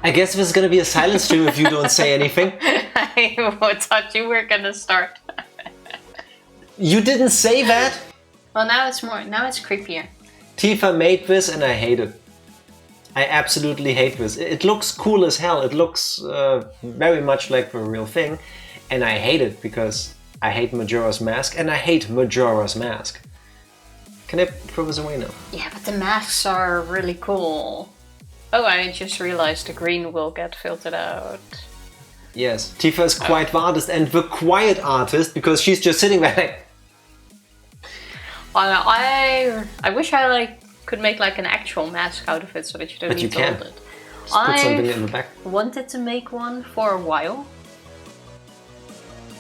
I guess this is gonna be a silent stream if you don't say anything. I thought you were gonna start. You didn't say that? Well, now it's creepier. Tifa made this and I hate it. I absolutely hate this. It looks cool as hell. It looks very much like the real thing. And I hate it because I hate Majora's Mask and I hate Majora's Mask. Can I throw this away now? Yeah, but the masks are really cool. Oh, I just realized the green will get filtered out. Yes, Tifa is quite the artist and the quiet artist because she's just sitting there like... I wish I could make an actual mask out of it so that you don't need to hold it. Just put something in the back. I wanted to make one for a while.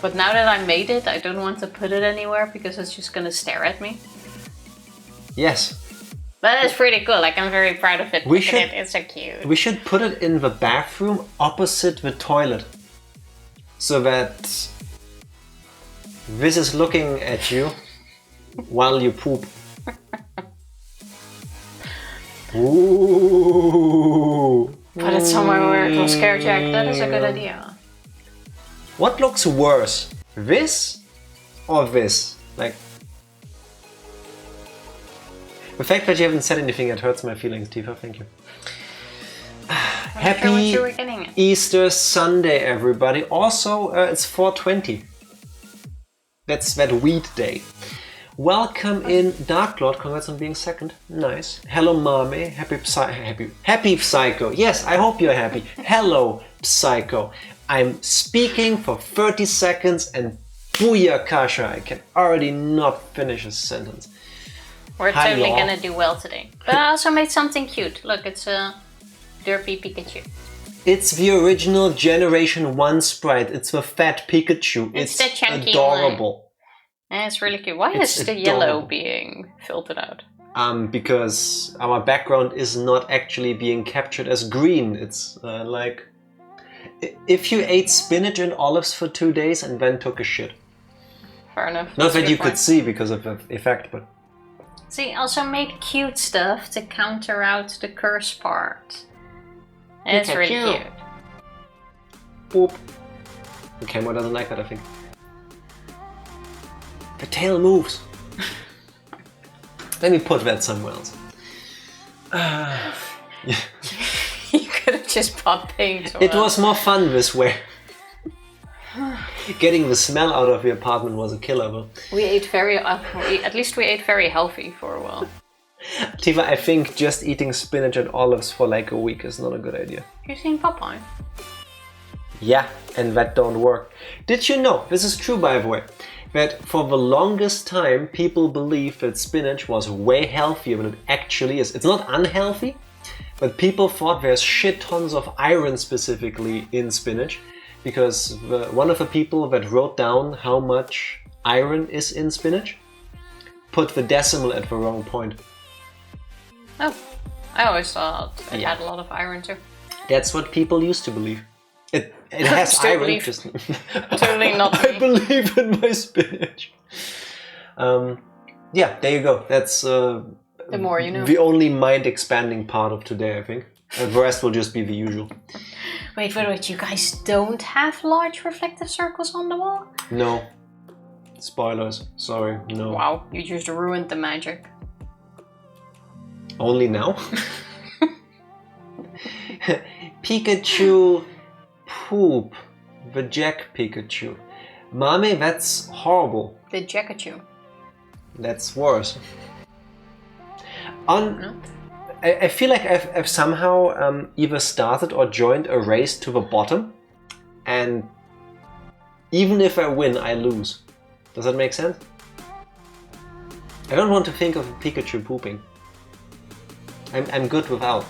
But now that I made it, I don't want to put it anywhere because it's just gonna stare at me. Yes. But it's pretty cool, I'm very proud of it. It's so cute. We should put it in the bathroom opposite the toilet. So that this is looking at you while you poop. Ooh. Put it somewhere where it will scare Jack. That is a good idea. What looks worse? This or this? The fact that you haven't said anything, it hurts my feelings, Tifa. Thank you. Happy Easter Sunday, everybody. Also, it's 420. That's that weed day. Welcome in, Dark Lord. Congrats on being second. Nice. Hello, Mame. Happy Psycho. Yes, I hope you're happy. Hello, Psycho. I'm speaking for 30 seconds and booyakasha. I can already not finish a sentence. We're totally gonna do well today. But I also made something cute. Look, it's a derpy Pikachu. It's the original Generation 1 sprite. It's the fat Pikachu. It's the chunky adorable. One. And it's really cute. Why is the yellow being filtered out? Because our background is not actually being captured as green. It's if you ate spinach and olives for 2 days and then took a shit. Fair enough. Not that you could see because of the effect, but... See, also made cute stuff to counter out the curse part. And it's really cute. Boop. The camera doesn't like that, I think. The tail moves. Let me put that somewhere else. You could have just popped paint. It was more fun this way. Getting the smell out of the apartment was a killer, though. We ate at least we ate very healthy for a while. Tifa, I think just eating spinach and olives for a week is not a good idea. You've seen Popeye? Yeah, and that don't work. Did you know, this is true by the way, that for the longest time people believed that spinach was way healthier than it actually is. It's not unhealthy, but people thought there's shit tons of iron specifically in spinach because one of the people that wrote down how much iron is in spinach put the decimal at the wrong point. Oh, I always thought it had a lot of iron too. That's what people used to believe. It has iron. Just totally not. I believe in my spinach. Yeah, there you go. That's the more you know. The only mind-expanding part of today, I think. And the rest will just be the usual. Wait, you guys don't have large reflective circles on the wall? No. Spoilers. Sorry, no. Wow, you just ruined the magic. Only now? Pikachu poop. The Jack Pikachu. Mame, that's horrible. The Jackachu. That's worse. I feel like I've somehow either started or joined a race to the bottom, and even if I win, I lose. Does that make sense? I don't want to think of Pikachu pooping. I'm good without.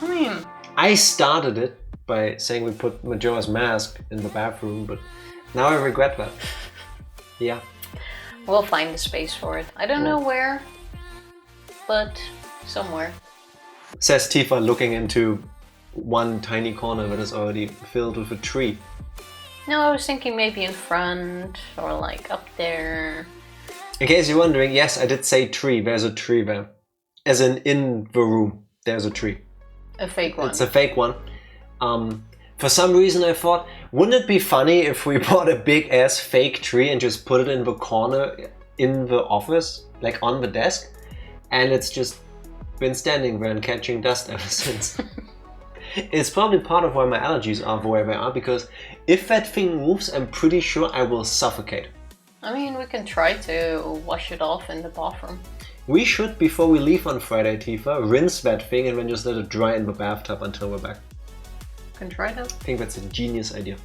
I mean... I started it by saying we put Majora's Mask in the bathroom, but now I regret that. Yeah. We'll find the space for it. I don't know where, but somewhere. Says Tifa, looking into one tiny corner that is already filled with a tree. No, I was thinking maybe in front or up there. In case you're wondering, yes, I did say tree. There's a tree there. As in the room, there's a tree. A fake one. It's a fake one. For some reason I thought, wouldn't it be funny if we bought a big ass fake tree and just put it in the corner in the office, like on the desk, and it's just been standing there and catching dust ever since. It's probably part of why my allergies are the way they are, because if that thing moves, I'm pretty sure I will suffocate. I mean, we can try to wash it off in the bathroom. We should, before we leave on Friday, Tifa, rinse that thing and then just let it dry in the bathtub until we're back. Can try that. I think that's a genius idea.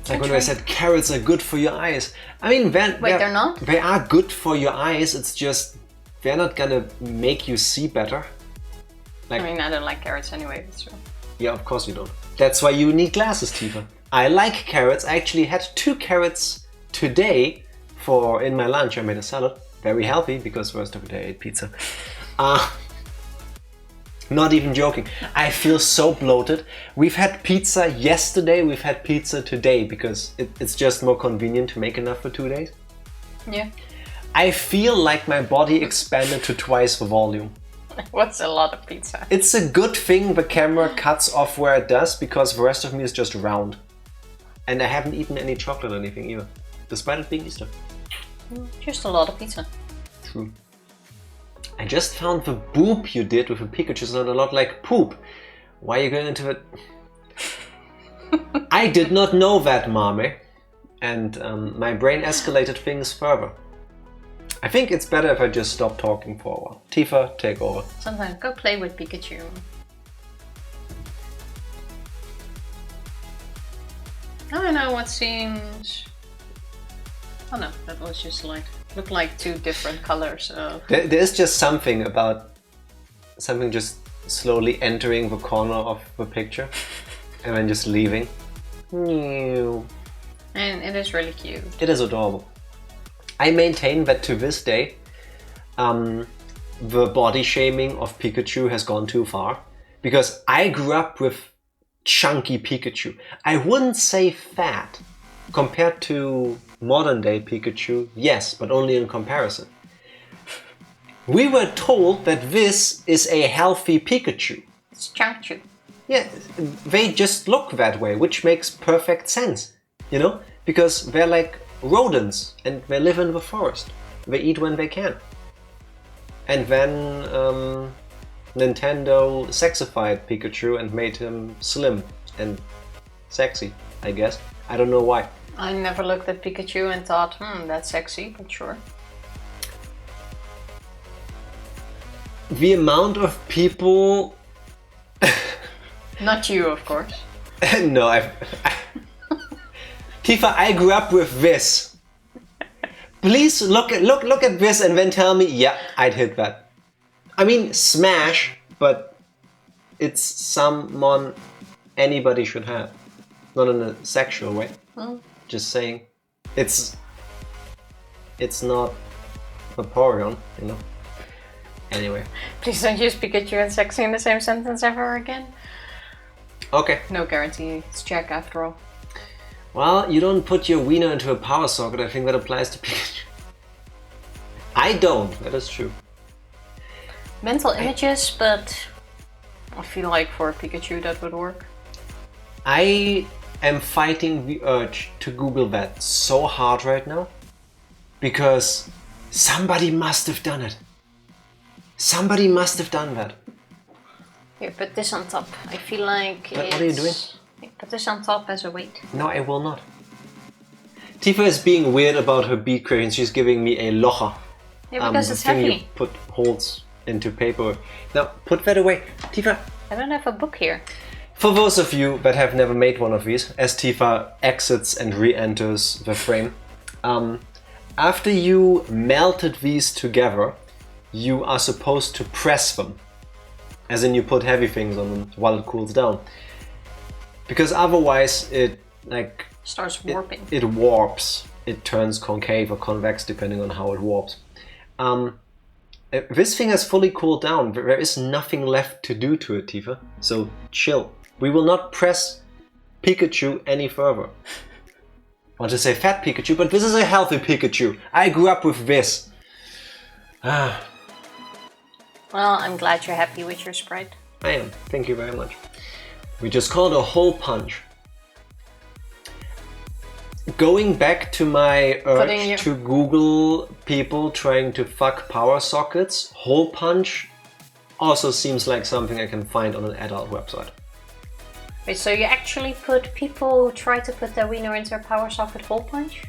It's like when I said carrots are good for your eyes. I mean, they're not? They are good for your eyes, it's just they're not gonna make you see better. Like, I mean, I don't like carrots anyway, but sure. Yeah, of course you don't. That's why you need glasses, Tifa. I like carrots. I actually had 2 carrots today in my lunch. I made a salad. Very healthy, because the rest of the day I ate pizza. Not even joking. I feel so bloated. We've had pizza yesterday, we've had pizza today, because it's just more convenient to make enough for 2 days. Yeah. I feel like my body expanded to twice the volume. What's a lot of pizza? It's a good thing the camera cuts off where it does, because the rest of me is just round. And I haven't eaten any chocolate or anything either, despite it being Easter. Just a lot of pizza. True. I just found the boop you did with the Pikachu sound a lot like poop. Why are you going into it? I did not know that, Mame. And my brain escalated things further. I think it's better if I just stop talking for a while. Tifa, take over. Sometimes go play with Pikachu. I know what seems... Oh no, that was just like... Looked like 2 different colors. There's just something about... Something just slowly entering the corner of the picture. And then just leaving. And it is really cute. It is adorable. I maintain that to this day, the body shaming of Pikachu has gone too far. Because I grew up with chunky Pikachu. I wouldn't say fat. Compared to modern day Pikachu, yes, but only in comparison. We were told that this is a healthy Pikachu. It's chunky. Yeah, they just look that way, which makes perfect sense. You know? Because they're like rodents and they live in the forest. They eat when they can. And then Nintendo sexified Pikachu and made him slim and sexy, I guess. I don't know why. I never looked at Pikachu and thought, that's sexy, but sure. The amount of people... Not you, of course. No, Tifa, I grew up with this. Please look at this and then tell me, yeah, I'd hit that. I mean, smash, but it's someone anybody should have. Not in a sexual way. Just saying. It's not Vaporeon, you know. Anyway. Please don't use Pikachu and sexy in the same sentence ever again. Okay. No guarantee. It's Jack after all. Well, you don't put your wiener into a power socket. I think that applies to Pikachu. I don't. That is true. Mental images, but I feel like for Pikachu that would work. I am fighting the urge to Google that so hard right now. Because somebody must have done it. Somebody must have done that. Here, put this on top. I feel like What are you doing? Put this on top as a weight. No, I will not. Tifa is being weird about her bead craving. She's giving me a locha. Yeah, because it's thing heavy. You put holes into paper. Now, put that away. Tifa. I don't have a book here. For those of you that have never made one of these, as Tifa exits and re-enters the frame, after you melted these together, you are supposed to press them. As in you put heavy things on them while it cools down. Because otherwise it starts warping. It warps. It turns concave or convex depending on how it warps. This thing has fully cooled down. There is nothing left to do to it, Tifa. So chill. We will not press Pikachu any further. I want to say fat Pikachu, but this is a healthy Pikachu. I grew up with this. Well, I'm glad you're happy with your sprite. I am. Thank you very much. We just called a hole punch. Going back to my urge to Google people trying to fuck power sockets, hole punch also seems like something I can find on an adult website. Wait, so you actually put people who try to put their wiener into a power socket hole punch?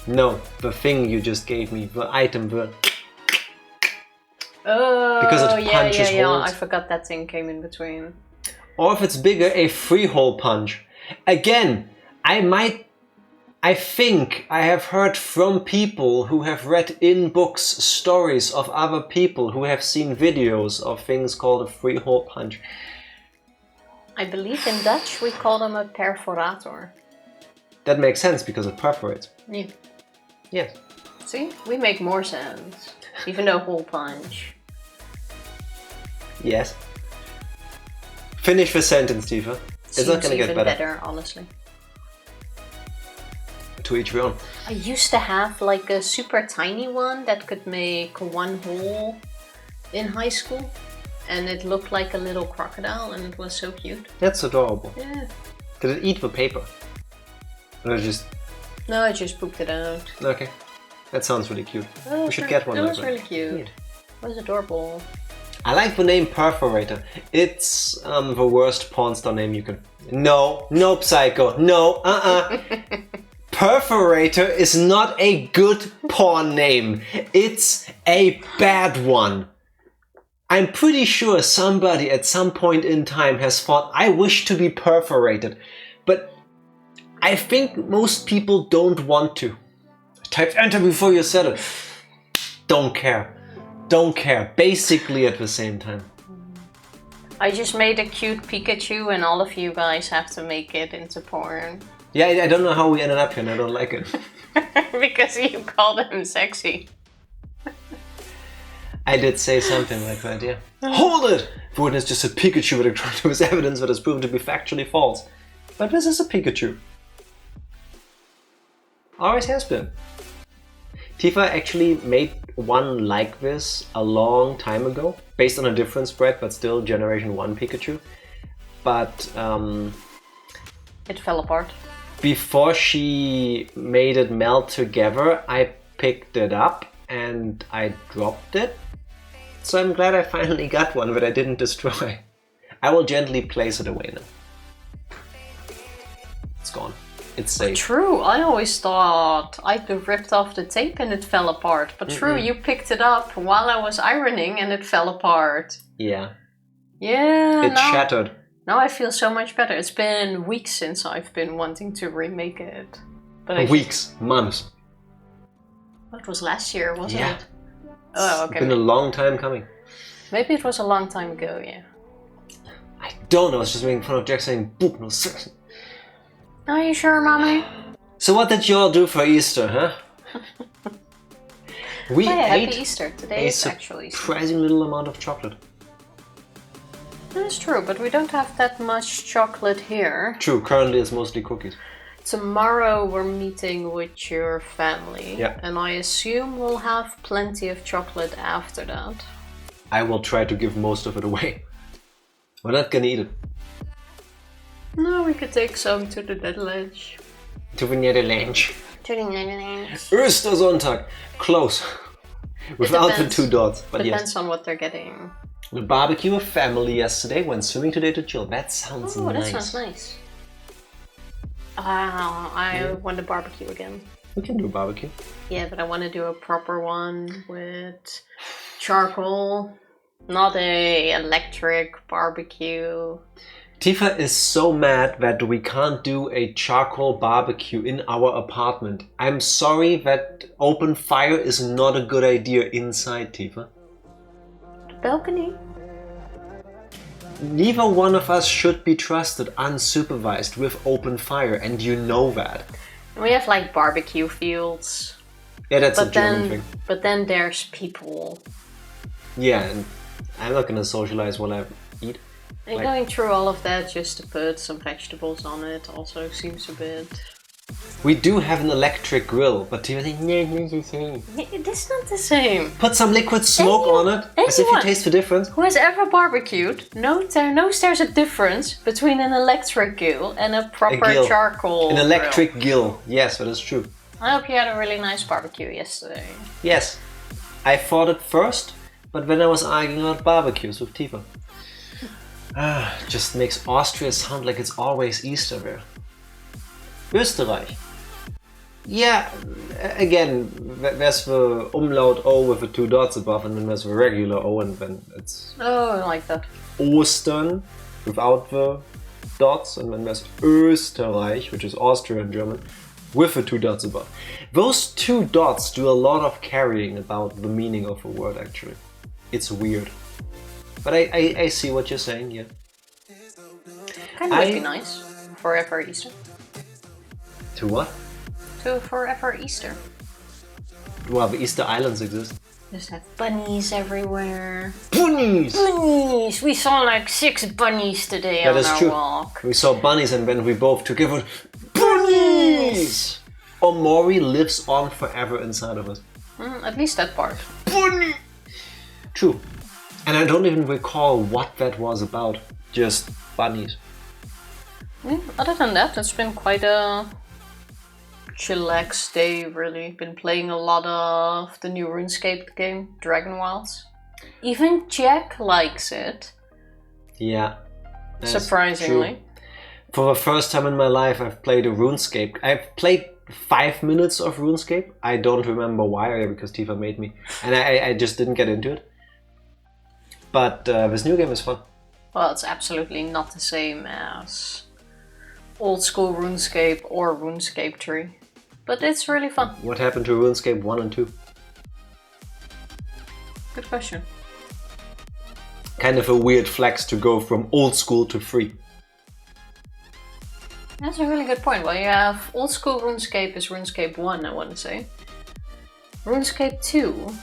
No, the thing you just gave me, the item, the... Oh, because it punches holes. I forgot that thing came in between. Or if it's bigger, a free hole punch. Again, I think I have heard from people who have read in books stories of other people who have seen videos of things called a free hole punch. I believe in Dutch we call them a perforator. That makes sense because it perforates. Yeah. Yes. See, we make more sense. Even though hole punch. Yes. Finish the sentence, Tifa. It's not gonna get better. Honestly. To each their own. I used to have like a super tiny one that could make one hole in high school. And it looked like a little crocodile and it was so cute. That's adorable. Yeah. Did it eat the paper? Or just... No, I just pooped it out. Okay. That sounds really cute. We should get one. It was really cute. It was adorable. I like the name Perforator. It's the worst porn star name you can... No, Psycho. No, Perforator is not a good porn name. It's a bad one. I'm pretty sure somebody at some point in time has thought, I wish to be perforated. But I think most people don't want to. Type enter before you said it. Don't care. Don't care. Basically at the same time. I just made a cute Pikachu and all of you guys have to make it into porn. Yeah, I don't know how we ended up here and I don't like it. Because you called him sexy. I did say something like that, yeah. Hold it! The witness just said Pikachu with electronic evidence that is proven to be factually false. But this is a Pikachu. Always has been. Tifa actually made one like this a long time ago, based on a different spread, but still Generation 1 Pikachu. But it fell apart. Before she made it melt together, I picked it up and I dropped it. So I'm glad I finally got one that I didn't destroy. I will gently place it away now. It's gone. It's safe. True, I always thought I ripped off the tape and it fell apart. But true, you picked it up while I was ironing and it fell apart. Yeah. Yeah. It shattered. Now I feel so much better. It's been weeks since I've been wanting to remake it. But weeks, months. That was last year, wasn't it? Oh, okay. It's been a long time coming. Maybe it was a long time ago, yeah. I don't know, I was just making fun of Jack saying boop no sex. Are you sure, Mommy? So what did you all do for Easter, huh? We ate Happy Easter. Today is actually Easter. Surprising little amount of chocolate. That's true, but we don't have that much chocolate here. True, currently it's mostly cookies. Tomorrow we're meeting with your family, yeah. And I assume we'll have plenty of chocolate after that. I will try to give most of it away. We're not gonna eat it. No, we could take some to the Netherlands. To the Netherlands. To the Netherlands. Ostersonntag. Close. Without the 2 dots, but depends on what they're getting. We barbecued with family yesterday, went swimming today to chill. That sounds nice. That sounds nice. I want to barbecue again. We can do a barbecue. Yeah, but I want to do a proper one with charcoal, not a electric barbecue. Tifa is so mad that we can't do a charcoal barbecue in our apartment. I'm sorry that open fire is not a good idea inside, Tifa. The balcony. Neither one of us should be trusted unsupervised with open fire, and you know that. We have like barbecue fields. Yeah, that's a German thing. But then there's people. Yeah, and I'm not gonna socialize while I eat. And going through all of that just to put some vegetables on it also seems a bit We do have an electric grill, but do you think, no, it's not the same. It is not the same. Put some liquid smoke on it, as if you taste the difference. Who has ever barbecued knows there's a difference between an electric grill and a proper charcoal An electric grill. Yes, that is true. I hope you had a really nice barbecue yesterday. Yes. I thought it first, but when I was arguing about barbecues with Tifa. Just makes Austria sound like it's always Easter there. Österreich. Yeah, again, there's the umlaut O with the 2 dots above, and then there's the regular O, and then it's... Oh, I like that. Ostern, without the dots, and then there's Österreich, which is Austria in German, with the 2 dots above. Those 2 dots do a lot of carrying about the meaning of a word, actually. It's weird. But I see what you're saying, yeah. Kind of would be nice. Forever Easter. To what? To forever Easter. Well, the Easter Islands exist. Just have bunnies everywhere. Bunnies! Bunnies! We saw like 6 bunnies today on our walk. We saw bunnies and then we both took it. Bunnies! Omori lives on forever inside of us. At least that part. Bunny! True. And I don't even recall what that was about. Just bunnies. Other than that, it's been quite a chillax day, really. Been playing a lot of the new RuneScape game, Dragon Wilds. Even Jack likes it. Yeah. Surprisingly. True. For the first time in my life, I've played a RuneScape. I've played 5 minutes of RuneScape. I don't remember why, because Tifa made me. And I just didn't get into it. But this new game is fun. Well, it's absolutely not the same as old school RuneScape or RuneScape 3. But it's really fun. What happened to RuneScape 1 and 2? Good question. Kind of a weird flex to go from old school to 3. That's a really good point. Well, you have old school RuneScape is RuneScape 1, I want to say. RuneScape 2...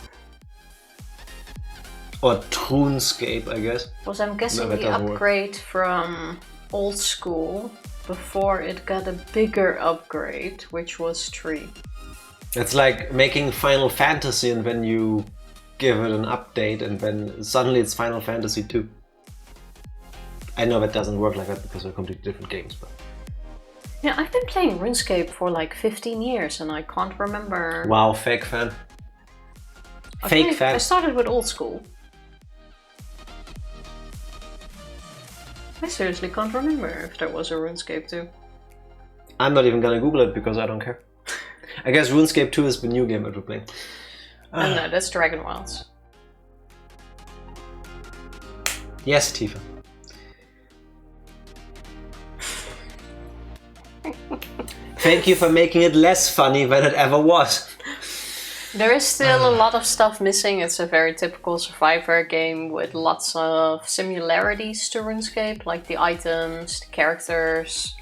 Or Trunescape, I guess. Was, I'm guessing, the upgrade from old school before it got a bigger upgrade, which was 3. It's like making Final Fantasy and then you give it an update and then suddenly it's Final Fantasy 2. I know that doesn't work like that because they're completely different games, but... Yeah, I've been playing RuneScape for like 15 years and I can't remember... Wow, fake fan. Fake fan. I started with old school. I seriously can't remember if there was a RuneScape 2. I'm not even gonna Google it because I don't care. I guess RuneScape 2 is the new game that we're playing. Oh no, that's Dragon Wilds. Yes, Tifa. Thank you for making it less funny than it ever was. There is still a lot of stuff missing. It's a very typical Survivor game with lots of similarities to RuneScape, like the items, the characters.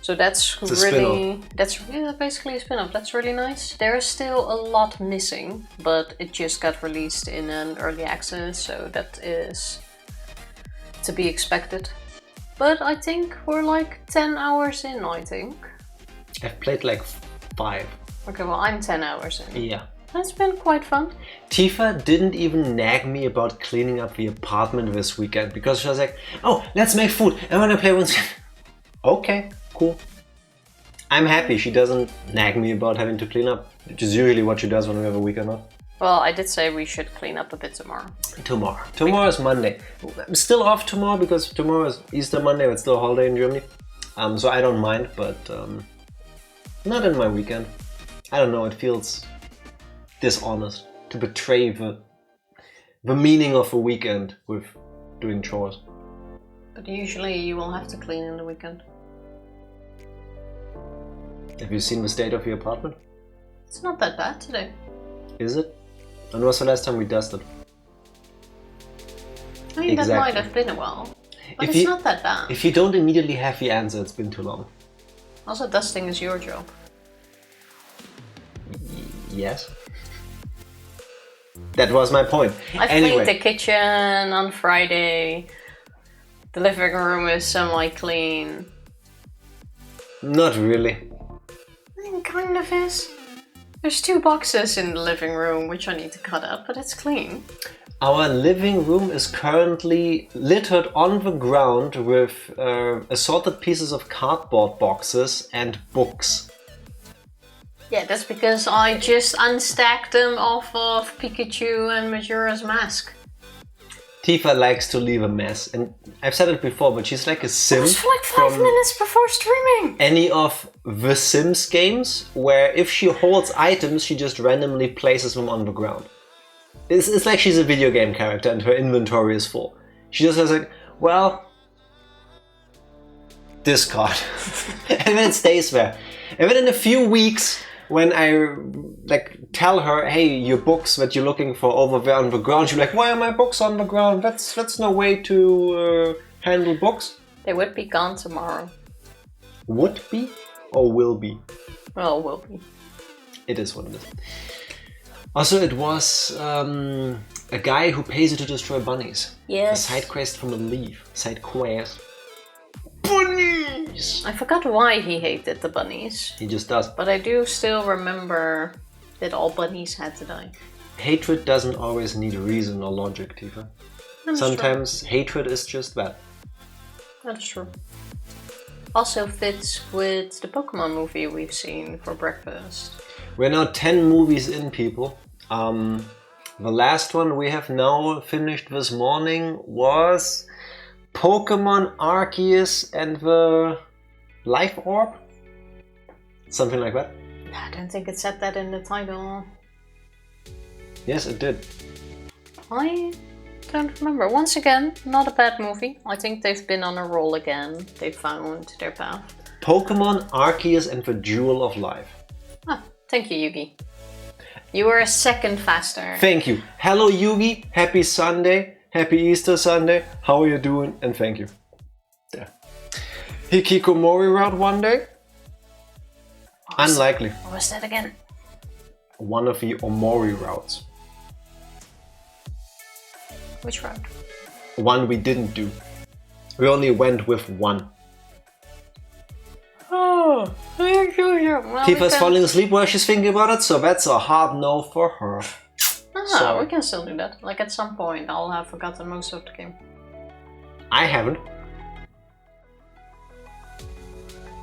So that's really... That's basically a spin-off. That's really nice. There is still a lot missing, but it just got released in an early access, so that is to be expected. But I think we're like 10 hours in, I think. I've played like 5. Okay, well I'm 10 hours in. Yeah. That's been quite fun. Tifa didn't even nag me about cleaning up the apartment this weekend because she was like, oh, let's make food. I want to play RuneScape. Okay, cool. I'm happy she doesn't nag me about having to clean up, which is usually what she does when we have a weekend off. Well, I did say we should clean up a bit tomorrow. Tomorrow is Monday. I'm still off tomorrow because tomorrow is Easter Monday, but it's still a holiday in Germany. So I don't mind, but not in my weekend. I don't know, it feels dishonest to betray the meaning of a weekend with doing chores. But usually you will have to clean in the weekend. Have you seen the state of your apartment? It's not that bad today. Is it? When was the last time we dusted? I mean, that might have been a while. But it's not that bad. If you don't immediately have the answer, it's been too long. Also, dusting is your job. Yes. That was my point. I cleaned the kitchen on Friday. The living room is semi-clean. Not really. kind of is. There's 2 boxes in the living room which I need to cut up, but it's clean. Our living room is currently littered on the ground with assorted pieces of cardboard boxes and books. Yeah, that's because I just unstacked them off of Pikachu and Majora's Mask. Tifa likes to leave a mess, and I've said it before, but she's like a sim. It was like 5 minutes before streaming. Any of the Sims games, where if she holds items, she just randomly places them on the ground. It's like she's a video game character and her inventory is full. She just has like, well, discard. And then it stays there. And then in a few weeks, when I tell her, hey, your books that you're looking for over there on the ground, she's like, why are my books on the ground? That's no way to handle books. They would be gone tomorrow. Would be or will be? Well, will be. It is what it is. Also, it was a guy who pays you to destroy bunnies. Yes. A side quest from a leaf. Side quest. Bunnies! I forgot why he hated the bunnies. He just does. But I do still remember that all bunnies had to die. Hatred doesn't always need reason or logic, Tifa. That's Sometimes true. hatred is just that. That's true. Also fits with the Pokemon movie we've seen for breakfast. We're now 10 movies in, people. The last one we have now finished this morning was Pokemon Arceus and the Life Orb? Something like that? I don't think it said that in the title. Yes, it did. I don't remember. Once again, not a bad movie. I think they've been on a roll again. They found their path. Pokemon Arceus and the Jewel of Life. Ah, thank you, Yugi. You were a second faster. Thank you. Hello, Yugi. Happy Sunday. Happy Easter Sunday. How are you doing? And thank you. There. Hikikomori route one day? Unlikely. What was that again? One of the Omori routes. Which route? One we didn't do. We only went with one. Oh, well, Tifa's falling asleep while she's thinking about it, so that's a hard no for her. We can still do that. Like at some point, I'll have forgotten most of the game. I haven't.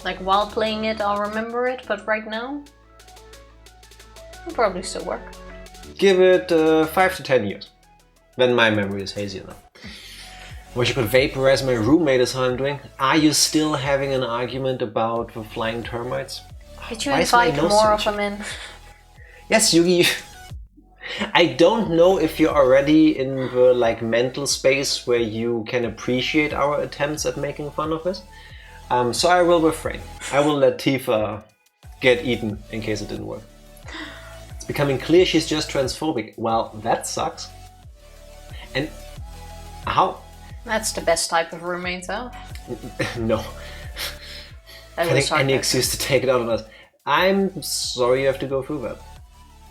Like while playing it, I'll remember it, but right now, it'll probably still work. Give it 5 to 10 years. Then my memory is hazy enough. Wish I could vaporize my roommate is how I'm doing. Are you still having an argument about the flying termites? Did you Why is my invite nose more so of them in? Yes, Yugi. I don't know if you're already in the mental space where you can appreciate our attempts at making fun of this. So I will refrain. I will let Tifa get eaten in case it didn't work. It's becoming clear she's just transphobic. Well, that sucks. And how? That's the best type of roommate, huh? No. Any excuse to take it out on us. I'm sorry you have to go through that.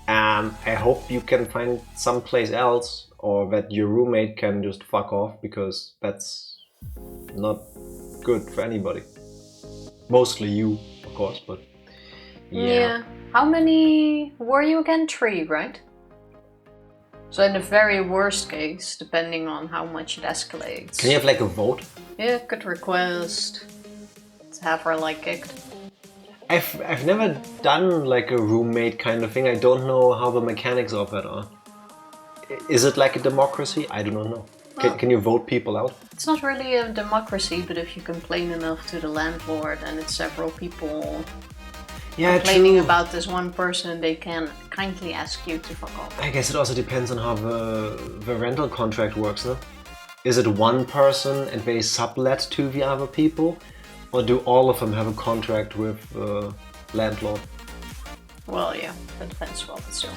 I hope you can find someplace else, or that your roommate can just fuck off, because that's not good for anybody. Mostly you, of course, but yeah. How many were you again? 3, right? So in the very worst case, depending on how much it escalates. Can you have a vote? Yeah, could request to have her kicked. I've never done a roommate kind of thing. I don't know how the mechanics of that are. Is it like a democracy? I do not know. Can you vote people out? It's not really a democracy, but if you complain enough to the landlord and it's several people complaining about this one person, they can kindly ask you to fuck off. I guess it also depends on how the rental contract works, no? Is it one person and they sublet to the other people? Or do all of them have a contract with the landlord? Well, yeah, that depends. Well, but still.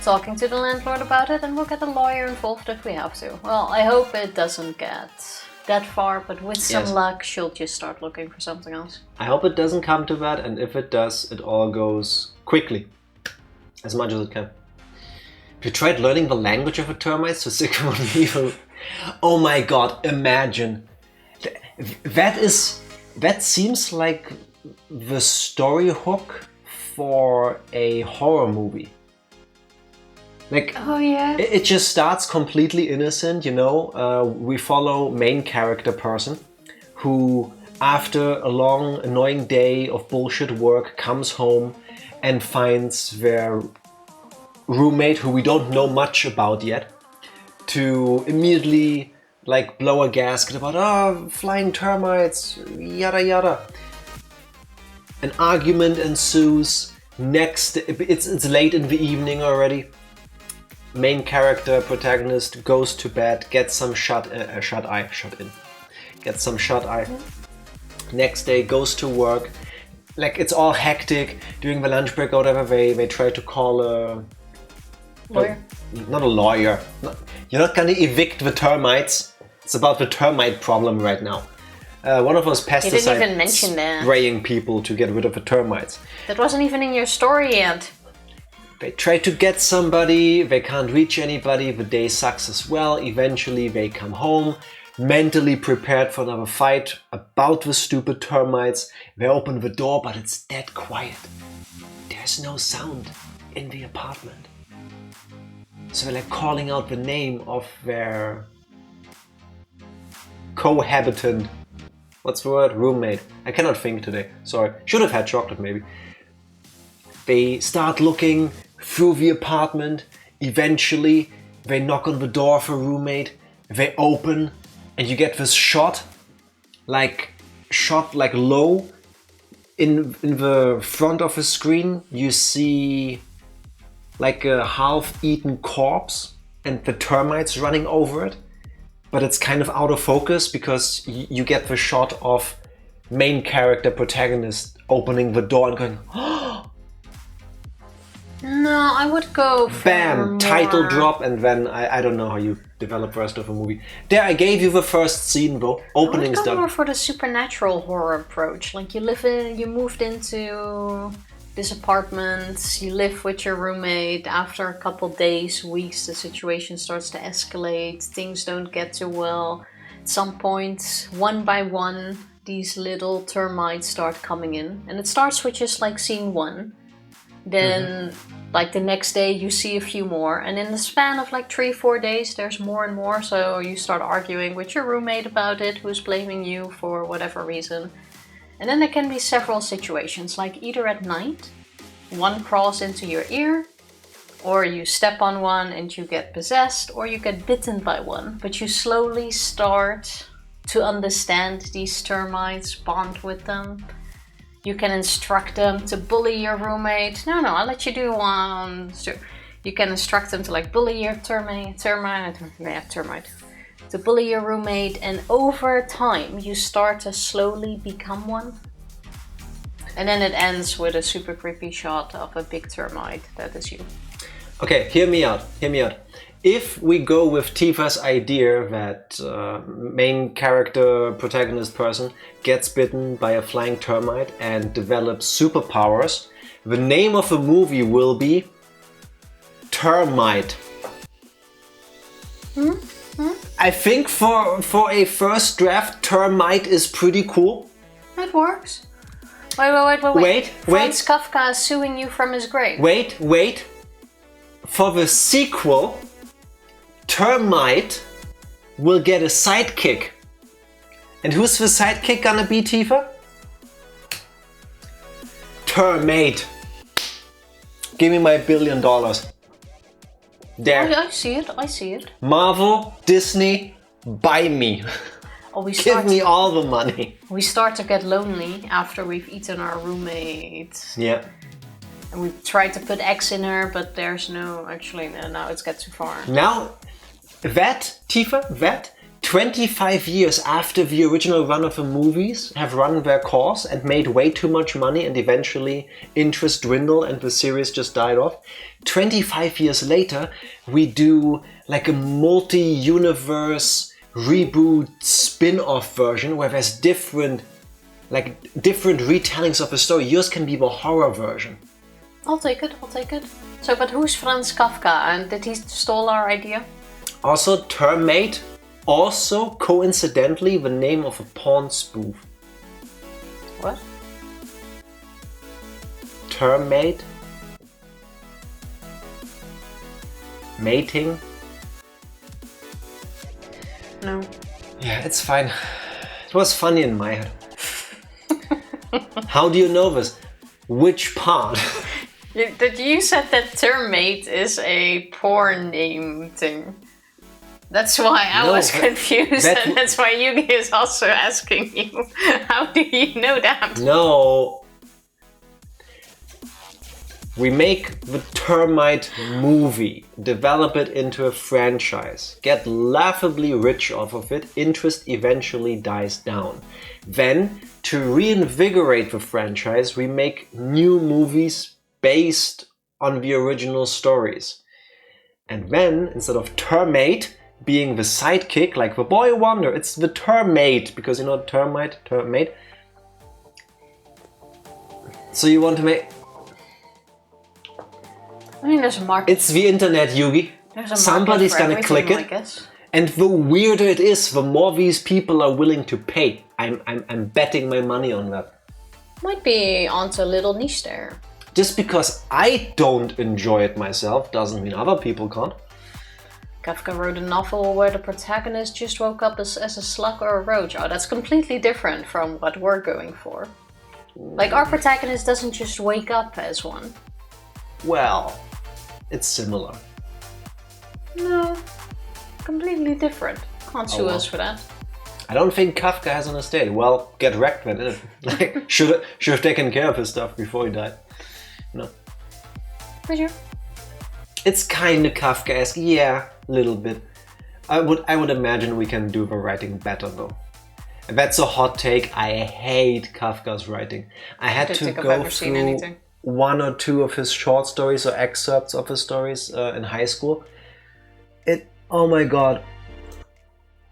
Talking to the landlord about it, and we'll get a lawyer involved if we have to. Well, I hope it doesn't get that far, but with some luck, she'll just start looking for something else. I hope it doesn't come to that, and if it does, it all goes quickly. As much as it can. Have you tried learning the language of the termites to Sycamore Evil? Oh my god, imagine. That seems like the story hook for a horror movie. Like, Oh yeah. it just starts completely innocent, you know. We follow main character person who, after a long, annoying day of bullshit work, comes home and finds their roommate, who we don't know much about yet, to immediately like blow a gasket about flying termites, yada yada. An argument ensues. Next, it's late in the evening already. Main character protagonist goes to bed, gets some shut in. Gets some shut eye. Next day goes to work. Like, it's all hectic. During the lunch break or whatever, they try to call a Lawyer. Not a lawyer. You're not gonna evict the termites. It's about the termite problem right now. One of those You didn't even pesticide mention that. spraying people to get rid of the termites. That wasn't even in your story yet. They try to get somebody, they can't reach anybody, the day sucks as well. Eventually they come home, mentally prepared for another fight about the stupid termites. They open the door, but it's dead quiet. There's no sound in the apartment. So they're like calling out the name of their cohabitant. What's the word? Roommate. I cannot think today. Sorry. Should have had chocolate maybe. They start looking through the apartment. Eventually, they knock on the door of a roommate. They open, and you get this shot like low. In the front of the screen, you see like a half-eaten corpse and the termites running over it. But it's kind of out of focus because you get the shot of main character protagonist opening the door and going, oh, No, I would go for bam, more. title drop, and then I don't know how you develop the rest of the movie. There, I gave you the first scene though. Opening's I would go done. more for the supernatural horror approach. Like you moved into this apartment, you live with your roommate. After a couple days, weeks, the situation starts to escalate. Things don't get too well. At some point, one by one, these little termites start coming in, and it starts with just like seeing one. Then, like the next day, you see a few more, and in the span of like 3-4 days, there's more and more. So you start arguing with your roommate about it, who's blaming you for whatever reason. And then there can be several situations, like either at night, one crawls into your ear, or you step on one and you get possessed, or you get bitten by one. But you slowly start to understand these termites, bond with them. You can instruct them to bully your roommate. No, I'll let you do one. You can instruct them to like bully your termite. To bully your roommate, and over time you start to slowly become one. And then it ends with a super creepy shot of a big termite that is you. Okay, hear me out. If we go with Tifa's idea that main character protagonist person gets bitten by a flying termite and develops superpowers, the name of the movie will be Termite. I think for a first draft, Termite is pretty cool. It works. Wait. Wait. Franz Kafka is suing you from his grave. Wait. For the sequel, Termite will get a sidekick. And who's the sidekick gonna be, Tifa? Termate. Give me my $1 billion. There. I see it. Marvel, Disney, buy me. Give me all the money. We start to get lonely after we've eaten our roommate. Yeah. And we try to put X in her, but there's no, now it's got too far. Now, Tifa, 25 years after the original run of the movies have run their course and made way too much money, and eventually interest dwindled and the series just died off. 25 years later, we do like a multi-universe reboot spin-off version where there's different retellings of the story. Yours can be the horror version. I'll take it. So, but who's Franz Kafka, and did he stole our idea? Also, Termate, also coincidentally the name of a porn spoof. What? termate? Mating? No. Yeah, it's fine. It was funny in my head. How do you know this? Which part? You said that termate is a porn name thing. That's why I was confused, and that's why Yugi is also asking you. How do you know that? No. We make the termite movie, develop it into a franchise, get laughably rich off of it, interest eventually dies down. Then, to reinvigorate the franchise, we make new movies based on the original stories. And then, instead of termate being the sidekick, like the boy wonder, it's the termate, because you know termate. So you want to make... I mean, there's a market. It's the internet, Yugi. Somebody's gonna click it. I guess. And the weirder it is, the more these people are willing to pay. I'm betting my money on that. Might be onto a little niche there. Just because I don't enjoy it myself doesn't mean other people can't. Kafka wrote a novel where the protagonist just woke up as a slug or a roach. Oh, that's completely different from what we're going for. Like, our protagonist doesn't just wake up as one. Well, it's similar. No, completely different. Can't sue us for that. I don't think Kafka has an estate. Well, get wrecked then, innit? Like, should have taken care of his stuff before he died. No. For sure. It's kind of Kafkaesque, yeah, a little bit. I would imagine we can do the writing better though. That's a hot take. I hate Kafka's writing. I had to go through one or two of his short stories or excerpts of his stories in high school. Oh my god.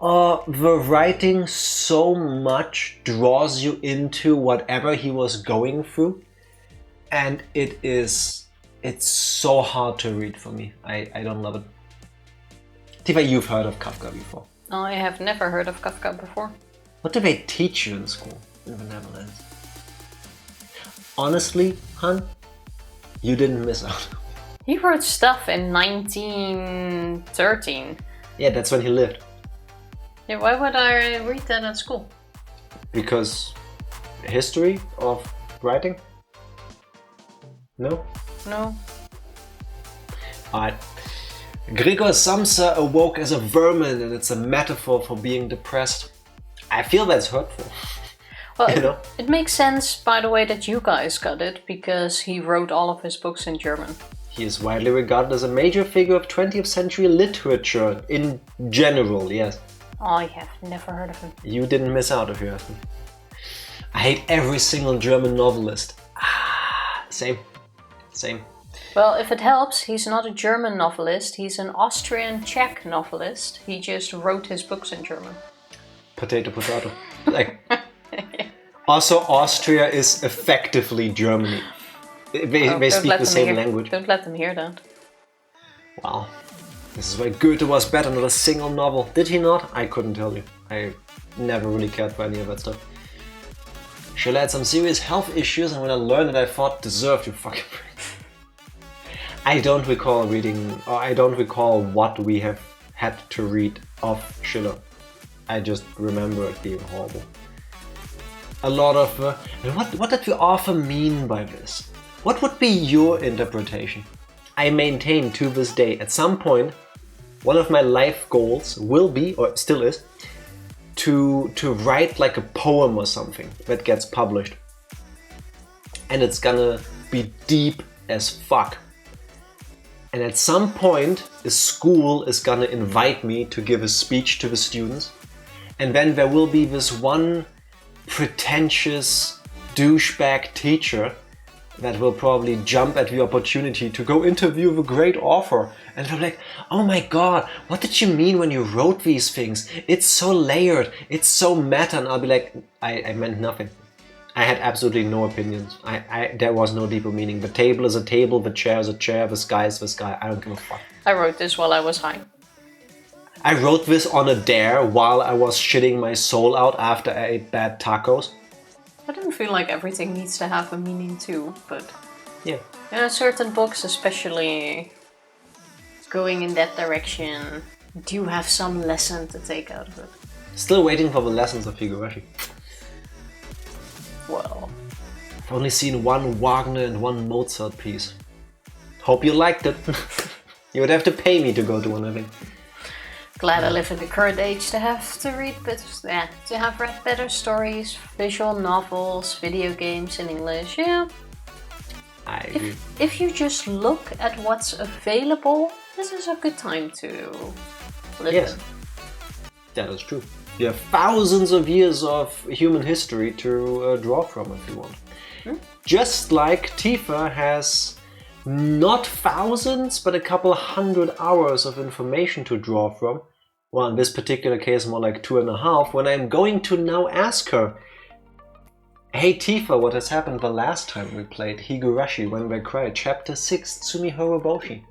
The writing so much draws you into whatever he was going through. And it's so hard to read for me. I don't love it. Tifa, you've heard of Kafka before. I have never heard of Kafka before. What do they teach you in school in the Netherlands? Honestly, hun, you didn't miss out. He wrote stuff in 1913. Yeah, that's when he lived. Yeah, why would I read that at school? Because history of writing? No? No. Alright. Gregor Samsa awoke as a vermin, and it's a metaphor for being depressed. I feel that's hurtful. Well, you know? It makes sense, by the way, that you guys got it, because he wrote all of his books in German. He is widely regarded as a major figure of 20th century literature in general, yes. I have never heard of him. You didn't miss out if you ask me. I hate every single German novelist. Same. Well, if it helps, he's not a German novelist, he's an Austrian-Czech novelist. He just wrote his books in German. Potato. Like, also, Austria is effectively Germany. They speak the same language. Don't let them hear that. Wow. This is why Goethe was better, not a single novel. Did he not? I couldn't tell you. I never really cared for any of that stuff. Sheila had some serious health issues, and when I learned it, I thought, deserved, you fucking prick. I don't recall reading, or I don't recall what we have had to read of Schiller. I just remember it being horrible. A lot of... and what did the author mean by this? What would be your interpretation? I maintain to this day, at some point, one of my life goals will be, or still is, to write like a poem or something that gets published. And it's gonna be deep as fuck. And at some point, a school is gonna invite me to give a speech to the students. And then there will be this one pretentious douchebag teacher that will probably jump at the opportunity to go interview the great author. And they're like, oh my god, what did you mean when you wrote these things? It's so layered, it's so meta. And I'll be like, I meant nothing. I had absolutely no opinions. There was no deeper meaning. The table is a table, the chair is a chair, the sky is the sky. I don't give a fuck. I wrote this while I was high. I wrote this on a dare while I was shitting my soul out after I ate bad tacos. I don't feel like everything needs to have a meaning too, but... Yeah. Yeah, certain books, especially going in that direction, do have some lesson to take out of it. Still waiting for the lessons of Higurashi. Well, I've only seen one Wagner and one Mozart piece. Hope you liked it. You would have to pay me to go to one, I think. glad I live in the current age to have to read to have read better stories, visual novels, video games in English. Yeah. I agree. If you just look at what's available, this is a good time to live Yes. in. That is true. You have thousands of years of human history to draw from if you want. Just like Tifa has not thousands, but a couple hundred hours of information to draw from. Well, in this particular case, more like 2.5, when I'm going to now ask her, hey Tifa, what has happened the last time we played Higurashi When We Cry, Chapter 6, Tsumihoroboshi?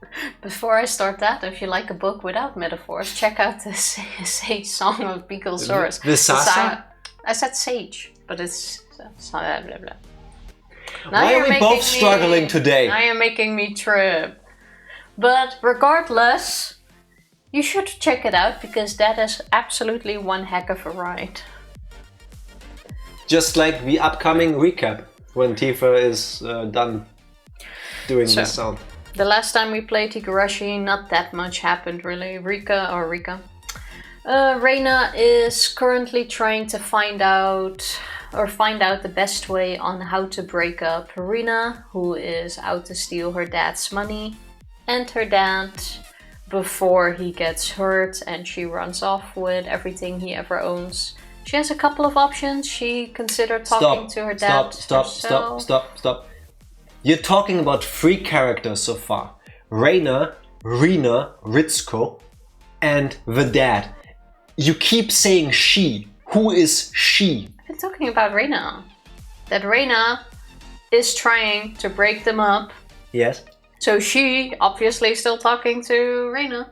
Before I start that, if you like a book without metaphors, check out the Sage Song of Beaglesaurus. The Sasa? I said sage, but it's blah blah blah. Why are we both struggling today? Now you're making me trip. But regardless, you should check it out because that is absolutely one heck of a ride. Just like the upcoming recap when Tifa is done doing this sound. The last time we played Higurashi, not that much happened really. Rika. Reina is currently trying to find out the best way on how to break up Rina, who is out to steal her dad's money, and her dad before he gets hurt and she runs off with everything he ever owns. She has a couple of options. She considered talking to her dad. Stop. You're talking about 3 characters so far. Reina, Rina, Ritsuko, and the dad. You keep saying she. Who is she? I'm talking about Reina. That Reina is trying to break them up. Yes. So she obviously is still talking to Reina.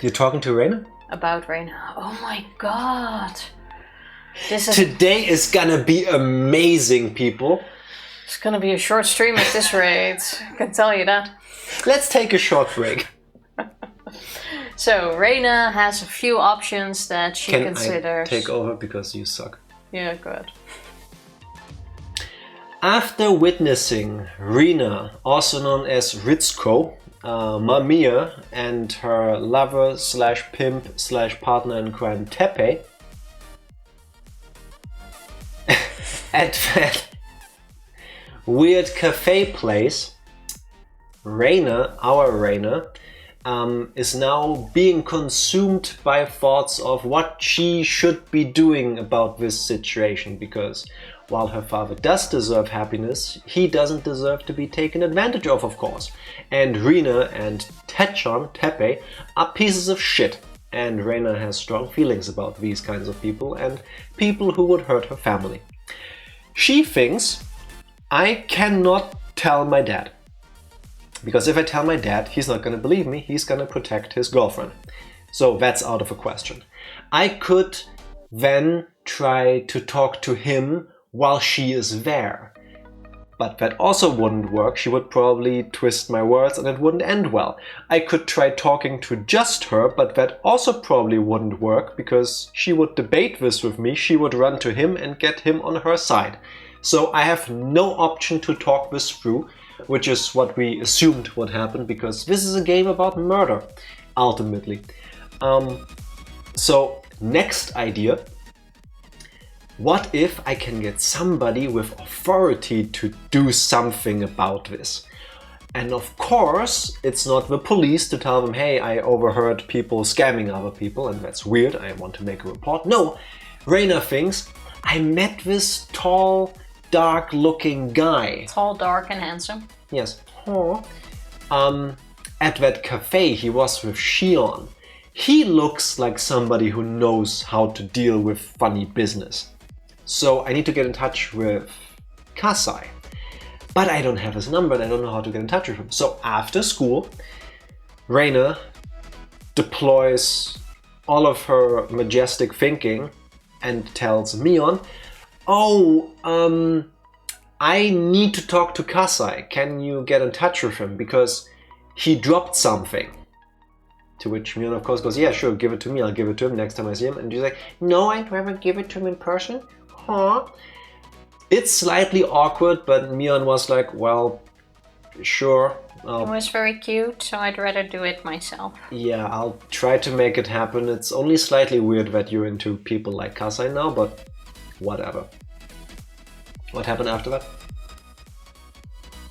You're talking to Reina? About Reina. Oh my god. Today is gonna be amazing, people. It's gonna be a short stream at this rate. I can tell you that. Let's take a short break. So Reina has a few options that she considers. Can I take over because you suck? Yeah, good. After witnessing Rina, also known as Ritsuko, Mamiya, and her lover slash pimp slash partner in crime Teppei, at that weird cafe place, Reina, our Reina, is now being consumed by thoughts of what she should be doing about this situation, because while her father does deserve happiness, he doesn't deserve to be taken advantage of course. And Rina and Teppei, are pieces of shit. And Reina has strong feelings about these kinds of people and people who would hurt her family. She thinks, I cannot tell my dad. Because if I tell my dad, he's not gonna believe me, he's gonna protect his girlfriend. So that's out of the question. I could then try to talk to him while she is there. But that also wouldn't work. She would probably twist my words and it wouldn't end well. I could try talking to just her, but that also probably wouldn't work because she would debate this with me, she would run to him and get him on her side. So I have no option to talk this through, which is what we assumed would happen because this is a game about murder, ultimately. So next idea. What if I can get somebody with authority to do something about this? And of course, it's not the police to tell them, hey, I overheard people scamming other people and that's weird, I want to make a report. No, Reina thinks, I met this tall, dark-looking guy. Tall, dark, and handsome. Yes. At that cafe he was with Shion. He looks like somebody who knows how to deal with funny business. So I need to get in touch with Kasai. But I don't have his number and I don't know how to get in touch with him. So after school, Reina deploys all of her majestic thinking and tells Mion, oh, I need to talk to Kasai. Can you get in touch with him? Because he dropped something. To which Mion, of course, goes, yeah, sure, give it to me. I'll give it to him next time I see him. And she's like, no, I'd rather give it to him in person. Huh? It's slightly awkward, but Mion was like, well, sure. It was very cute, so I'd rather do it myself. Yeah, I'll try to make it happen. It's only slightly weird that you're into people like Kasai now, but whatever. What happened after that?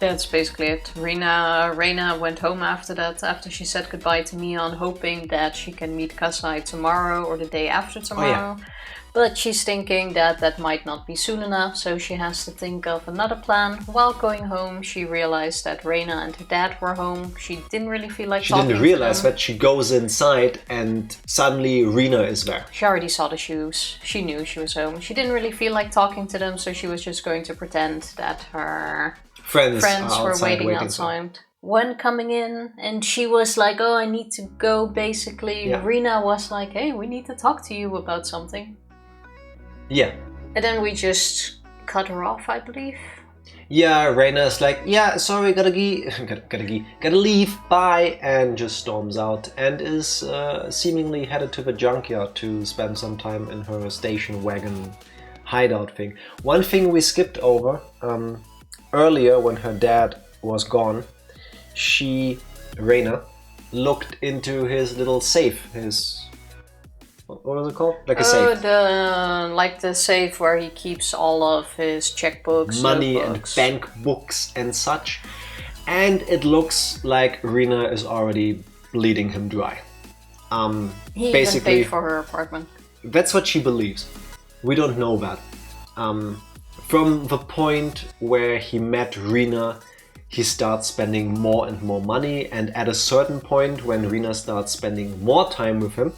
That's basically it. Reina went home after that, after she said goodbye to Mion, hoping that she can meet Kasai tomorrow or the day after tomorrow. Oh, yeah. But she's thinking that that might not be soon enough, so she has to think of another plan. While going home, she realized that Reina and her dad were home. She didn't really feel like talking to them. She didn't realize that she goes inside and suddenly Reina is there. She already saw the shoes. She knew she was home. She didn't really feel like talking to them, so she was just going to pretend that her friends were waiting outside. When coming in, and she was like, oh, I need to go, basically. Yeah. Reina was like, hey, we need to talk to you about something. Yeah. And then we just cut her off, I believe. Yeah, Reina's like, yeah, sorry, gotta leave, bye, and just storms out and is seemingly headed to the junkyard to spend some time in her station wagon hideout thing. One thing we skipped over, earlier when her dad was gone, Reina, looked into his little safe, what was it called? Like a safe. The safe where he keeps all of his checkbooks, money notebooks, and bank books and such. And it looks like Reina is already bleeding him dry. He basically even paid for her apartment. That's what she believes. We don't know that. From the point where he met Reina, he starts spending more and more money, and at a certain point when Reina starts spending more time with him,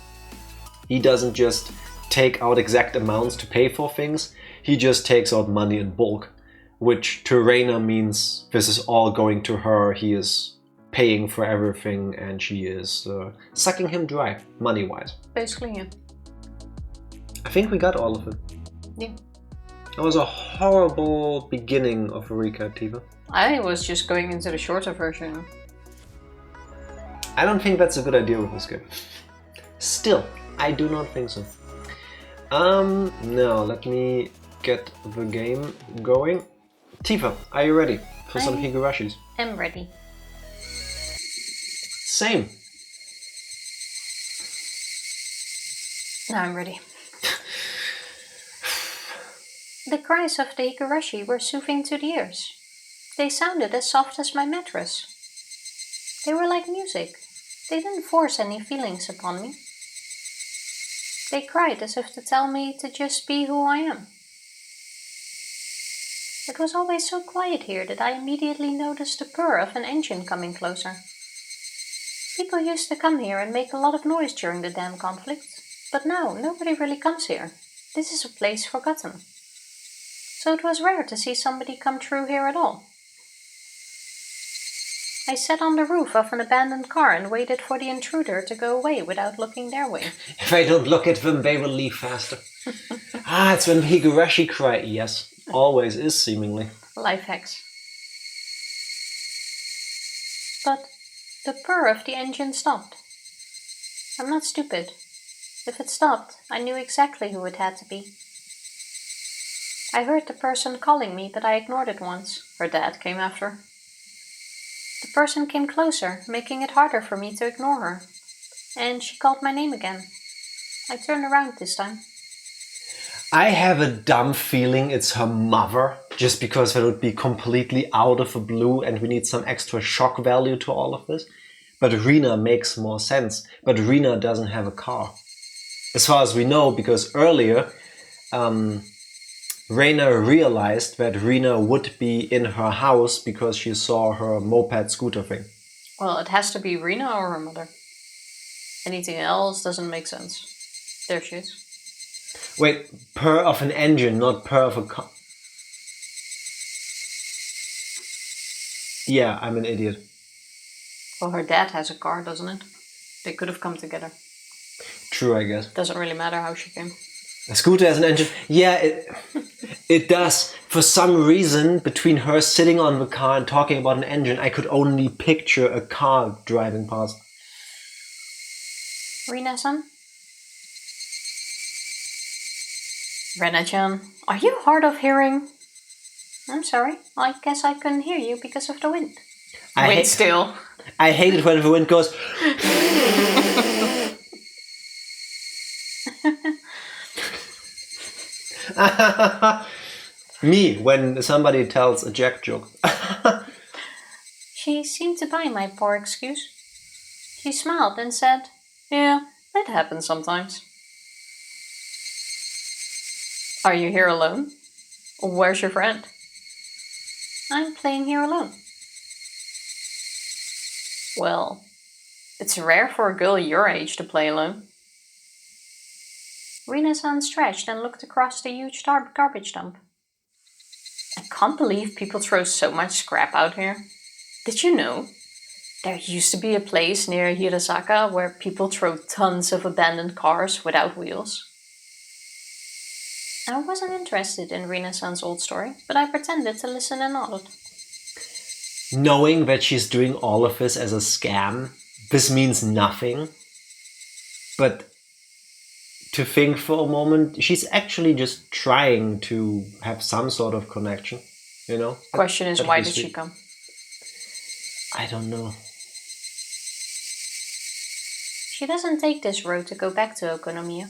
he doesn't just take out exact amounts to pay for things, he just takes out money in bulk, which to Reina means this is all going to her, he is paying for everything, and she is sucking him dry, money-wise. Basically, yeah. I think we got all of it. Yeah. That was a horrible beginning of a recap, Tiva. I was just going into the shorter version. I don't think that's a good idea with this game. Still, I do not think so. Now let me get the game going. Tifa, are you ready for some Higurashis? I'm ready. Same. Now I'm ready. The cries of the Higurashi were soothing to the ears. They sounded as soft as my mattress. They were like music. They didn't force any feelings upon me. They cried as if to tell me to just be who I am. It was always so quiet here that I immediately noticed the purr of an engine coming closer. People used to come here and make a lot of noise during the dam conflict, but now nobody really comes here. This is a place forgotten. So it was rare to see somebody come through here at all. I sat on the roof of an abandoned car and waited for the intruder to go away without looking their way. If I don't look at them, they will leave faster. It's when Higurashi cry. Yes, always is seemingly. Life hacks. But the purr of the engine stopped. I'm not stupid. If it stopped, I knew exactly who it had to be. I heard the person calling me, but I ignored it once. Her dad came after. The person came closer, making it harder for me to ignore her. And she called my name again. I turned around this time. I have a dumb feeling it's her mother, just because that would be completely out of the blue and we need some extra shock value to all of this. But Reina makes more sense. But Reina doesn't have a car. As far as we know, because earlier, Reina realized that Reina would be in her house because she saw her moped scooter thing. Well, it has to be Reina or her mother. Anything else doesn't make sense. There she is. Wait, purr of an engine, not purr of a car. Yeah, I'm an idiot. Well, her dad has a car, doesn't it? They could have come together. True, I guess. Doesn't really matter how she came. A scooter as an engine? Yeah, it does. For some reason, between her sitting on the car and talking about an engine, I could only picture a car driving past. Rina-san? Rena-chan, are you hard of hearing? I'm sorry, I guess I couldn't hear you because of the wind. Wind still. I hate it when the wind goes... Me, when somebody tells a Jack joke. She seemed to buy my poor excuse. She smiled and said, yeah, that happens sometimes. Are you here alone? Where's your friend? I'm playing here alone. Well, it's rare for a girl your age to play alone. Rina-san stretched and looked across the huge garbage dump. I can't believe people throw so much scrap out here. Did you know? There used to be a place near Hirasaka where people throw tons of abandoned cars without wheels. I wasn't interested in Rina-san's old story, but I pretended to listen and nodded. Knowing that she's doing all of this as a scam, this means nothing. But to think for a moment, she's actually just trying to have some sort of connection, you know? Question is, why did she come? I don't know. She doesn't take this road to go back to Okonomiya.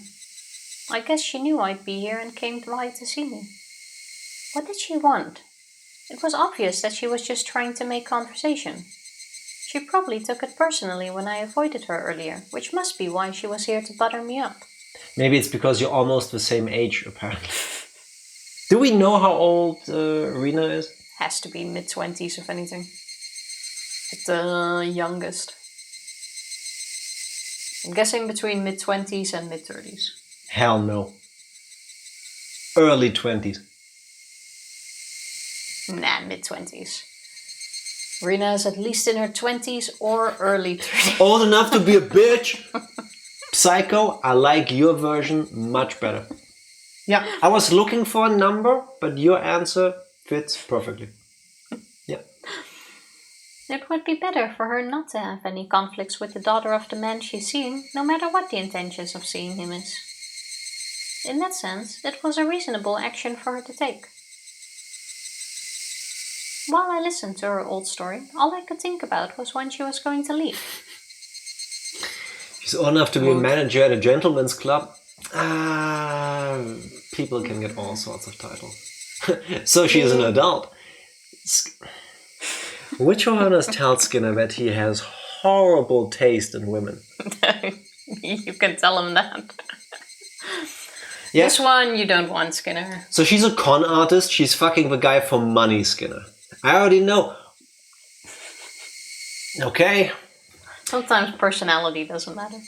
I guess she knew I'd be here and came by to see me. What did she want? It was obvious that she was just trying to make conversation. She probably took it personally when I avoided her earlier, which must be why she was here to butter me up. Maybe it's because you're almost the same age, apparently. Do we know how old Rina is? Has to be mid-20s, if anything. At the youngest. I'm guessing between mid-20s and mid-30s. Hell no. Early 20s. Nah, mid-20s. Rina is at least in her 20s or early 30s. Old enough to be a bitch? Psycho, I like your version much better. Yeah, I was looking for a number, but your answer fits perfectly. Yeah. It would be better for her not to have any conflicts with the daughter of the man she's seeing, no matter what the intentions of seeing him is. In that sense, it was a reasonable action for her to take. While I listened to her old story, all I could think about was when she was going to leave. She's old enough to be a manager at a gentleman's club. People can get all sorts of titles. So she is an adult. Which one has told Skinner that he has horrible taste in women? You can tell him that. Yeah. This one you don't want, Skinner. So she's a con artist. She's fucking the guy for money, Skinner. I already know. Okay. Sometimes personality doesn't matter.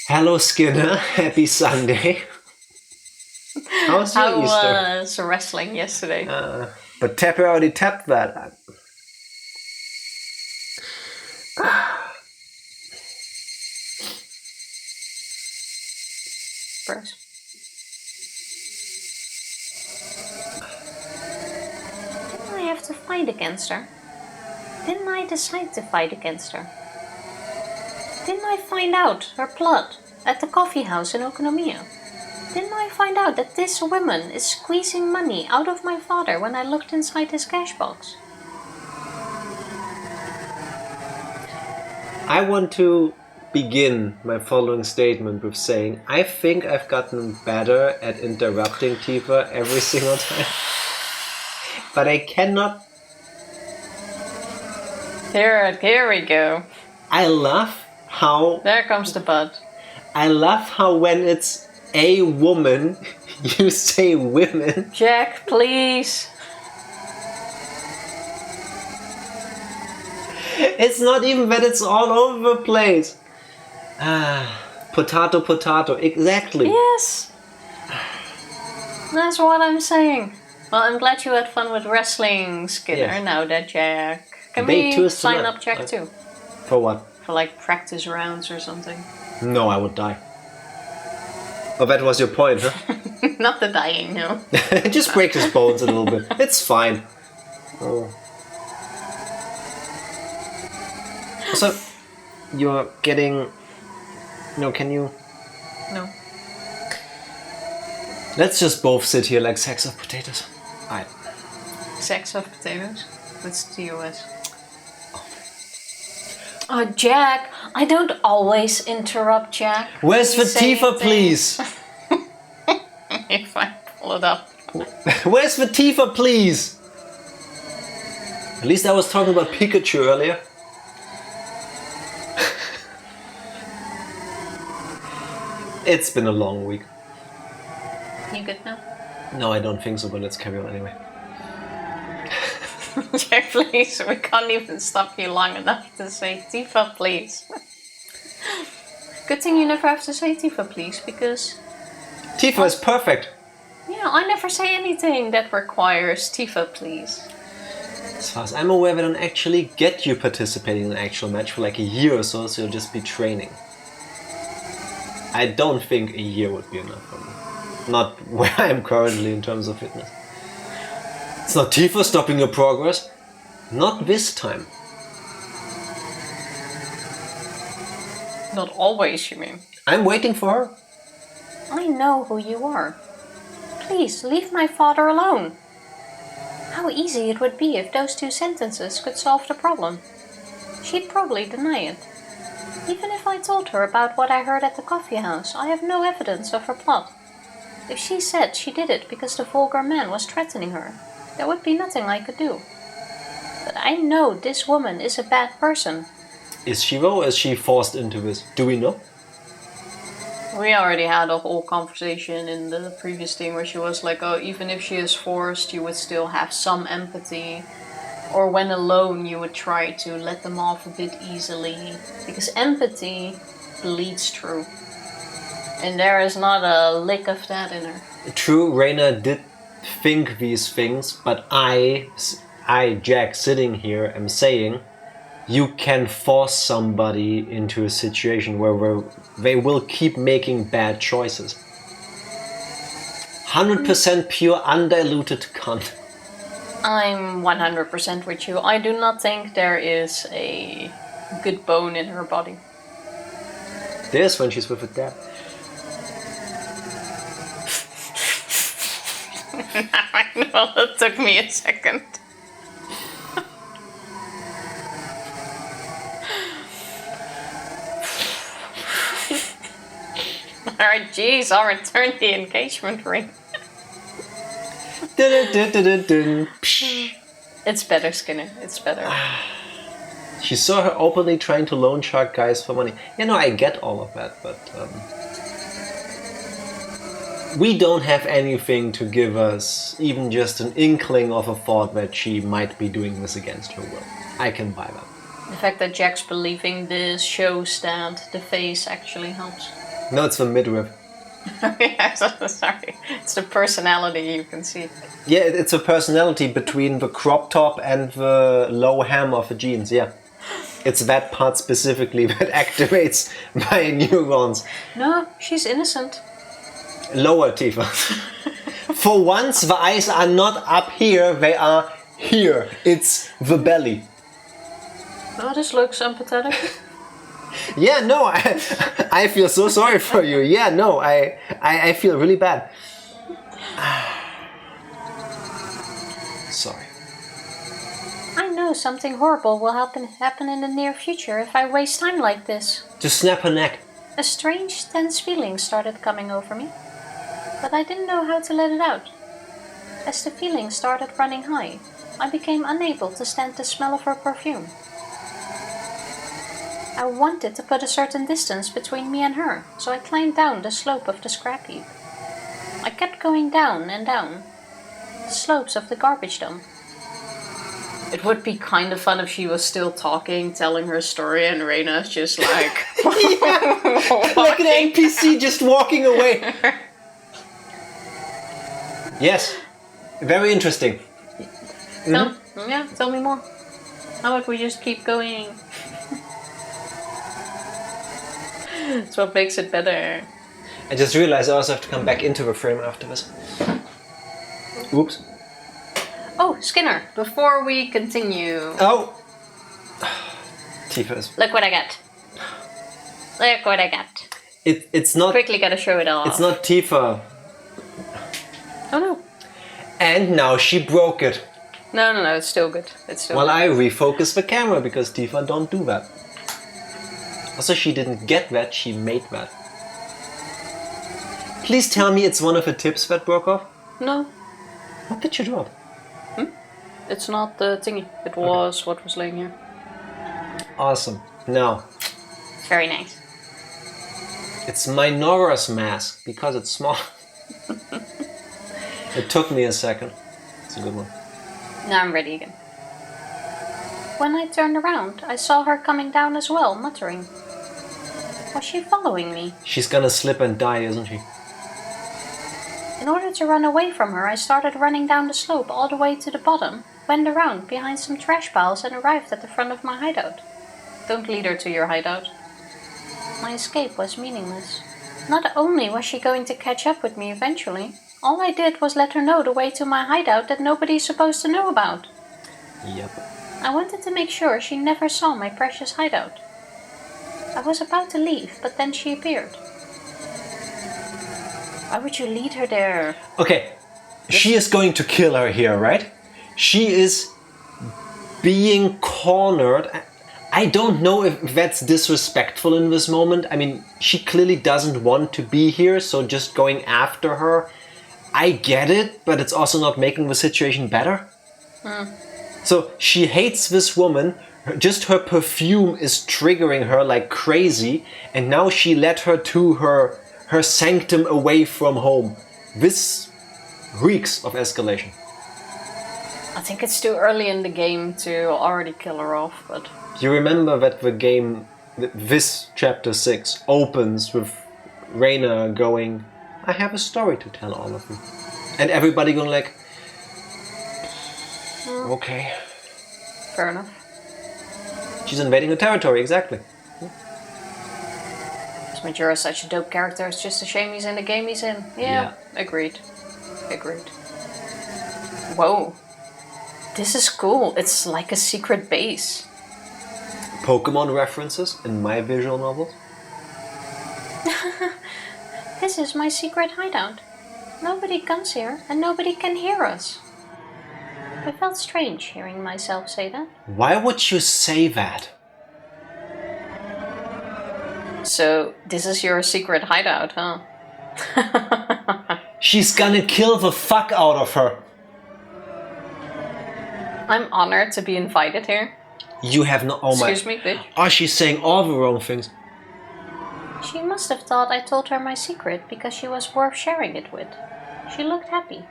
Hello, Skinner. Happy Sunday. How was your Easter? How was wrestling yesterday? But Tepe already tapped that. Bruce. Didn't I have to fight against her? Didn't I decide to fight against her? Didn't I find out her plot at the coffee house in Okonomiya? Didn't I find out that this woman is squeezing money out of my father when I looked inside his cash box? I want to begin my following statement with saying I think I've gotten better at interrupting Tifa every single time. But I cannot... Here we go. I love how... There comes the bud. I love how when it's a woman, you say women. Jack, please. It's not even that it's all over the place. Potato, potato, exactly. Yes. That's what I'm saying. Well, I'm glad you had fun with wrestling, Skinner, Yes. now that Jack... Can Bait we to sign tonight. up Jack too? For what? For like practice rounds or something? No, I would die. Oh, that was your point, huh? Not the dying, no. Just break his bones a little bit. It's fine. Oh. So, you're getting... No, can you... No. Let's just both sit here like sacks of potatoes. Alright. Sacks of potatoes? What's TOS? Oh, Jack, I don't always interrupt Jack. Where's the Tifa, please? If I pull it up. Where's the Tifa, please? At least I was talking about Pikachu earlier. It's been a long week. You good now? No, I don't think so, but let's carry on anyway. Jack, please, we can't even stop you long enough to say Tifa, please. Good thing you never have to say Tifa, please, because... Tifa is perfect. Yeah, I never say anything that requires Tifa, please. As far as I'm aware, they don't actually get you participating in an actual match for like a year or so, so you'll just be training. I don't think a year would be enough for me. Not where I am currently in terms of fitness. It's not Tifa stopping your progress. Not this time. Not always, you mean? I'm waiting for her. I know who you are. Please, leave my father alone. How easy it would be if those two sentences could solve the problem. She'd probably deny it. Even if I told her about what I heard at the coffee house, I have no evidence of her plot. If she said she did it because the vulgar man was threatening her, there would be nothing I could do. But I know this woman is a bad person. Is she though, or is she forced into this? Do we know? We already had a whole conversation in the previous thing where she was like, oh, even if she is forced, you would still have some empathy. Or when alone, you would try to let them off a bit easily. Because empathy bleeds through. And there is not a lick of that in her. True, Reina did think these things, but I, Jack, sitting here, am saying you can force somebody into a situation where they will keep making bad choices. 100% pure, undiluted cunt. I'm 100% with you. I do not think there is a good bone in her body. There's when she's with a dad. Well, it took me a second. Alright, jeez, I'll return the engagement ring. It's better, Skinner. It's better. She saw her openly trying to loan shark guys for money. You know, I get all of that, but we don't have anything to give us even just an inkling of a thought that she might be doing this against her will. I can buy that. The fact that Jack's believing this shows that the face actually helps. No, it's the midriff. Yeah, sorry. It's the personality you can see. Yeah, it's a personality between the crop top and the low hem of the jeans, yeah. It's that part specifically that activates my neurons. No, she's innocent. Lower, Tifa. For once, the eyes are not up here, they are here. It's the belly. Oh, this looks empathetic. Yeah, no, I feel so sorry for you. Yeah, no, I feel really bad. Sorry. I know something horrible will happen in the near future if I waste time like this. Just snap her neck. A strange, tense feeling started coming over me, but I didn't know how to let it out. As the feeling started running high, I became unable to stand the smell of her perfume. I wanted to put a certain distance between me and her, so I climbed down the slope of the scrap heap. I kept going down and down, the slopes of the garbage dump. It would be kind of fun if she was still talking, telling her story, and Reina's just like... Like an NPC just walking away. Yes, very interesting. Yeah, tell me more. How about we just keep going? That's what makes it better. I just realized I also have to come back into the frame after this. Oops. Oh, Skinner, before we continue... Oh! Tifa is... Look what I got. Look what I got. It's not... Quickly gotta show it off. It's not Tifa. Oh no. And now she broke it. No, it's still good. It's still Well, good. I refocused the camera because Tifa don't do that. Also, she didn't get that, she made that. Please tell me it's one of the tips that broke off? No, What did you drop? it's not the thingy. It was what was laying here. Awesome. Now, Very nice. it's Minora's mask because it's small. It took me a second. It's a good one. Now I'm ready again. When I turned around, I saw her coming down as well, muttering. Was she following me? She's gonna slip and die, isn't she? In order to run away from her, I started running down the slope all the way to the bottom, went around behind some trash piles and arrived at the front of my hideout. Don't lead her to your hideout. My escape was meaningless. Not only was she going to catch up with me eventually, all I did was let her know the way to my hideout that nobody's supposed to know about. Yep. I wanted to make sure she never saw my precious hideout. I was about to leave, but then she appeared. Why would you lead her there? Okay, she is going to kill her here, right? She is being cornered. I don't know if that's disrespectful in this moment. I mean, she clearly doesn't want to be here, so just going after her, I get it, but it's also not making the situation better. So she hates this woman, just her perfume is triggering her like crazy, and now she led her to her sanctum away from home. This reeks of escalation. I think it's too early in the game to already kill her off, but... You remember that the game, this chapter 6, opens with Reina going, I have a story to tell all of you. And everybody going like, okay. Fair enough. She's invading the territory, exactly. Majora's such a dope character, it's just a shame he's in the game he's in. Yeah. Agreed. Whoa. This is cool. It's like a secret base. Pokemon references in my visual novels. This is my secret hideout. Nobody comes here and nobody can hear us. I felt strange hearing myself say that. Why would you say that? So, this is your secret hideout, huh? She's gonna kill the fuck out of her. I'm honored to be invited here. You have no... Oh my... Excuse me, bitch. Oh, she's saying all the wrong things. She must have thought I told her my secret because she was worth sharing it with. She looked happy.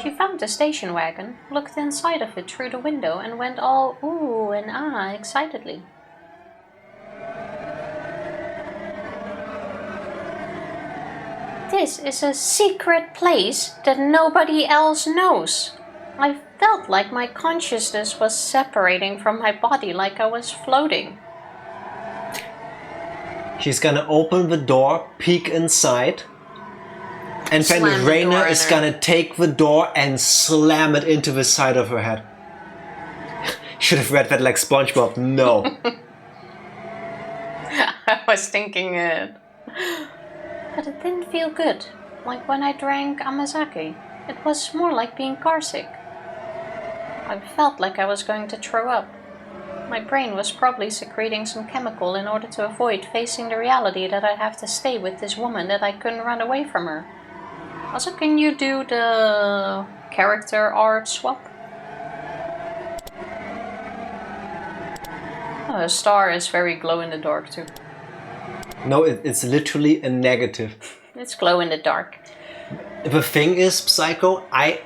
She found the station wagon, looked inside of it through the window and went all ooh and ah excitedly. This is a secret place that nobody else knows. I felt like my consciousness was separating from my body, like I was floating. She's gonna open the door, peek inside, and Slam then the Reina door is in gonna take the door and slam it into the side of her head. Should have read that like SpongeBob. No. I was thinking it. But it didn't feel good, like when I drank amazake. It was more like being carsick. I felt like I was going to throw up. My brain was probably secreting some chemical in order to avoid facing the reality that I'd have to stay with this woman, that I couldn't run away from her. Also, can you do the character art swap? Oh, the star is very glow in the dark too. No, it's literally a negative. It's glow in the dark. The thing is, Psycho, I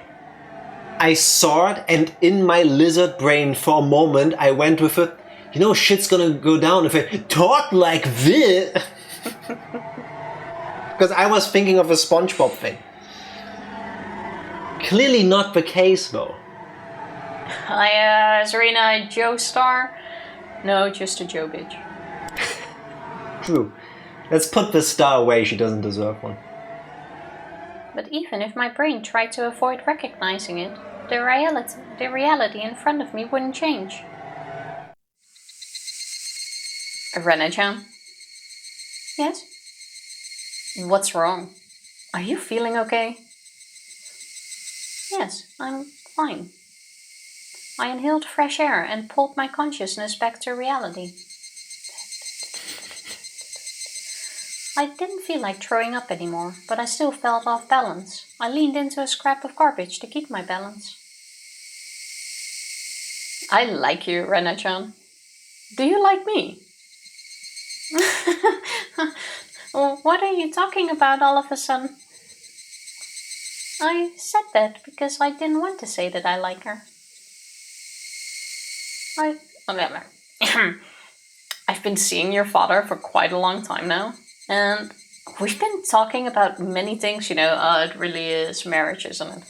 saw it, and in my lizard brain for a moment I went with it, you know, shit's gonna go down if I talk like this. Because I was thinking of a SpongeBob thing. Clearly not the case, though. Is Rena a Joe star? No, just a Joe bitch. True. Let's put the star away, she doesn't deserve one. But even if my brain tried to avoid recognizing it, the reality in front of me wouldn't change. Rena-chan? Yes? What's wrong? Are you feeling okay? Yes, I'm fine. I inhaled fresh air and pulled my consciousness back to reality. I didn't feel like throwing up anymore, but I still felt off balance. I leaned into a scrap of garbage to keep my balance. I like you, Rena-chan. Do you like me? What are you talking about all of a sudden? I said that because I didn't want to say that I like her. I've been seeing your father for quite a long time now, and we've been talking about many things, it really is marriage, isn't it?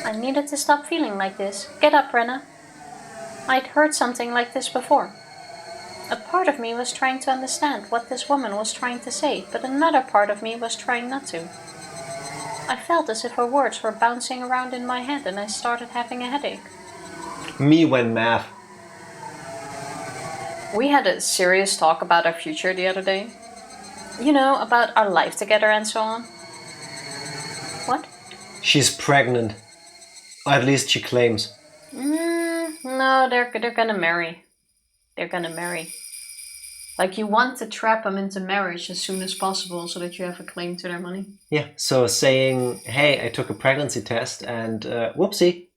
I needed to stop feeling like this. Get up, Rena. I'd heard something like this before. A part of me was trying to understand what this woman was trying to say, but another part of me was trying not to. I felt as if her words were bouncing around in my head and I started having a headache. Me when math. We had a serious talk about our future the other day. About our life together and so on. What? She's pregnant. Or at least she claims. No, they're gonna marry. They're gonna marry. Like, you want to trap them into marriage as soon as possible so that you have a claim to their money. Yeah, so saying, hey, I took a pregnancy test and whoopsie.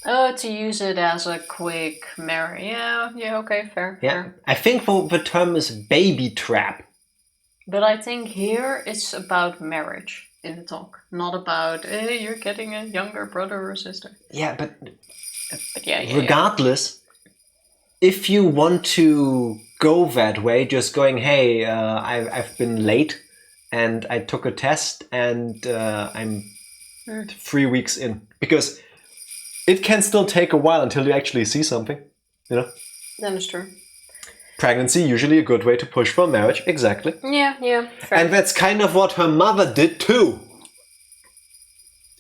Oh, to use it as a quick marry. Yeah, okay, fair. Yeah, fair. I think the term is baby trap. But I think here it's about marriage in the talk, not about, hey, you're getting a younger brother or sister. Yeah, but yeah. Regardless, if you want to go that way, just going, hey, I've been late and I took a test and I'm 3 weeks in. Because it can still take a while until you actually see something, That is true. Pregnancy, usually a good way to push for marriage, exactly. Yeah, fair. And that's kind of what her mother did too.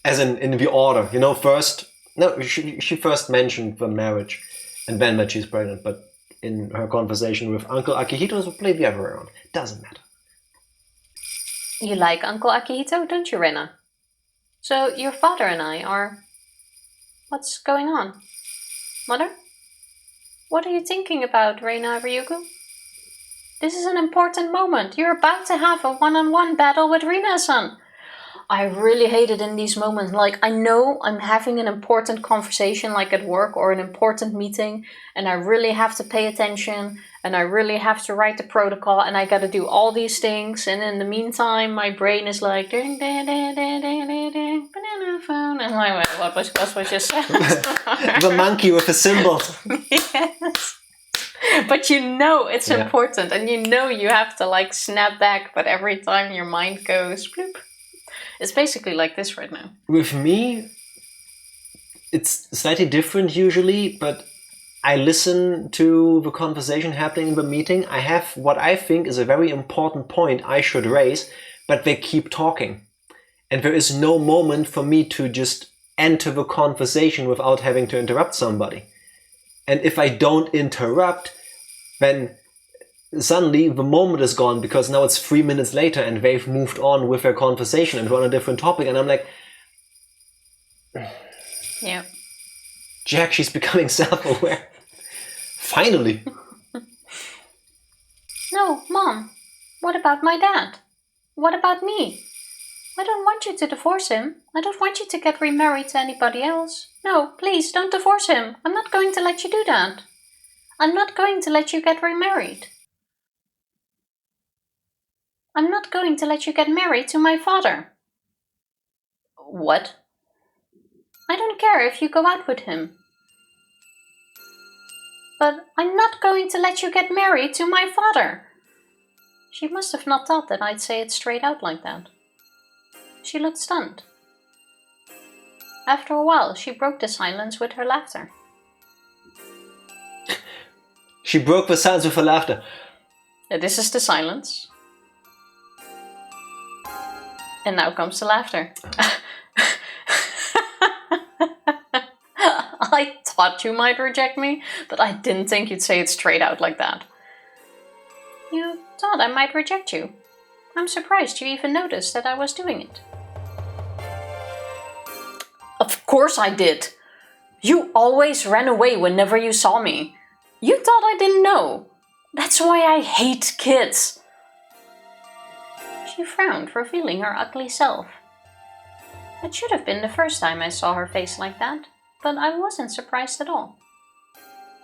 As in the order, first... No, she first mentioned the marriage and then that she's pregnant, but in her conversation with Uncle Akihito, it played the other way around. Doesn't matter. You like Uncle Akihito, don't you, Rena? So your father and I are... What's going on? Mother? What are you thinking about, Reina Ryugu? This is an important moment. You're about to have a one-on-one battle with Rina-san. I really hate it in these moments. Like, I know I'm having an important conversation, like at work or an important meeting, and I really have to pay attention, and I really have to write the protocol, and I gotta do all these things, and in the meantime, my brain is like, ding, ding, ding, ding, ding, ding, ding, banana phone, and I'm like, what was just said? The monkey with the symbols. Yes. But it's important, and you have to like snap back, but every time your mind goes bloop. It's basically like this right now. With me, it's slightly different usually, but I listen to the conversation happening in the meeting. I have what I think is a very important point I should raise, but they keep talking. And there is no moment for me to just enter the conversation without having to interrupt somebody. And if I don't interrupt, then suddenly the moment is gone because now it's 3 minutes later and they've moved on with their conversation and we're on a different topic. And I'm like, yeah, Jack, she's becoming self-aware. Finally. No, Mom. What about my dad? What about me? I don't want you to divorce him. I don't want you to get remarried to anybody else. No, please, don't divorce him. I'm not going to let you do that. I'm not going to let you get remarried. I'm not going to let you get married to my father. What? I don't care if you go out with him. But I'm not going to let you get married to my father. She must have not thought that I'd say it straight out like that. She looked stunned. After a while, she broke the silence with her laughter. She broke the silence with her laughter. This is the silence. And now comes the laughter. I thought you might reject me, but I didn't think you'd say it straight out like that. You thought I might reject you? I'm surprised you even noticed that I was doing it. Of course I did. You always ran away whenever you saw me. You thought I didn't know. That's why I hate kids. She frowned, revealing her ugly self. It should have been the first time I saw her face like that, but I wasn't surprised at all.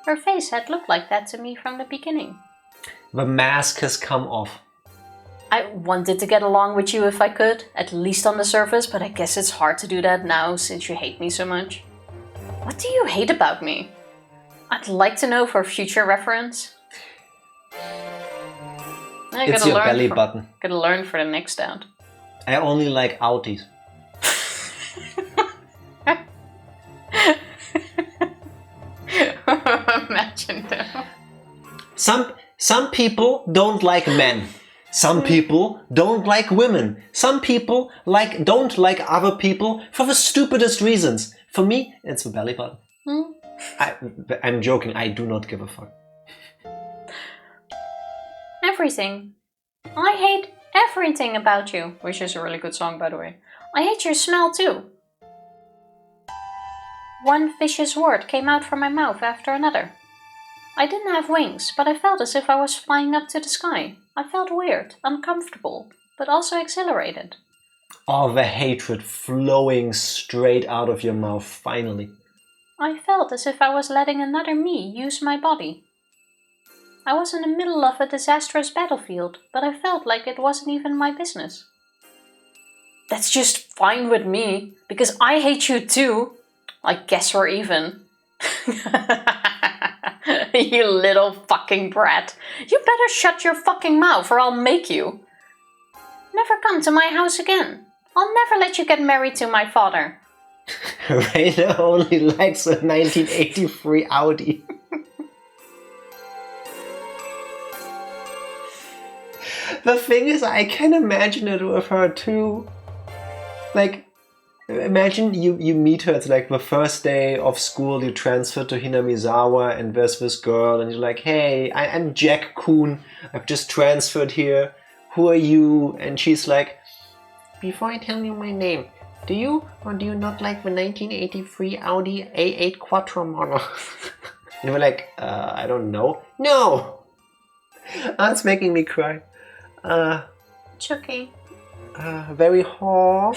Her face had looked like that to me from the beginning. The mask has come off. I wanted to get along with you if I could, at least on the surface, but I guess it's hard to do that now since you hate me so much. What do you hate about me? I'd like to know for future reference. It's your belly button. Gotta learn for the next out. I only like outies. Imagine though. Some people don't like men. Some people don't like women. Some people don't like other people for the stupidest reasons. For me, it's the belly button. I'm joking. I do not give a fuck. Everything. I hate everything about you. Which is a really good song, by the way. I hate your smell too. One vicious word came out from my mouth after another. I didn't have wings, but I felt as if I was flying up to the sky. I felt weird, uncomfortable, but also exhilarated. All the hatred flowing straight out of your mouth, finally. I felt as if I was letting another me use my body. I was in the middle of a disastrous battlefield, but I felt like it wasn't even my business. That's just fine with me, because I hate you too. I guess we're even. You little fucking brat. You better shut your fucking mouth or I'll make you. Never come to my house again. I'll never let you get married to my father. Raina only likes a 1983 Audi. The thing is, I can imagine it with her too. Like, imagine you meet her, it's like the first day of school, you transfer to Hinamizawa and there's this girl and you're like, hey, I'm Jack Kuhn, I've just transferred here, who are you? And she's like, before I tell you my name, do you or do you not like the 1983 Audi A8 Quattro model? And we're like, I don't know. No! That's making me cry. It's okay. Very hard.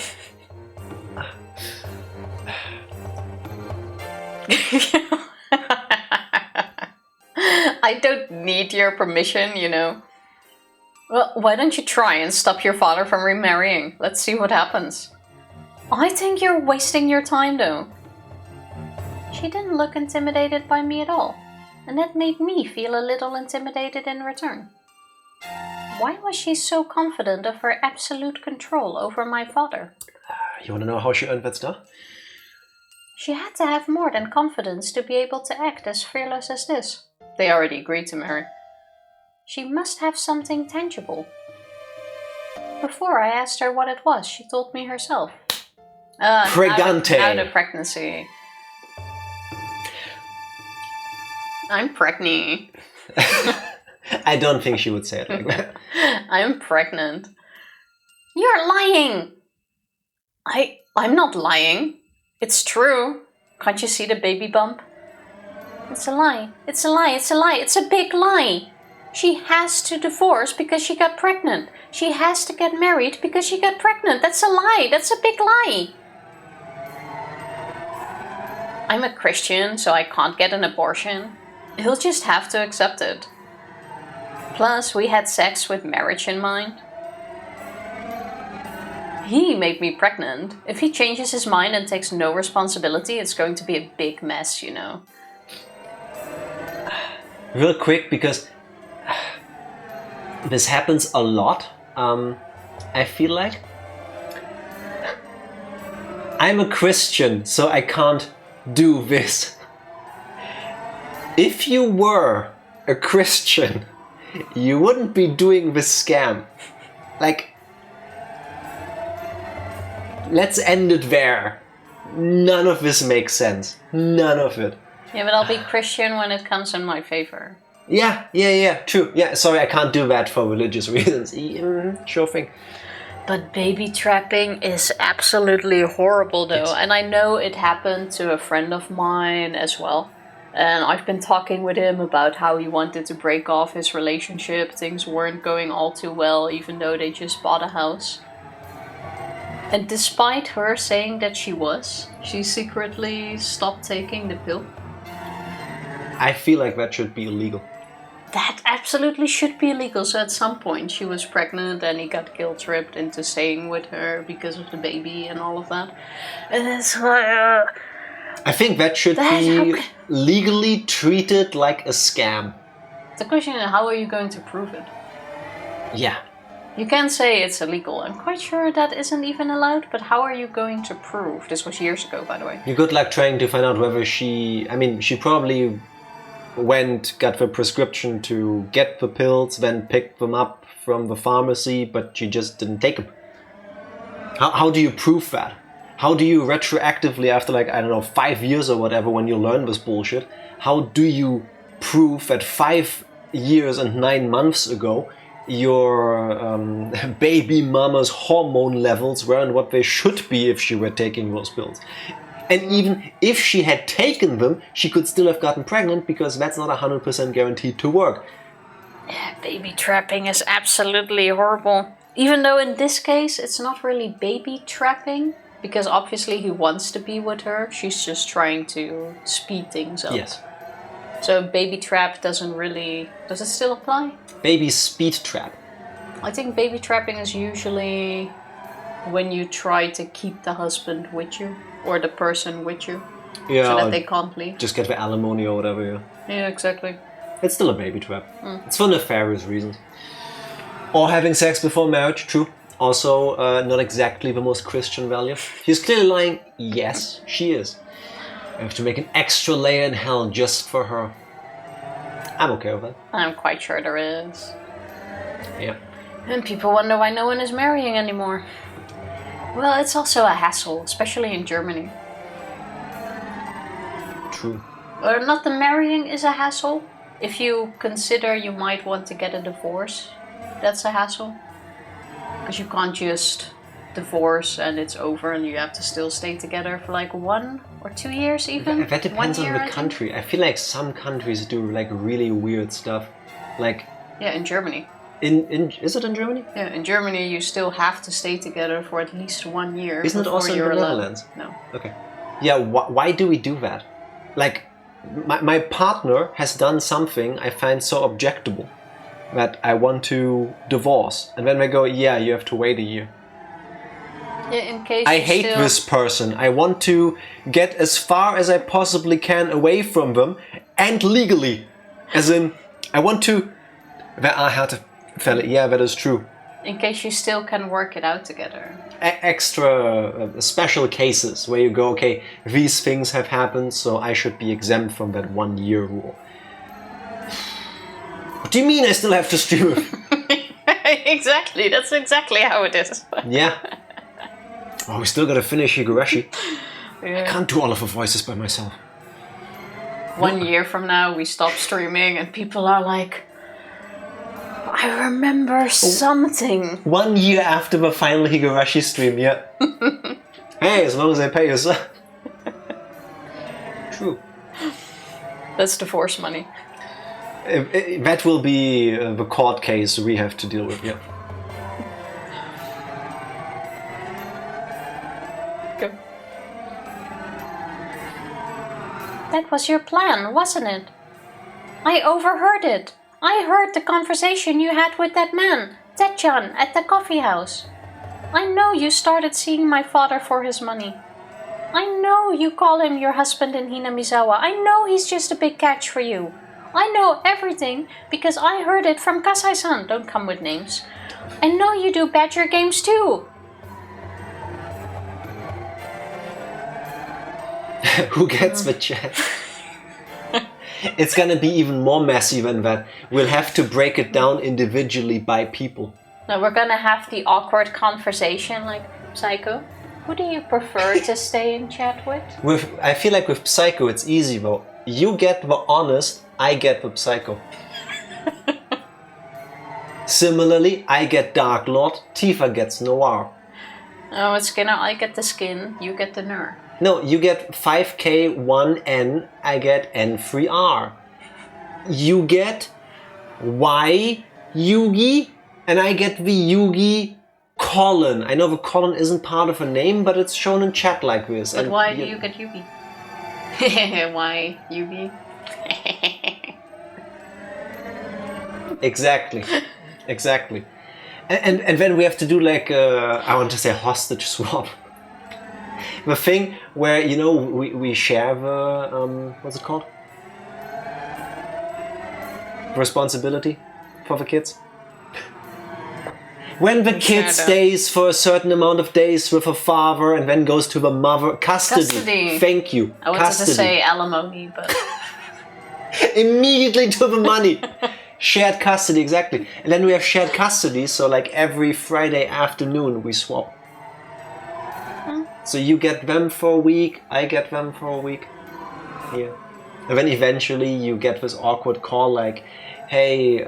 I don't need your permission, you know. Well, why don't you try and stop your father from remarrying? Let's see what happens. I think you're wasting your time, though. She didn't look intimidated by me at all, and that made me feel a little intimidated in return. Why was she so confident of her absolute control over my father? You want to know how she earned that stuff? She had to have more than confidence to be able to act as fearless as this. They already agreed to marry. She must have something tangible. Before I asked her what it was, she told me herself. Pregante! Out of pregnancy. I'm pregnant. I don't think she would say it like that. I'm pregnant. You're lying! I'm not lying. It's true. Can't you see the baby bump? It's a lie. It's a lie. It's a lie. It's a big lie. She has to divorce because she got pregnant. She has to get married because she got pregnant. That's a lie. That's a big lie. I'm a Christian, so I can't get an abortion. He'll just have to accept it. Plus, we had sex with marriage in mind. He made me pregnant. If he changes his mind and takes no responsibility, it's going to be a big mess, you know. Real quick, because this happens a lot. I feel like I'm a Christian, so I can't do this. If you were a Christian, you wouldn't be doing this scam. Like, let's end it there. None of this makes sense. None of it. Yeah, but I'll be Christian when it comes in my favor. Yeah, true. Yeah, sorry, I can't do that for religious reasons. Sure thing. But baby trapping is absolutely horrible though. And I know it happened to a friend of mine as well. And I've been talking with him about how he wanted to break off his relationship. Things weren't going all too well, even though they just bought a house. And despite her saying that she secretly stopped taking the pill. I feel like that should be illegal. That absolutely should be illegal. So at some point she was pregnant and he got guilt-tripped into staying with her because of the baby and all of that. And it's like... I think that should be legally treated like a scam. The question is, how are you going to prove it? Yeah. You can say it's illegal. I'm quite sure that isn't even allowed, but how are you going to prove? This was years ago, by the way. You're good luck trying to find out whether she probably got the prescription to get the pills, then picked them up from the pharmacy, but she just didn't take them. How do you prove that? How do you retroactively, after 5 years or whatever, when you learn this bullshit, how do you prove that 5 years and 9 months ago your baby mama's hormone levels weren't what they should be if she were taking those pills? And even if she had taken them, she could still have gotten pregnant because that's not 100% guaranteed to work. Yeah, baby trapping is absolutely horrible. Even though in this case it's not really baby trapping, because obviously he wants to be with her, she's just trying to speed things up. Yes. So baby trap doesn't really... Does it still apply? Baby speed trap. I think baby trapping is usually when you try to keep the husband with you, or the person with you, so that they can't leave. Just get the alimony or whatever, yeah. Yeah, exactly. It's still a baby trap. It's for nefarious reasons. Or having sex before marriage, true. Also, not exactly the most Christian value. She's clearly lying. Yes, she is. I have to make an extra layer in hell just for her. I'm okay with that. I'm quite sure there is. Yeah. And people wonder why no one is marrying anymore. Well, it's also a hassle, especially in Germany. True. Or not the marrying is a hassle. If you consider you might want to get a divorce, that's a hassle. Because you can't just divorce and it's over and you have to still stay together for 1 or 2 years even. That depends on the country. I feel like some countries do really weird stuff. Yeah, in Germany. Is it in Germany? Yeah, in Germany you still have to stay together for at least 1 year. Isn't it also in the Netherlands? No. Okay. Yeah, why do we do that? My partner has done something I find so objectable that I want to divorce. And then they go, yeah, you have to wait a year. Yeah, in case I hate this person. I want to get as far as I possibly can away from them, and legally. As in, I want to... Yeah, that is true. In case you still can work it out together. Extra special cases where you go, okay, these things have happened, so I should be exempt from that 1 year rule. What do you mean I still have to stream it? Exactly, that's exactly how it is. Yeah. Oh, we still gotta finish Higurashi. Yeah. I can't do all of the voices by myself. 1 year from now, we stop streaming and people are like, I remember something. 1 year after the final Higurashi stream, yeah. Hey, as long as I pay you, sir. True. That's divorce money. That will be the court case we have to deal with, yeah. Go. That was your plan, wasn't it? I overheard it. I heard the conversation you had with that man, Tetchan, at the coffee house. I know you started seeing my father for his money. I know you call him your husband in Hinamizawa. I know he's just a big catch for you. I know everything because I heard it from Kasai-san. Don't come with names. I know you do badger games too. Who gets the chat? It's gonna be even more messy than that. We'll have to break it down individually by people. Now we're gonna have the awkward conversation like, Psycho, who do you prefer to stay in chat with? I feel like with Psycho it's easy though. You get the honest, I get the Psycho. Similarly, I get Dark Lord, Tifa gets Noir. Oh, it's Skinner, I get the skin, you get the ner. No, you get 5K1N, I get N3R. You get Y Yugi, and I get the Yugi colon. I know the colon isn't part of a name, but it's shown in chat like this. But why do you get Yugi? Why Yugi? Exactly. Exactly. And then we have to do like I want to say hostage swap. The thing where, you know, we share the what's it called? Responsibility for the kids. When the kid stays for a certain amount of days with a father and then goes to the mother, custody. Thank you. I wanted to say alimony, but immediately to the money. Shared custody, exactly. And then we have shared custody, so like every Friday afternoon we swap. So you get them for a week, I get them for a week. Yeah. And then eventually you get this awkward call like, hey,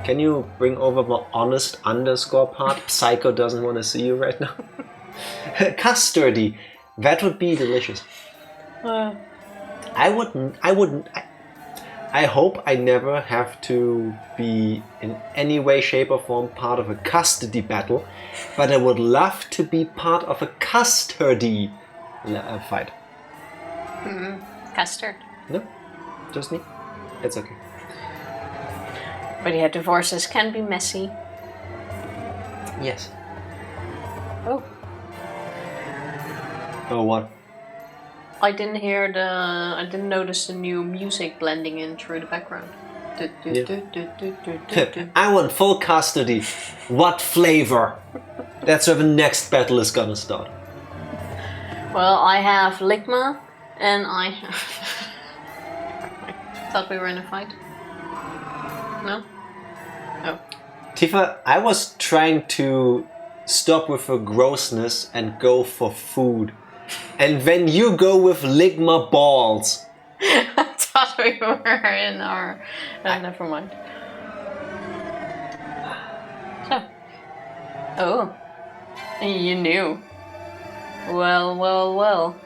can you bring over the honest underscore part? Psycho doesn't want to see you right now. Custody. That would be delicious. I hope I never have to be in any way, shape or form part of a custody battle, but I would love to be part of a custody fight. Custard. No, just me. It's okay. But yeah, divorces can be messy. Yes. Oh. Oh, what? I didn't notice the new music blending in through the background. I want full custody. What flavor? That's where the next battle is gonna start. Well, I have Ligma, and I thought we were in a fight. No? Oh. Tifa, I was trying to stop with the grossness and go for food. And then you go with Ligma balls. I thought we were in our... never mind. So. Oh. You knew. Well, well, well.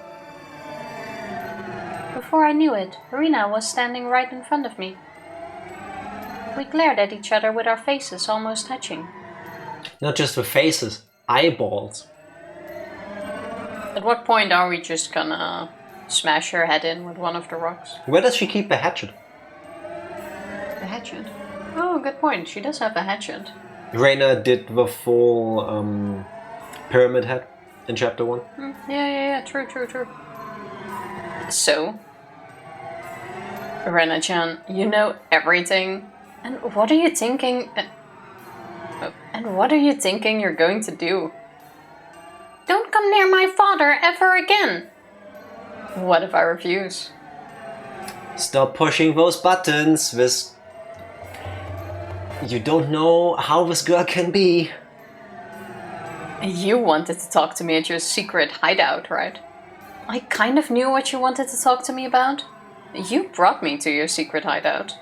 Before I knew it, Rina was standing right in front of me. We glared at each other with our faces almost touching. Not just the faces, eyeballs. At what point are we just gonna smash her head in with one of the rocks? Where does she keep the hatchet? The hatchet? Oh, good point. She does have a hatchet. Reina did the full pyramid head in chapter 1. Yeah. True. So, Rena-chan, you know everything. And what are you thinking? And what are you thinking you're going to do? Don't come near my father ever again. What if I refuse? Stop pushing those buttons. You don't know how this girl can be. You wanted to talk to me at your secret hideout, right? I kind of knew what you wanted to talk to me about. You brought me to your secret hideout,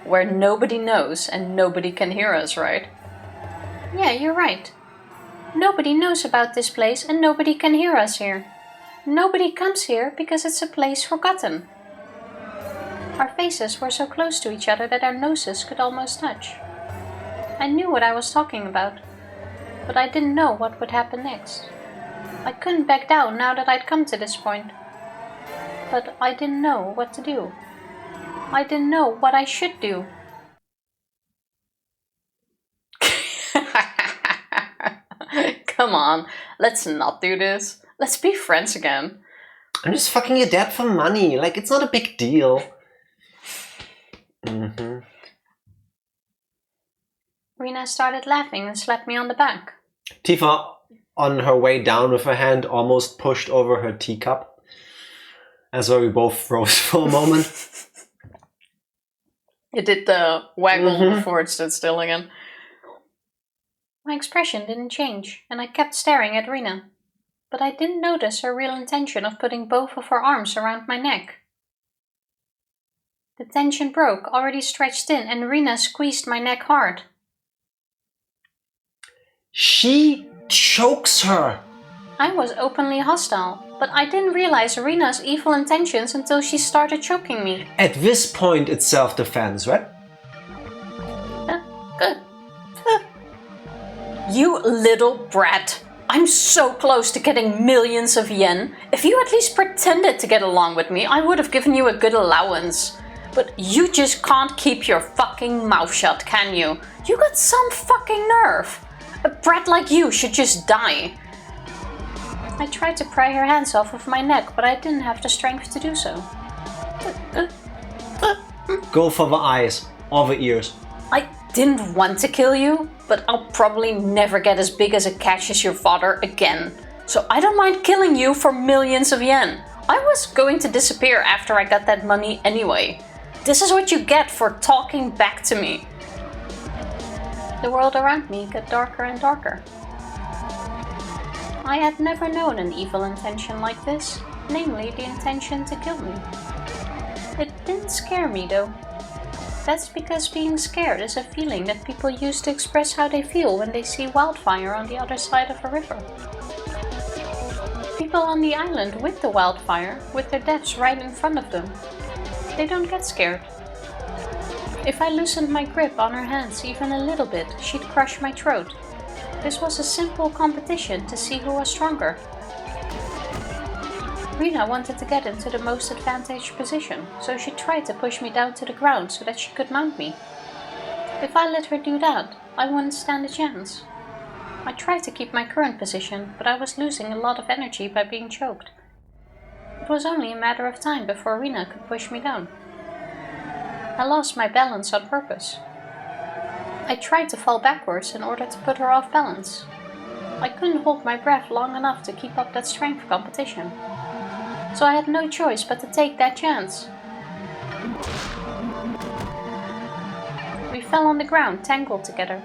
where nobody knows and nobody can hear us, right? Yeah, you're right. Nobody knows about this place and nobody can hear us here. Nobody comes here because it's a place forgotten. Our faces were so close to each other that our noses could almost touch. I knew what I was talking about, but I didn't know what would happen next. I couldn't back down now that I'd come to this point. But I didn't know what to do. I didn't know what I should do. Come on, let's not do this. Let's be friends again. I'm just fucking your dad for money. Like, it's not a big deal. Rina started laughing and slapped me on the back. Tifa, on her way down with her hand, almost pushed over her teacup. That's why we both froze for a moment. It did the waggle before it stood still again. My expression didn't change, and I kept staring at Rena. But I didn't notice her real intention of putting both of her arms around my neck. The tension broke, already stretched in, and Rena squeezed my neck hard. She chokes her. I was openly hostile, but I didn't realize Rena's evil intentions until she started choking me. At this point, it's self-defense, right? Good. You little brat. I'm so close to getting millions of yen. If you at least pretended to get along with me, I would have given you a good allowance. But you just can't keep your fucking mouth shut, can you? You got some fucking nerve. A brat like you should just die. I tried to pry her hands off of my neck, but I didn't have the strength to do so. Go for the eyes or the ears. I didn't want to kill you, but I'll probably never get as big as a catch as your father again. So I don't mind killing you for millions of yen. I was going to disappear after I got that money anyway. This is what you get for talking back to me. The world around me got darker and darker. I had never known an evil intention like this, namely the intention to kill me. It didn't scare me though. That's because being scared is a feeling that people use to express how they feel when they see wildfire on the other side of a river. People on the island with the wildfire, with their deaths right in front of them, they don't get scared. If I loosened my grip on her hands even a little bit, she'd crush my throat. This was a simple competition to see who was stronger. Rena wanted to get into the most advantaged position, so she tried to push me down to the ground so that she could mount me. If I let her do that, I wouldn't stand a chance. I tried to keep my current position, but I was losing a lot of energy by being choked. It was only a matter of time before Rena could push me down. I lost my balance on purpose. I tried to fall backwards in order to put her off balance. I couldn't hold my breath long enough to keep up that strength competition. So I had no choice but to take that chance. We fell on the ground, tangled together.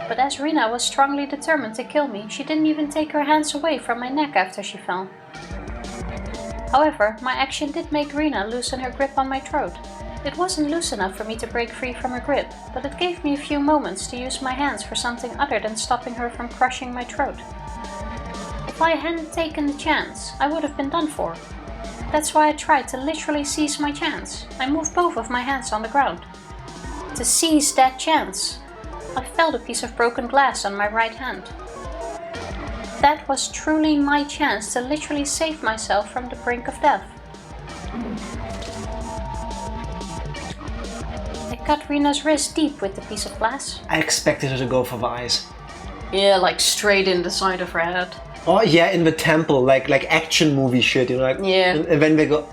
But as Rena was strongly determined to kill me, she didn't even take her hands away from my neck after she fell. However, my action did make Rena loosen her grip on my throat. It wasn't loose enough for me to break free from her grip, but it gave me a few moments to use my hands for something other than stopping her from crushing my throat. If I hadn't taken the chance, I would have been done for. That's why I tried to literally seize my chance. I moved both of my hands on the ground. To seize that chance, I felt a piece of broken glass on my right hand. That was truly my chance to literally save myself from the brink of death. I cut Rena's wrist deep with the piece of glass. I expected her to go for the eyes. Yeah, like straight in the side of her head. Oh yeah, in the temple, like action movie shit, you know, like Yeah. And then they go.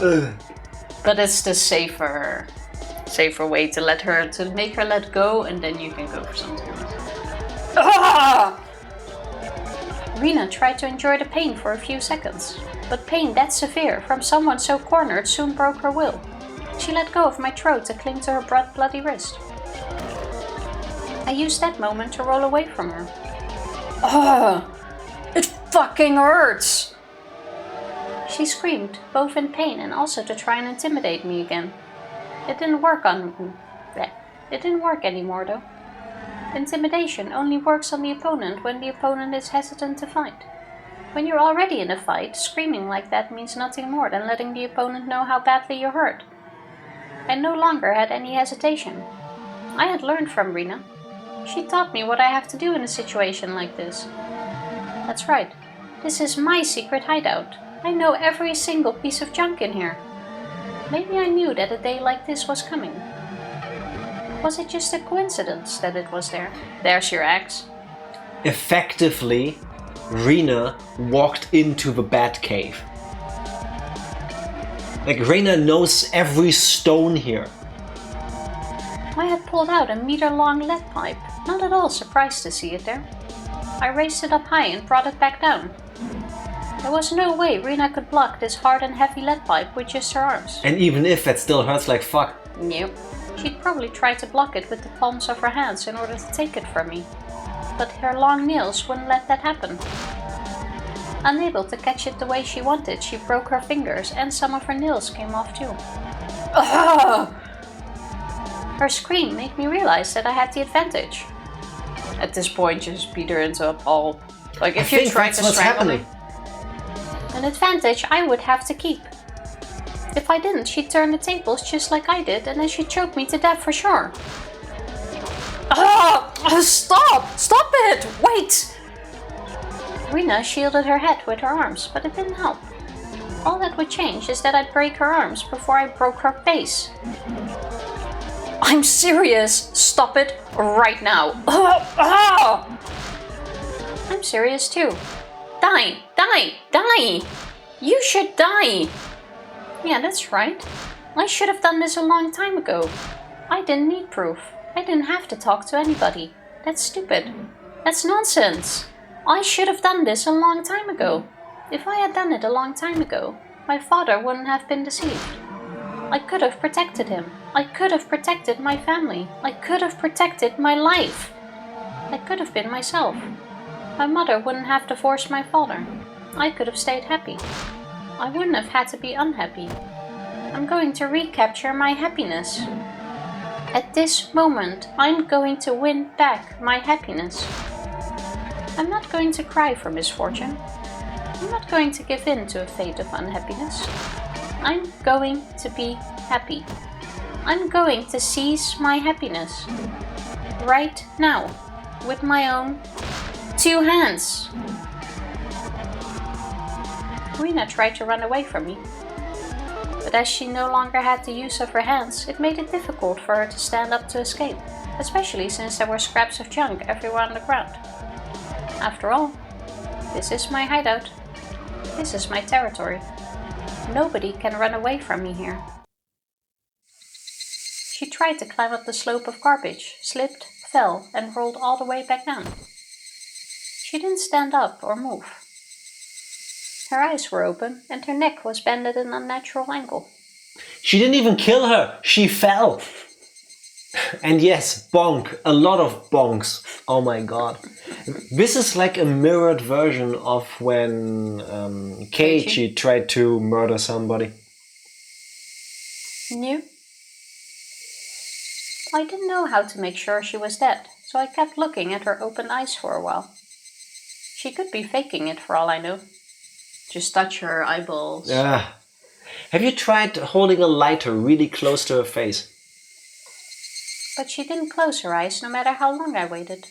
Ugh. But it's the safer way to make her let go, and then you can go for something else. Ah! Rena tried to enjoy the pain for a few seconds, but pain that severe from someone so cornered soon broke her will. She let go of my throat to cling to her bloody wrist. I used that moment to roll away from her. Ugh! It fucking hurts! She screamed, both in pain and also to try and intimidate me again. It didn't work anymore though. Intimidation only works on the opponent when the opponent is hesitant to fight. When you're already in a fight, screaming like that means nothing more than letting the opponent know how badly you're hurt. I no longer had any hesitation. I had learned from Rena. She taught me what I have to do in a situation like this. That's right. This is my secret hideout. I know every single piece of junk in here. Maybe I knew that a day like this was coming. Was it just a coincidence that it was there? There's your axe. Effectively, Rena walked into the Batcave. Like, Rena knows every stone here. I had pulled out a meter-long lead pipe, not at all surprised to see it there. I raised it up high and brought it back down. There was no way Rena could block this hard and heavy lead pipe with just her arms. And even if, that still hurts like fuck. Nope. She'd probably try to block it with the palms of her hands in order to take it from me. But her long nails wouldn't let that happen. Unable to catch it the way she wanted, she broke her fingers and some of her nails came off too. Ugh! Her scream made me realize that I had the advantage. At this point, just beat her into a pulp. Like if you tried to strangle me. An advantage I would have to keep. If I didn't, she'd turn the tables just like I did, and then she'd choke me to death for sure. Stop! Stop it! Wait! Rina shielded her head with her arms, but it didn't help. All that would change is that I'd break her arms before I broke her face. I'm serious! Stop it right now! I'm serious too. Die! Die! Die! You should die! Yeah, that's right. I should have done this a long time ago. I didn't need proof. I didn't have to talk to anybody. That's stupid. That's nonsense. I should have done this a long time ago. If I had done it a long time ago, my father wouldn't have been deceived. I could have protected him. I could have protected my family. I could have protected my life. I could have been myself. My mother wouldn't have divorced my father. I could have stayed happy. I wouldn't have had to be unhappy. I'm going to recapture my happiness. At this moment, I'm going to win back my happiness. I'm not going to cry for misfortune. I'm not going to give in to a fate of unhappiness. I'm going to be happy. I'm going to seize my happiness. Right now, with my own 2 hands. Rina tried to run away from me. But as she no longer had the use of her hands, it made it difficult for her to stand up to escape, especially since there were scraps of junk everywhere on the ground. After all, this is my hideout. This is my territory. Nobody can run away from me here. She tried to climb up the slope of garbage, slipped, fell, and rolled all the way back down. She didn't stand up or move. Her eyes were open, and her neck was bent at an unnatural angle. She didn't even kill her. She fell. And yes, bonk. A lot of bonks. Oh my god. This is like a mirrored version of when Keiichi tried to murder somebody. No. I didn't know how to make sure she was dead, so I kept looking at her open eyes for a while. She could be faking it for all I know. Just touch her eyeballs. Have you tried holding a lighter really close to her face? But she didn't close her eyes no matter how long I waited.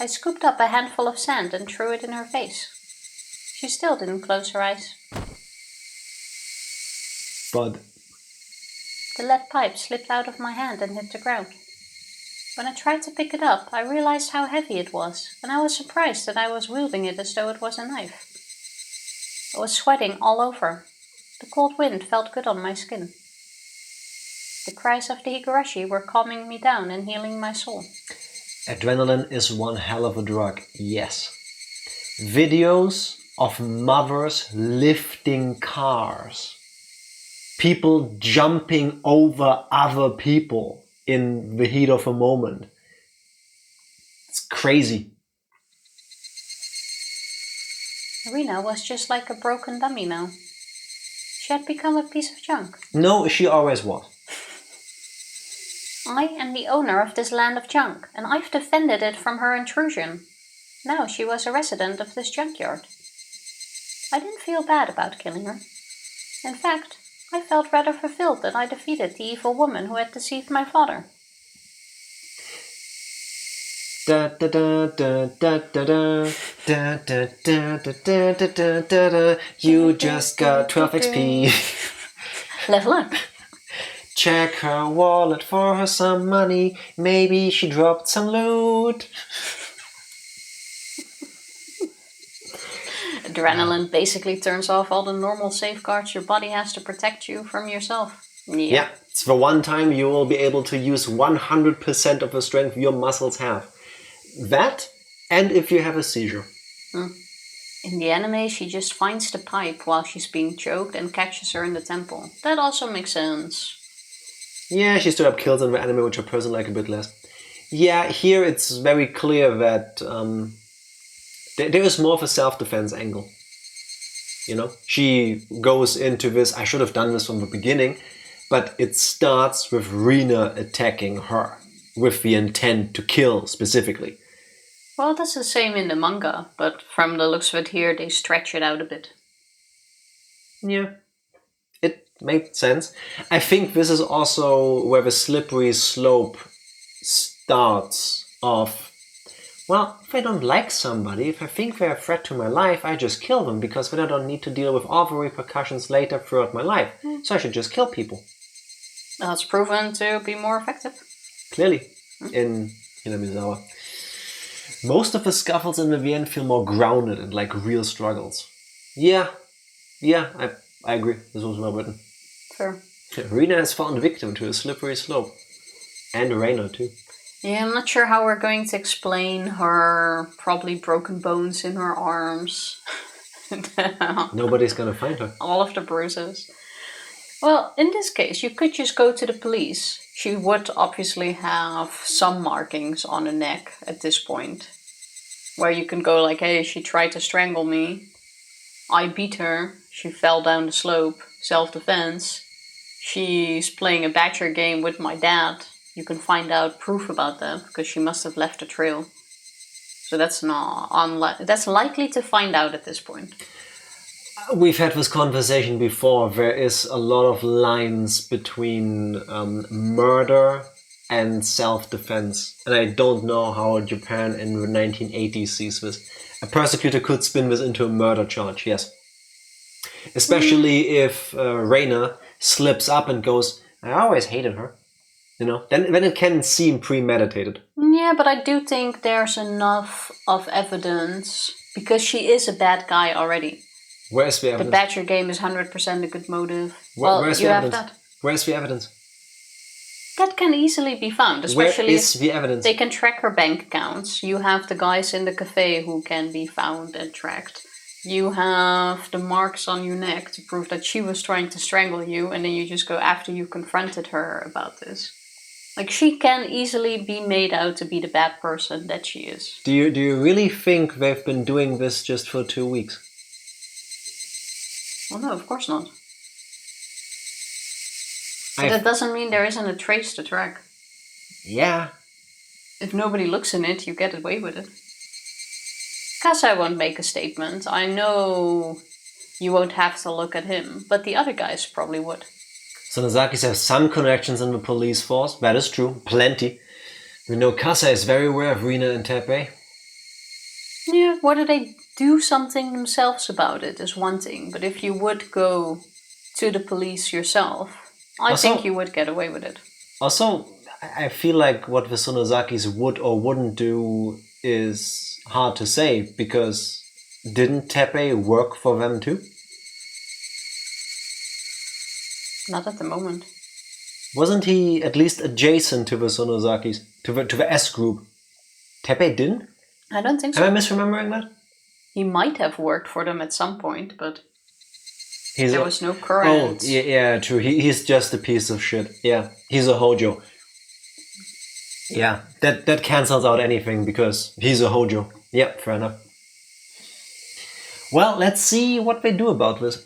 I scooped up a handful of sand and threw it in her face. She still didn't close her eyes. But the lead pipe slipped out of my hand and hit the ground. When I tried to pick it up, I realized how heavy it was, and I was surprised that I was wielding it as though it was a knife. I was sweating all over. The cold wind felt good on my skin. The cries of the Higurashi were calming me down and healing my soul. Adrenaline is one hell of a drug, yes. Videos of mothers lifting cars. People jumping over other people in the heat of a moment. It's crazy. Rina was just like a broken dummy now. She had become a piece of junk. No, she always was. I am the owner of this land of junk, and I've defended it from her intrusion. Now she was a resident of this junkyard. I didn't feel bad about killing her. In fact, I felt rather fulfilled that I defeated the evil woman who had deceived my father. Da da da da da da da da da da da da da da da. You just got 12 XP. Level up. Check her wallet for her some money. Maybe she dropped some loot. Adrenaline basically turns off all the normal safeguards your body has to protect you from yourself. Yeah, it's the one time you will be able to use 100% of the strength your muscles have. That, and if you have a seizure. In the anime, she just finds the pipe while she's being choked and catches her in the temple. That also makes sense. Yeah, she straight up kills in the anime, which I personally like a bit less. Yeah, here it's very clear that there is more of a self-defense angle. She goes into this, I should have done this from the beginning, but it starts with Rina attacking her with the intent to kill specifically. Well, that's the same in the manga, but from the looks of it here, they stretch it out a bit. Yeah, it made sense. I think this is also where the slippery slope starts of, well, if I don't like somebody, if I think they're a threat to my life, I just kill them because then I don't need to deal with all the repercussions later throughout my life. So I should just kill people. That's proven to be more effective. Clearly, in Hinamizawa. Most of the scuffles in the VN feel more grounded and like real struggles. Yeah, I agree. This was well written. Fair. Rina has fallen victim to a slippery slope. And Reina too. Yeah, I'm not sure how we're going to explain her probably broken bones in her arms. Nobody's gonna find her. All of the bruises. Well, in this case, you could just go to the police. She would obviously have some markings on her neck at this point. Where you can go like, hey, she tried to strangle me. I beat her. She fell down the slope. Self-defense. She's playing a badger game with my dad. You can find out proof about that because she must have left a trail. So that's that's likely to find out at this point. We've had this conversation before. There is a lot of lines between murder and self-defense. And I don't know how Japan in the 1980s sees this. A persecutor could spin this into a murder charge, yes. Especially if Reina slips up and goes, I always hated her. Then it can seem premeditated. Yeah, but I do think there's enough of evidence because she is a bad guy already. Where's the evidence? The badger game is 100% a good motive. Where's you the have evidence? that. Where's the evidence? That can easily be found, especially Where is the evidence? They can track her bank accounts. You have the guys in the cafe who can be found and tracked. You have the marks on your neck to prove that she was trying to strangle you, and then you just go after you confronted her about this. Like, she can easily be made out to be the bad person that she is. Do you really think they've been doing this just for 2 weeks? Well, no, of course not. But that doesn't mean there isn't a trace to track. Yeah. If nobody looks in it, you get away with it. Kasai won't make a statement. I know you won't have to look at him, but the other guys probably would. Sonozakis have some connections in the police force. That is true. Plenty. We know Kasai is very aware of Rina and Teppei. Yeah, whether they do something themselves about it is one thing. But if you would go to the police yourself, I think you would get away with it. Also, I feel like what the Sonozakis would or wouldn't do is hard to say, because didn't Teppei work for them too? Not at the moment. Wasn't he at least adjacent to the Sonozakis, to the S group? Teppei didn't? I don't think so. Am I misremembering that? He might have worked for them at some point, but there was no current. Oh, yeah, true. He's just a piece of shit. Yeah, he's a Hojo. Yeah, that cancels out anything because he's a Hojo. Yep, fair enough. Well, let's see what they do about this.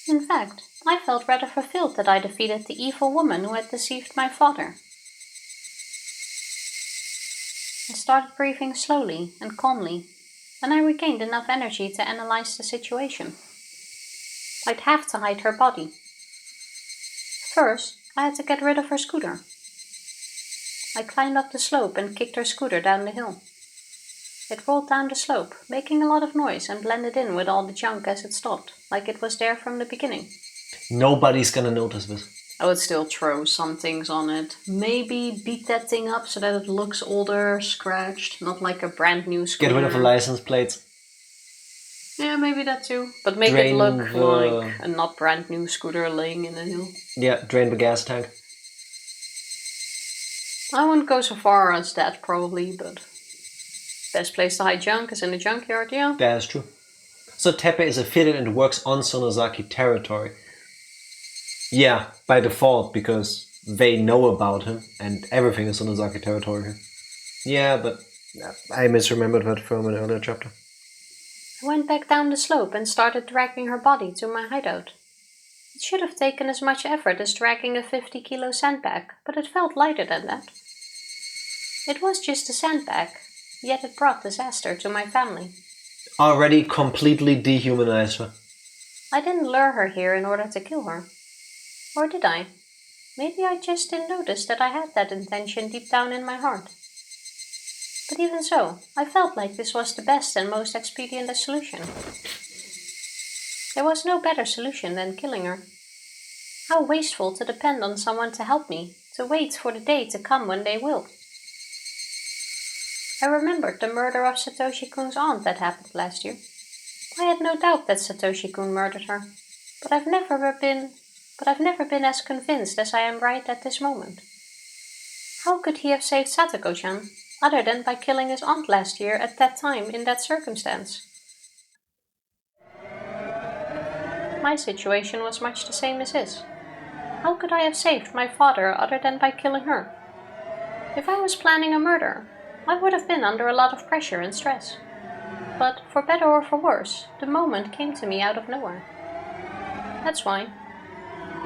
In fact, I felt rather fulfilled that I defeated the evil woman who had deceived my father. I started breathing slowly and calmly, and I regained enough energy to analyze the situation. I'd have to hide her body. First, I had to get rid of her scooter. I climbed up the slope and kicked her scooter down the hill. It rolled down the slope, making a lot of noise and blended in with all the junk as it stopped, like it was there from the beginning. Nobody's gonna notice this. I would still throw some things on it. Maybe beat that thing up so that it looks older, scratched, not like a brand new scooter. Get rid of the license plates. Yeah, maybe that too. But make it look like a not brand new scooter laying in the hill. Yeah, drain the gas tank. I wouldn't go so far as that probably, but best place to hide junk is in the junkyard, yeah. That is true. So Teppei is affiliated and works on Sonozaki territory. Yeah, by default, because they know about him and everything is Onozaki territory. Yeah, but I misremembered that from an earlier chapter. I went back down the slope and started dragging her body to my hideout. It should have taken as much effort as dragging a 50-kilo sandbag, but it felt lighter than that. It was just a sandbag, yet it brought disaster to my family. Already completely dehumanized her. I didn't lure her here in order to kill her. Or did I? Maybe I just didn't notice that I had that intention deep down in my heart. But even so, I felt like this was the best and most expedient solution. There was no better solution than killing her. How wasteful to depend on someone to help me, to wait for the day to come when they will. I remembered the murder of Satoshi-kun's aunt that happened last year. I had no doubt that Satoshi-kun murdered her, but I've never been as convinced as I am right at this moment. How could he have saved Satoko-chan, other than by killing his aunt last year at that time in that circumstance? My situation was much the same as his. How could I have saved my father other than by killing her? If I was planning a murder, I would have been under a lot of pressure and stress. But for better or for worse, the moment came to me out of nowhere. That's why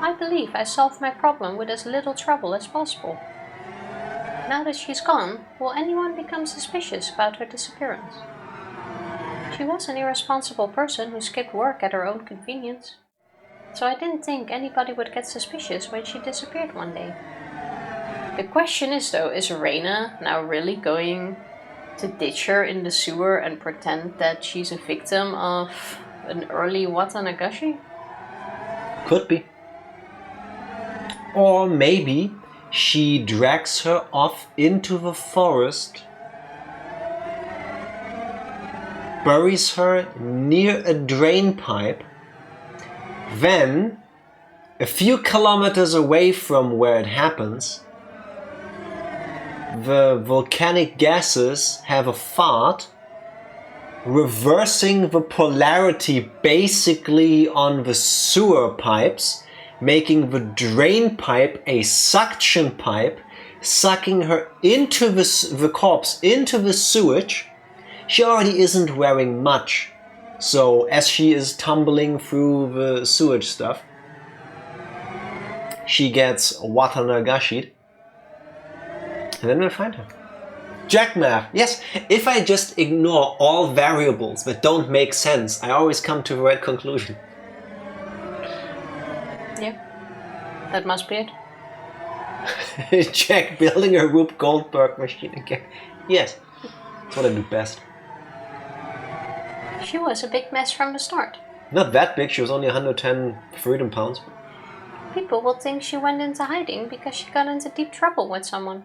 I believe I solved my problem with as little trouble as possible. Now that she's gone, will anyone become suspicious about her disappearance? She was an irresponsible person who skipped work at her own convenience. So I didn't think anybody would get suspicious when she disappeared one day. The question is though, is Reina now really going to ditch her in the sewer and pretend that she's a victim of an early Watanagashi? Could be. Or maybe she drags her off into the forest, buries her near a drain pipe, then, a few kilometers away from where it happens, the volcanic gases have a fart, reversing the polarity basically on the sewer pipes, making the drain pipe a suction pipe, sucking her into the corpse, into the sewage. She already isn't wearing much, so as she is tumbling through the sewage stuff, she gets Watanagashi. And then we'll find her. Jackmath. Yes, if I just ignore all variables that don't make sense, I always come to the right conclusion. Yeah, that must be it. Jack building a Rube Goldberg machine again. Yes, that's what I do best. She was a big mess from the start. Not that big, she was only 110 freedom pounds. People will think she went into hiding because she got into deep trouble with someone.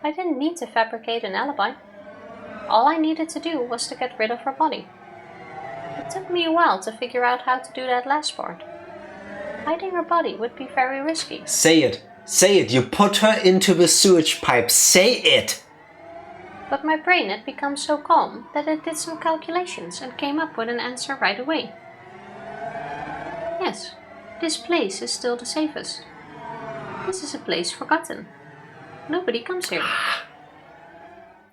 I didn't need to fabricate an alibi. All I needed to do was to get rid of her body. It took me a while to figure out how to do that last part. Hiding her body would be very risky. Say it. Say it. You put her into the sewage pipe. Say it. But my brain had become so calm that it did some calculations and came up with an answer right away. Yes, this place is still the safest. This is a place forgotten. Nobody comes here.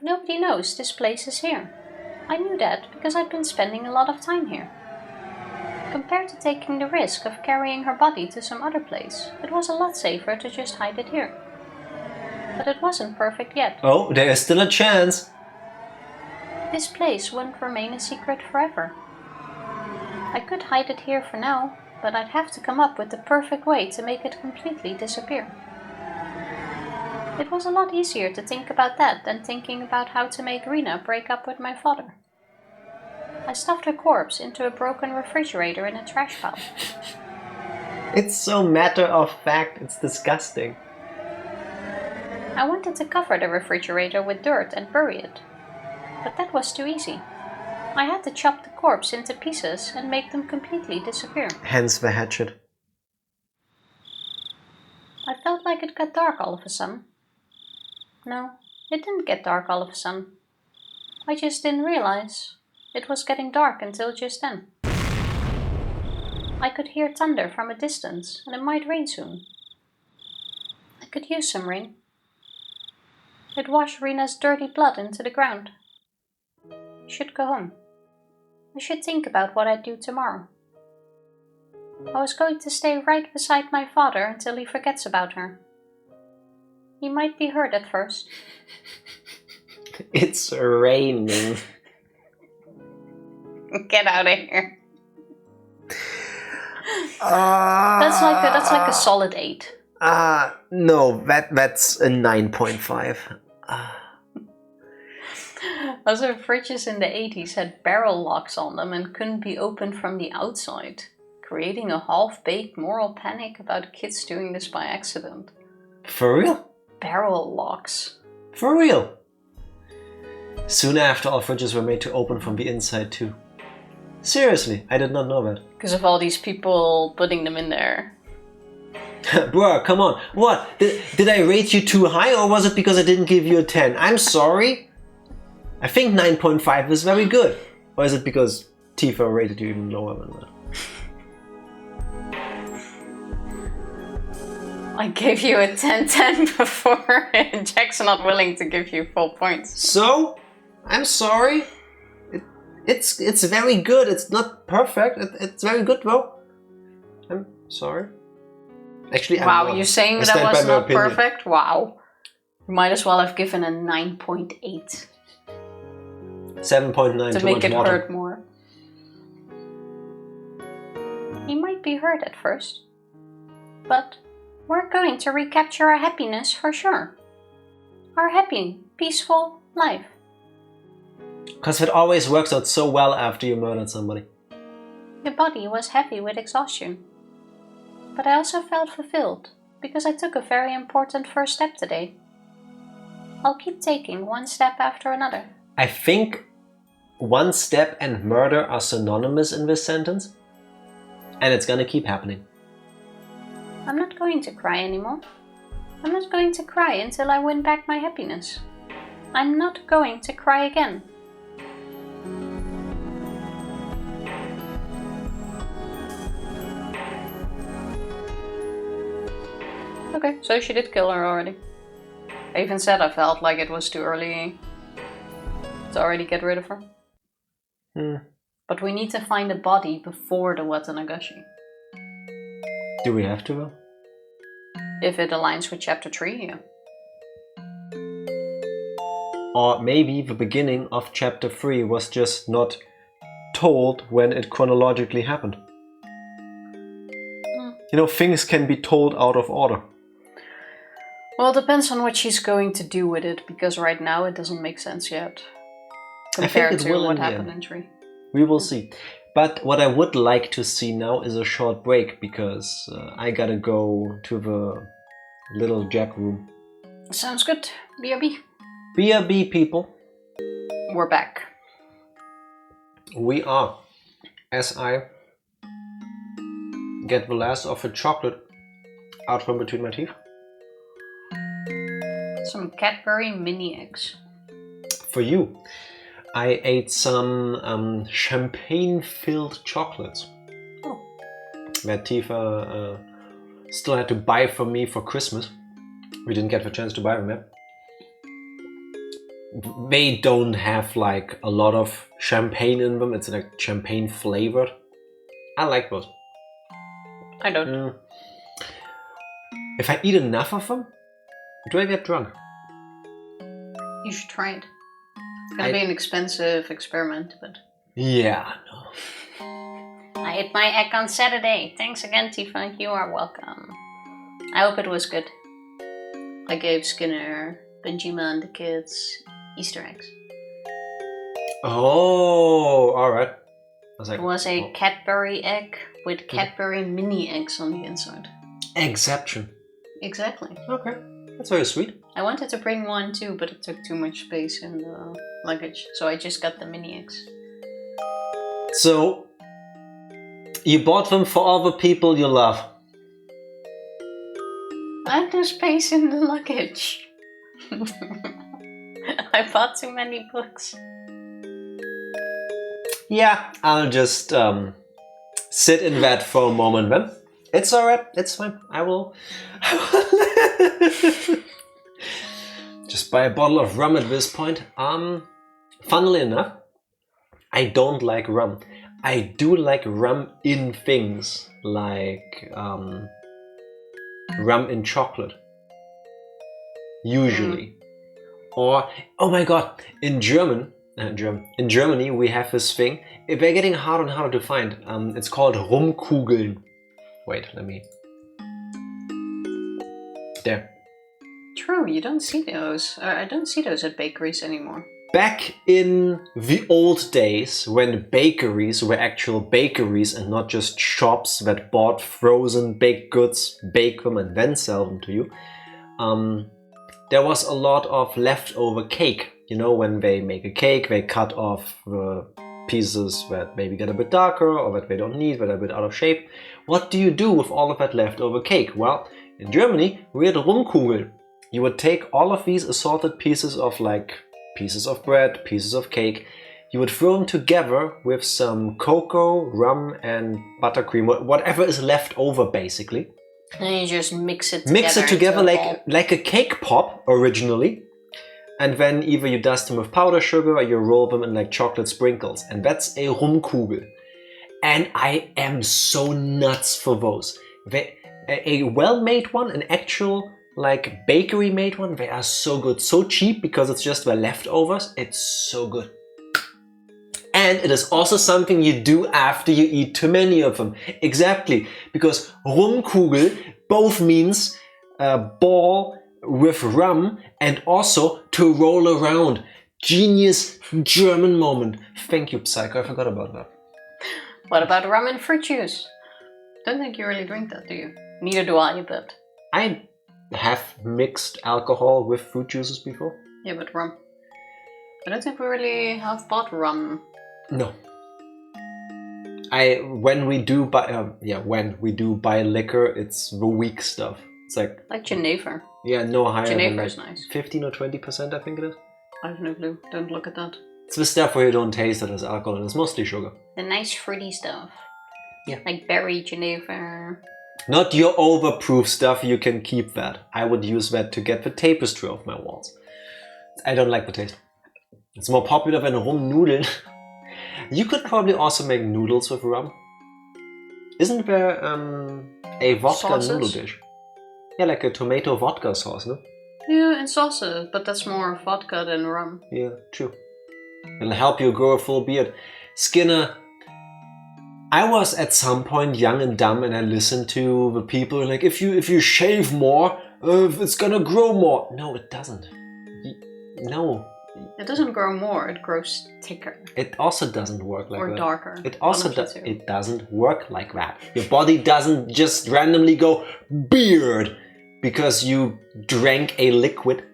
Nobody knows this place is here. I knew that because I'd been spending a lot of time here. Compared to taking the risk of carrying her body to some other place, it was a lot safer to just hide it here. But it wasn't perfect yet. Oh, there is still a chance. This place wouldn't remain a secret forever. I could hide it here for now, but I'd have to come up with the perfect way to make it completely disappear. It was a lot easier to think about that than thinking about how to make Rina break up with my father. I stuffed her corpse into a broken refrigerator in a trash pile. It's so matter of fact, it's disgusting. I wanted to cover the refrigerator with dirt and bury it, but that was too easy. I had to chop the corpse into pieces and make them completely disappear. Hence the hatchet. I felt like it got dark all of a sudden. No, it didn't get dark all of a sudden. I just didn't realize it was getting dark until just then. I could hear thunder from a distance, and it might rain soon. Could use some rain. It washed Rena's dirty blood into the ground. I should go home. I should think about what I'd do tomorrow. I was going to stay right beside my father until he forgets about her. He might be hurt at first. It's raining. Get out of here. That's like a solid 8. No, that's a 9.5. Also, fridges in the 80s had barrel locks on them and couldn't be opened from the outside, creating a half-baked moral panic about kids doing this by accident. For real? Barrel locks. For real? Soon after, all fridges were made to open from the inside too. Seriously, I did not know that. Because of all these people putting them in there. Bruh, come on. What? Did I rate you too high, or was it because I didn't give you a 10? I'm sorry. I think 9.5 is very good. Or is it because Tifa rated you even lower than that? I gave you a 10-10 before, and Jack's not willing to give you full points. So? I'm sorry. It's very good. It's not perfect. It's very good though. I'm sorry. Actually, wow, you're saying that was not perfect? Wow. You might as well have given a 9.8. 7.9 to make it hurt more. He might be hurt at first, but we're going to recapture our happiness for sure. Our happy, peaceful life. Because it always works out so well after you murdered somebody. Your body was heavy with exhaustion. But I also felt fulfilled, because I took a very important first step today. I'll keep taking one step after another. I think one step and murder are synonymous in this sentence. And it's gonna keep happening. I'm not going to cry anymore. I'm not going to cry until I win back my happiness. I'm not going to cry again. Okay, so she did kill her already. I even said I felt like it was too early to already get rid of her. But we need to find a body before the Watanagashi. Do we have to though? If it aligns with chapter 3, yeah. Or maybe the beginning of chapter 3 was just not told when it chronologically happened. You know, things can be told out of order. Well, it depends on what she's going to do with it, because right now it doesn't make sense yet. Compared to what happened in 3. We will see. But what I would like to see now is a short break, because I gotta go to the little Jack room. Sounds good. BRB. BRB, people. We're back. We are. As I get the last of the chocolate out from between my teeth. Some Cadbury mini eggs. For you. I ate some champagne-filled chocolates. Oh. That Tifa still had to buy for me for Christmas. We didn't get the chance to buy them yet. They don't have like a lot of champagne in them. It's like champagne flavored. I like those. I don't. If I eat enough of them, do I get drunk? You should try it. It's gonna be an expensive experiment, but... Yeah, no. I ate my egg on Saturday. Thanks again, Tifa. You are welcome. I hope it was good. I gave Skinner, Benjima, and the kids Easter eggs. Oh, alright. It was a Cadbury egg with Cadbury mini eggs on the inside. Exception. Exactly. Okay, that's very sweet. I wanted to bring one too, but it took too much space in the luggage, so I just got the mini eggs. So, you bought them for all the people you love. I had no space in the luggage. I bought too many books. Yeah, I'll just sit in that for a moment then. It's alright, it's fine. I will Just buy a bottle of rum at this point. Funnily enough, I don't like rum. I do like rum in things, like rum in chocolate. Usually. Or, oh my god, in Germany we have this thing. They're getting harder and harder to find. It's called Rumkugeln. Wait, let me... There. True, you don't see those. I don't see those at bakeries anymore. Back in the old days, when bakeries were actual bakeries and not just shops that bought frozen baked goods, bake them and then sell them to you, there was a lot of leftover cake. You know, when they make a cake, they cut off the pieces that maybe get a bit darker or that they don't need, that are a bit out of shape. What do you do with all of that leftover cake? Well, in Germany, we had Rumkugel. You would take all of these assorted pieces of pieces of bread, pieces of cake. You would throw them together with some cocoa, rum and buttercream, whatever is left over basically. And you just mix it together. Mix it together like a cake pop originally. And then either you dust them with powder sugar or you roll them in like chocolate sprinkles. And that's a Rumkugel. And I am so nuts for those. A well-made one, an actual like bakery made one, they are so good. So cheap because it's just the leftovers. It's so good. And it is also something you do after you eat too many of them. Exactly. Because Rumkugel both means ball with rum and also to roll around. Genius German moment. Thank you, Psycho. I forgot about that. What about rum and fruit juice? Don't think you really drink that, do you? Neither do I, but... I have mixed alcohol with fruit juices before. Yeah, but rum. I don't think we really have bought rum. No. When we do buy liquor, it's the weak stuff. It's like Geneva. Yeah, no higher Geneva than is nice. 15 or 20%, I think it is. I have no clue. Don't look at that. It's the stuff where you don't taste it as alcohol, and it's mostly sugar. The nice fruity stuff. Yeah. Like berry Geneva. Not your overproof stuff, you can keep that. I would use that to get the tapestry off my walls. I don't like the taste. It's more popular than rum noodle. You could probably also make noodles with rum. Isn't there a vodka Sauces? noodle dish? Yeah, like a tomato vodka sauce, no? Yeah, and sauces, but that's more vodka than rum. Yeah, true. It'll help you grow a full beard. Skinner, I was at some point young and dumb and I listened to the people like, if you shave more, it's gonna grow more. No, it doesn't. No. It doesn't grow more, it grows thicker. It also doesn't work like that. Or darker. It also it doesn't work like that. Your body doesn't just randomly go beard because you drank a liquid.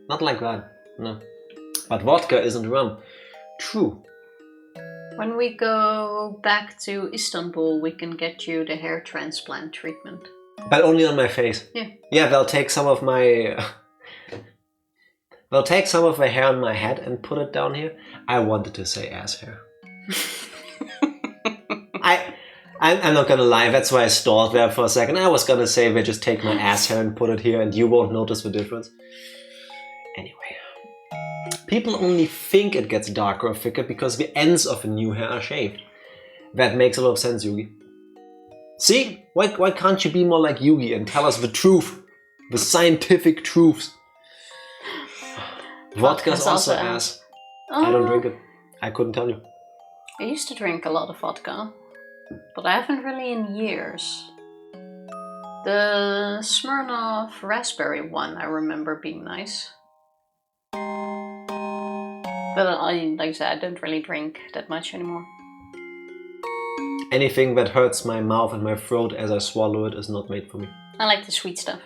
Not like that. No. But vodka isn't rum. True. When we go back to Istanbul, we can get you the hair transplant treatment. But only on my face. Yeah. Yeah, they'll take some of my... They'll take some of the hair on my head and put it down here. I wanted to say ass hair. I'm not gonna lie, that's why I stalled there for a second. I was gonna say they just take my ass hair and put it here and you won't notice the difference. Anyway. People only think it gets darker or thicker because the ends of a new hair are shaved. That makes a lot of sense, Yugi. See? Why can't you be more like Yugi and tell us the truth? The scientific truths. Vodka's also ass. I don't drink it. I couldn't tell you. I used to drink a lot of vodka, but I haven't really in years. The Smirnoff raspberry one I remember being nice. But like I said, I don't really drink that much anymore. Anything that hurts my mouth and my throat as I swallow it is not made for me. I like the sweet stuff.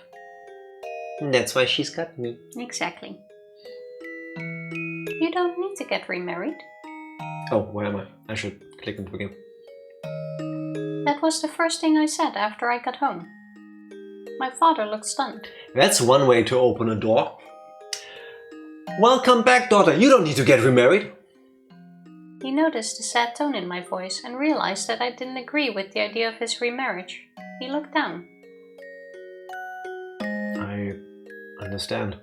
And that's why she's got me. Exactly. You don't need to get remarried. Oh, where am I? I should click into the game. That was the first thing I said after I got home. My father looked stunned. That's one way to open a door. Welcome back, daughter. You don't need to get remarried. He noticed the sad tone in my voice and realized that I didn't agree with the idea of his remarriage. He looked down. I Understand.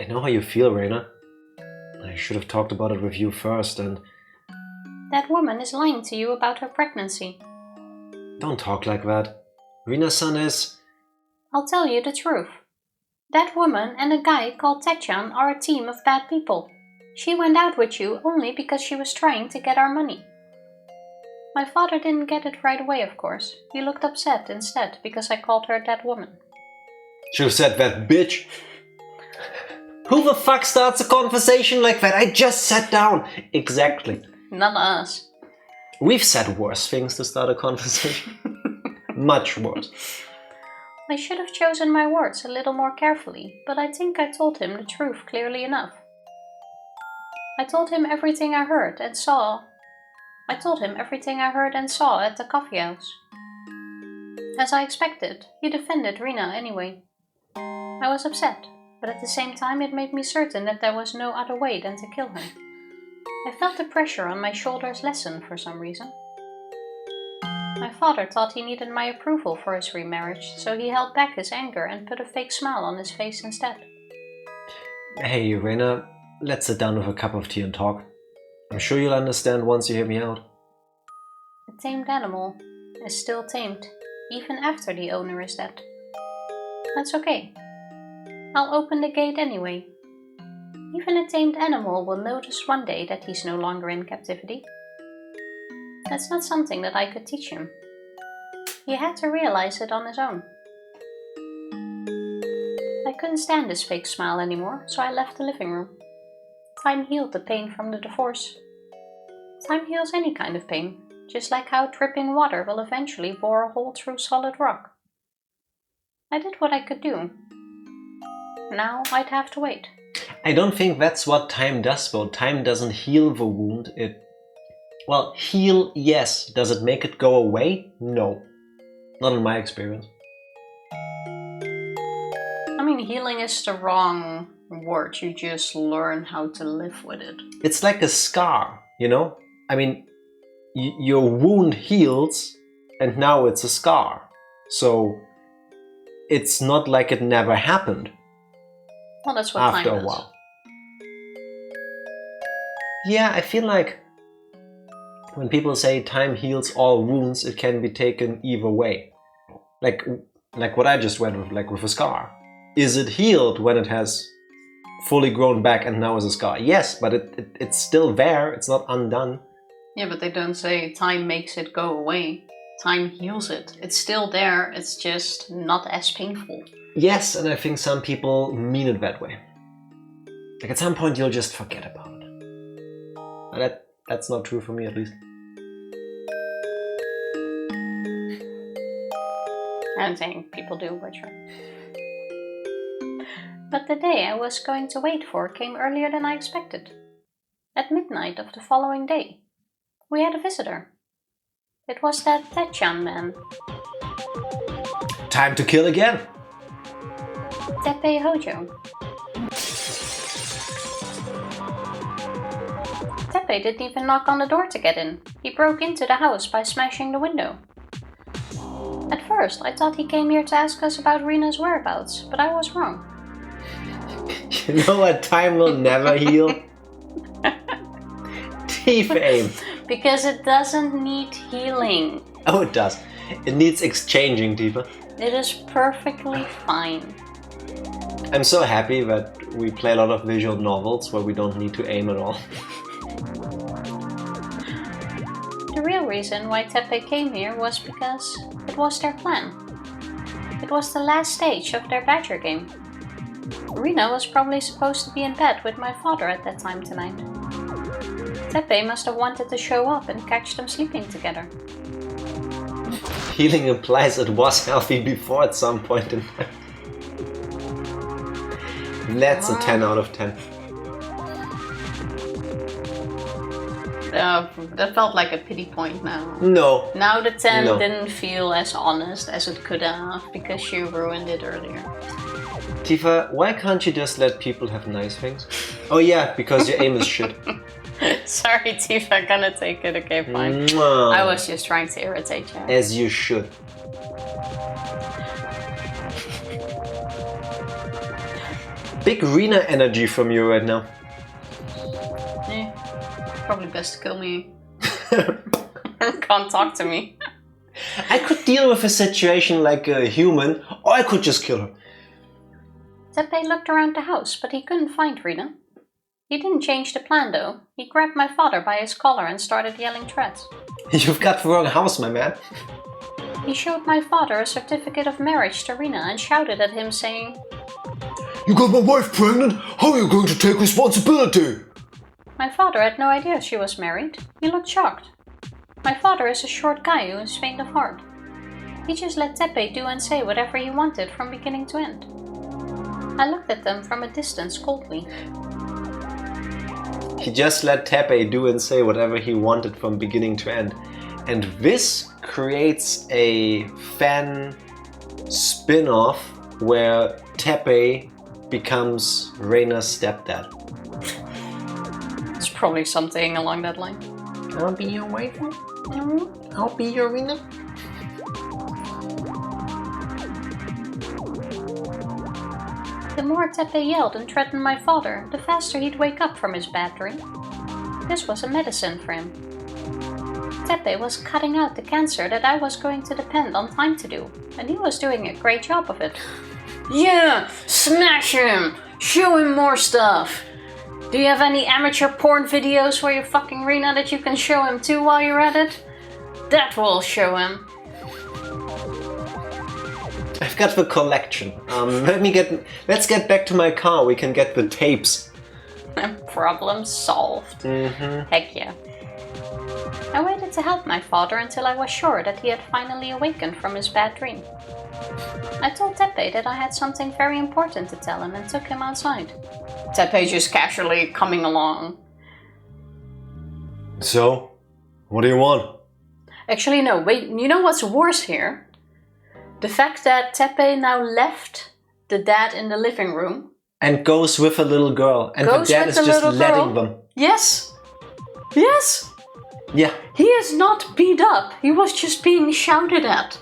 I know how you feel, Reina. I should have talked about it with you first and... That woman is lying to you about her pregnancy. Don't talk like that. Rina-san is... I'll tell you the truth. That woman and a guy called Tetchan are a team of bad people. She went out with you only because she was trying to get our money. My father didn't get it right away, of course. He looked upset instead because I called her that woman. Should have said that bitch. Who the fuck starts a conversation like that? I just sat down. Exactly. Not us. We've said worse things to start a conversation. Much worse. I should have chosen my words a little more carefully, but I think I told him the truth clearly enough. I told him everything I heard and saw. I told him everything I heard and saw at the coffee house. As I expected, he defended Rina anyway. I was upset, but at the same time it made me certain that there was no other way than to kill her. I felt the pressure on my shoulders lessen for some reason. My father thought he needed my approval for his remarriage, so he held back his anger and put a fake smile on his face instead. Hey, Reina, let's sit down with a cup of tea and talk. I'm sure you'll understand once you hear me out. A tamed animal is still tamed, even after the owner is dead. That's okay. I'll open the gate anyway. Even a tamed animal will notice one day that he's no longer in captivity. That's not something that I could teach him. He had to realize it on his own. I couldn't stand his fake smile anymore, so I left the living room. Time healed the pain from the divorce. Time heals any kind of pain, just like how dripping water will eventually bore a hole through solid rock. I did what I could do. Now I'd have to wait. I don't think that's what time does, though. Time doesn't heal the wound. Well, heal, yes. Does it make it go away? No. Not in my experience. I mean, healing is the wrong word. You just learn how to live with it. It's like a scar, you know? I mean, your wound heals and now it's a scar. So it's not like it never happened. Well, that's what after time a does. while. Yeah, I feel like when people say time heals all wounds, it can be taken either way. Like what I just went with, like with a scar. Is it healed when it has fully grown back and now is a scar? Yes, but it's still there. It's not undone. Yeah, but they don't say time makes it go away. Time heals it. It's still there. It's just not as painful. Yes, and I think some people mean it that way. Like at some point you'll just forget about it. But that's not true for me, at least. I'm saying people do, but sure. But the day I was going to wait for came earlier than I expected. At midnight of the following day, we had a visitor. It was that Tetchan man. Time to kill again! Teppei Hojo. Teppei didn't even knock on the door to get in. He broke into the house by smashing the window. At first, I thought he came here to ask us about Rina's whereabouts, but I was wrong. You know what time will never heal? Teeth aim. Because it doesn't need healing. Oh, it does. It needs exchanging, Tifa. It is perfectly fine. I'm so happy that we play a lot of visual novels where we don't need to aim at all. The real reason why Teppei came here was because it was their plan. It was the last stage of their badger game. Rina was probably supposed to be in bed with my father at that time tonight. Teppei must have wanted to show up and catch them sleeping together. Healing implies it was healthy before at some point in time. That's a 10 out of 10. That felt like a pity point now. No. Now the 10 No. didn't feel as honest as it could have because you ruined it earlier. Tifa, why can't you just let people have nice things? Oh yeah, because your aim is shit. Sorry, Tifa, I'm gonna take it. Okay, fine. Mwah. I was just trying to irritate you. As you should. big Rina energy from you right now. Yeah, probably best to kill me. Can't talk to me. I could deal with a situation like a human, or I could just kill her. Teppei looked around the house, but he couldn't find Rina. He didn't change the plan though. He grabbed my father by his collar and started yelling threats. You've got the wrong house, my man. He showed my father a certificate of marriage to Rina and shouted at him saying, You got my wife pregnant? How are you going to take responsibility? My father had no idea she was married. He looked shocked. My father is a short guy who is faint of heart. He just let Teppei do and say whatever he wanted from beginning to end. I looked at them from a distance coldly. He just let Teppei do and say whatever he wanted from beginning to end. And this creates a fan spin-off where Teppei becomes Reina's stepdad. It's probably something along that line. I'll be your wife. I'll be your Reina. The more Teppei yelled and threatened my father, the faster he'd wake up from his bad dream. This was a medicine for him. Teppei was cutting out the cancer that I was going to depend on time to do, and he was doing a great job of it. Yeah, smash him! Show him more stuff! Do you have any amateur porn videos where you're fucking Rina that you can show him too while you're at it? That will show him. I've got the collection. Let's get back to my car. We can get the tapes. Problem solved. Heck yeah. I waited to help my father until I was sure that he had finally awakened from his bad dream. I told Teppei that I had something very important to tell him and took him outside. Teppei just casually coming along. So, what do you want? Actually, no, wait, you know what's worse here? The fact that Teppei now left the dad in the living room. And goes with a little girl. And the dad is just letting them. Yes! Yes! Yeah. He is not beat up. He was just being shouted at.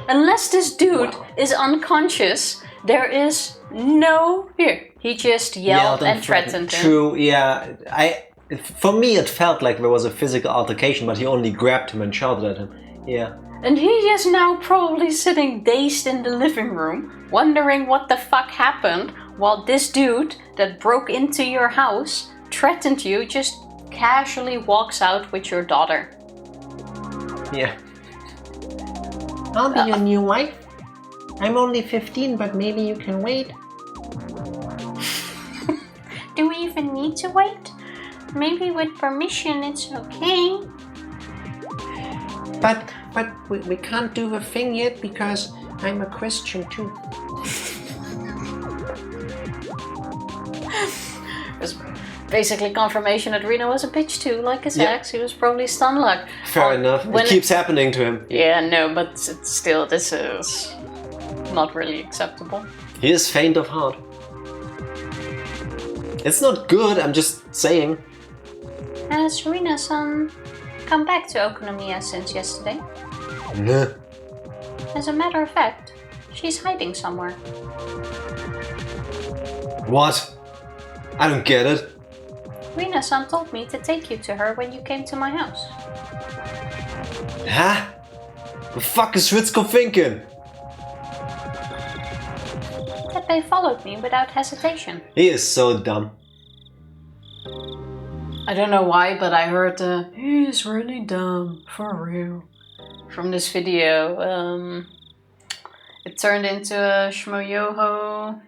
Unless this dude is unconscious, there is no... Here, he just yelled and threatened him. True, yeah. For me it felt like there was a physical altercation, but he only grabbed him and shouted at him. Yeah. And he is now probably sitting dazed in the living room, wondering what the fuck happened, while this dude that broke into your house, threatened you, just casually walks out with your daughter. Yeah. I'll be your new wife. I'm only 15, but maybe you can wait. Do we even need to wait? Maybe with permission it's okay. But we can't do the thing yet because I'm a Christian too. It was basically confirmation that Reno was a bitch too, like his ex. He was probably stunned luck. Fair enough. It keeps happening to him. Yeah, no, but still, this is not really acceptable. He is faint of heart. It's not good, I'm just saying. Has Rina-san come back to Okonomiya since yesterday? Nah. As a matter of fact, she's hiding somewhere. What? I don't get it. Rina-san told me to take you to her when you came to my house. Huh? The fuck is Ritsuko thinking? Teppei followed me without hesitation. He is so dumb. I don't know why, but I heard he's really dumb, for real. From this video. It turned into a shmoyoho.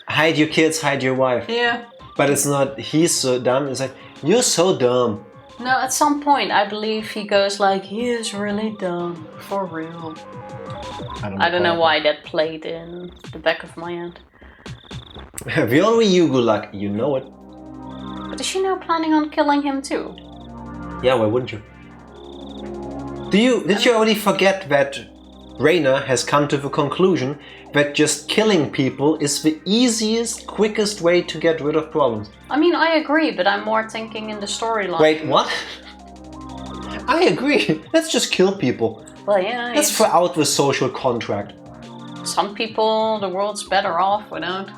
Hide your kids, hide your wife. Yeah. But it's not he's so dumb, it's like, you're so dumb. No, at some point I believe he goes like, he is really dumb, for real. I don't know why that played in the back of my head. We all Ryugu luck, you know it. But is she now planning on killing him too? Yeah, why wouldn't you? Did you already forget that Reina has come to the conclusion that just killing people is the easiest, quickest way to get rid of problems? I mean, I agree, but I'm more thinking in the storyline. Wait, what? I agree. Let's just kill people. Well, yeah. Let's throw out the social contract. some people, the world's better off without.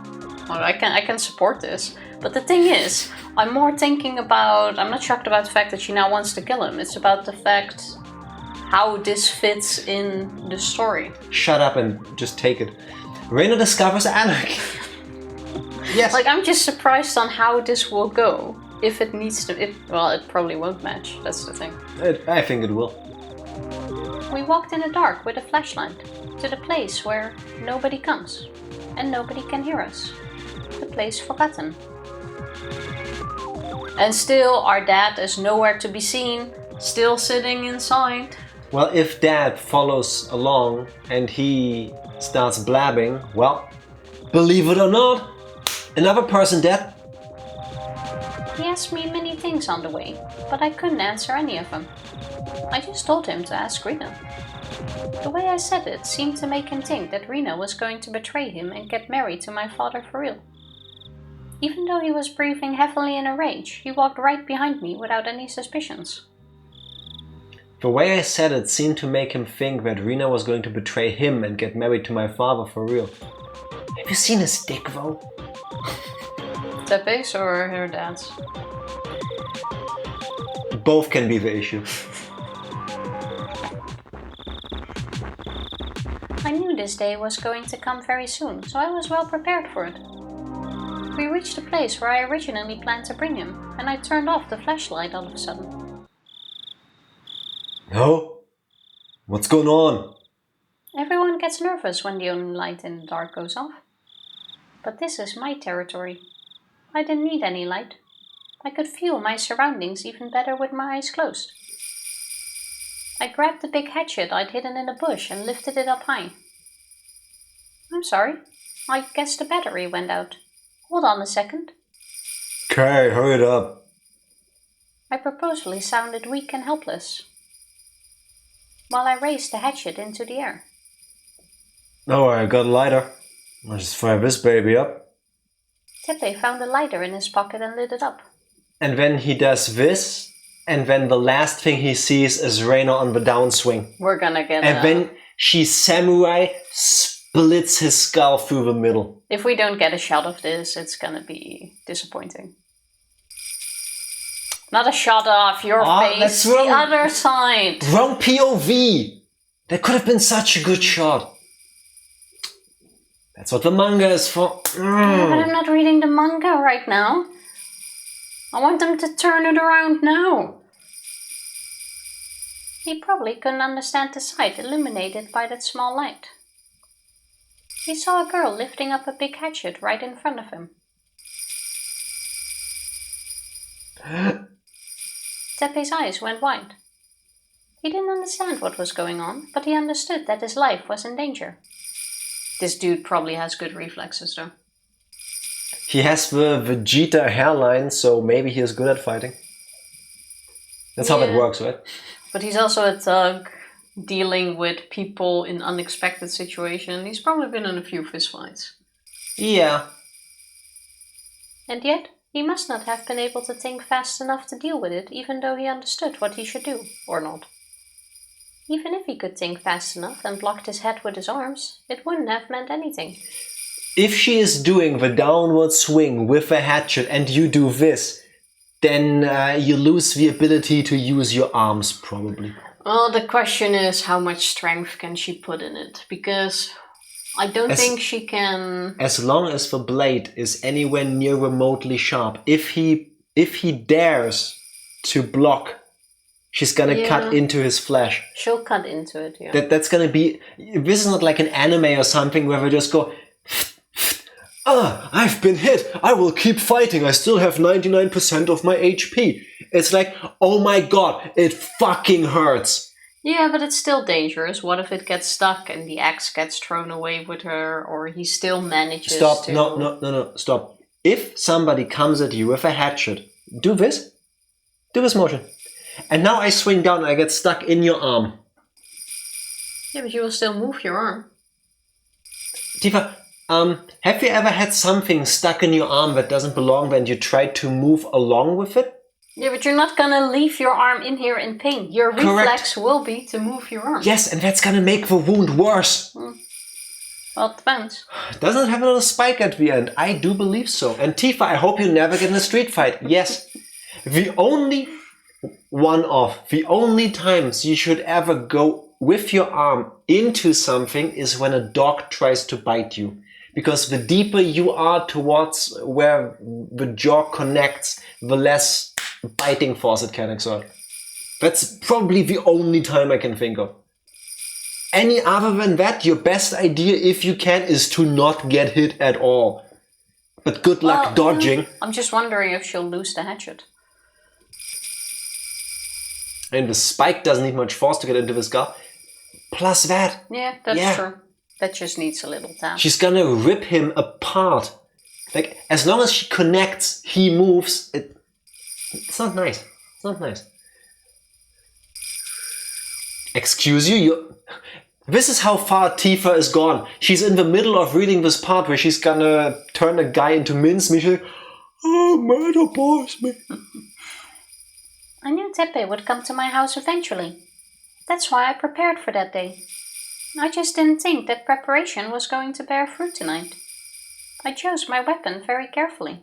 Well, I can support this. But the thing is, I'm more thinking about. I'm not shocked about the fact that she now wants to kill him. It's about the fact how this fits in the story. Shut up and just take it. Reina discovers anarchy. Yes. Like, I'm just surprised on how this will go. If it needs to. Well, it probably won't match. That's the thing. I think it will. We walked in the dark with a flashlight to the place where nobody comes and nobody can hear us. The place forgotten. And still, our dad is nowhere to be seen, still sitting inside. Well, if Dad follows along and he starts blabbing, well, believe it or not, another person dead. He asked me many things on the way, but I couldn't answer any of them. I just told him to ask Rena. The way I said it seemed to make him think that Rena was going to betray him and get married to my father for real. Even though he was breathing heavily in a rage, he walked right behind me without any suspicions. The way I said it seemed to make him think that Rena was going to betray him and get married to my father for real. Have you seen his dick though? Tepe's or her dad's? Both can be the issue. I knew this day was going to come very soon, so I was well prepared for it. We reached the place where I originally planned to bring him, and I turned off the flashlight all of a sudden. No? What's going on? Everyone gets nervous when the only light in the dark goes off. But this is my territory. I didn't need any light. I could feel my surroundings even better with my eyes closed. I grabbed the big hatchet I'd hidden in a bush and lifted it up high. I'm sorry. I guess the battery went out. Hold on a second. Okay, hurry it up. I purposefully sounded weak and helpless, while I raised the hatchet into the air. Oh, I got a lighter. I'll just fire this baby up. Tepe found a lighter in his pocket and lit it up. And then he does this, and then the last thing he sees is Reina on the downswing. We're gonna get And then she samurai splits his skull through the middle. If we don't get a shot of this, it's gonna be disappointing. Not a shot of your face, that's the wrong. other side. Wrong POV! That could have been such a good shot. That's what the manga is for. Yeah, but I'm not reading the manga right now. I want them to turn it around now. He probably couldn't understand the sight illuminated by that small light. He saw a girl lifting up a big hatchet right in front of him. Tepe's eyes went wide. He didn't understand what was going on, but he understood that his life was in danger. This dude probably has good reflexes though. He has the Vegeta hairline, so maybe he is good at fighting. That's how that works, right? But he's also a thug, dealing with people in unexpected situations. He's probably been in a few fistfights. Yeah. And yet, he must not have been able to think fast enough to deal with it, even though he understood what he should do, or not. Even if he could think fast enough and blocked his head with his arms, it wouldn't have meant anything. If she is doing the downward swing with a hatchet and you do this, then you lose the ability to use your arms, probably. Well, the question is, how much strength can she put in it? Because I don't think she can... As long as the blade is anywhere near remotely sharp, if he dares to block, she's gonna cut into his flesh. She'll cut into it, yeah. That's gonna be... This is not like an anime or something where they just go... I've been hit. I will keep fighting. I still have 99% of my HP. It's like, oh my god, it fucking hurts. Yeah, but it's still dangerous. What if it gets stuck and the axe gets thrown away with her, or he still manages to... No, stop. If somebody comes at you with a hatchet, do this. Do this motion. And now I swing down and I get stuck in your arm. Yeah, but you will still move your arm. Tifa, have you ever had something stuck in your arm that doesn't belong and you tried to move along with it? Yeah, but you're not gonna leave your arm in here in pain. Your reflex will be to move your arm. Yes, and that's gonna make the wound worse. Well, it depends. Doesn't it have a little spike at the end? I do believe so. And Tifa, I hope you never get in a street fight. Yes. The only times you should ever go with your arm into something is when a dog tries to bite you. Because the deeper you are towards where the jaw connects, the less biting force it can exert. That's probably the only time I can think of. Any other than that, your best idea, if you can, is to not get hit at all. But good luck dodging. I'm just wondering if she'll lose the hatchet. And the spike doesn't need much force to get into the skull. Plus that. Yeah, that's true. That just needs a little tap. She's gonna rip him apart. Like, as long as she connects, he moves. It's not nice. It's not nice. Excuse you? This is how far Tifa is gone. She's in the middle of reading this part where she's gonna turn a guy into mincemeat. She's like, oh, murder boss me. I knew Teppei would come to my house eventually. That's why I prepared for that day. I just didn't think that preparation was going to bear fruit tonight. I chose my weapon very carefully.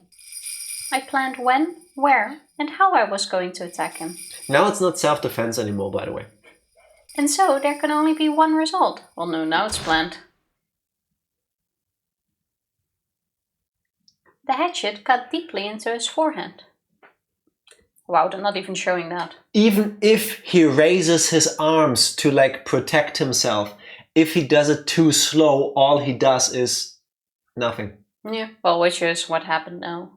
I planned when, where, and how I was going to attack him. Now it's not self-defense anymore, by the way. And so there can only be one result. Well, no, now it's planned. The hatchet cut deeply into his forehead. Wow, they're not even showing that. Even if he raises his arms to, like, protect himself, if he does it too slow, all he does is nothing. Yeah, well, which is what happened now.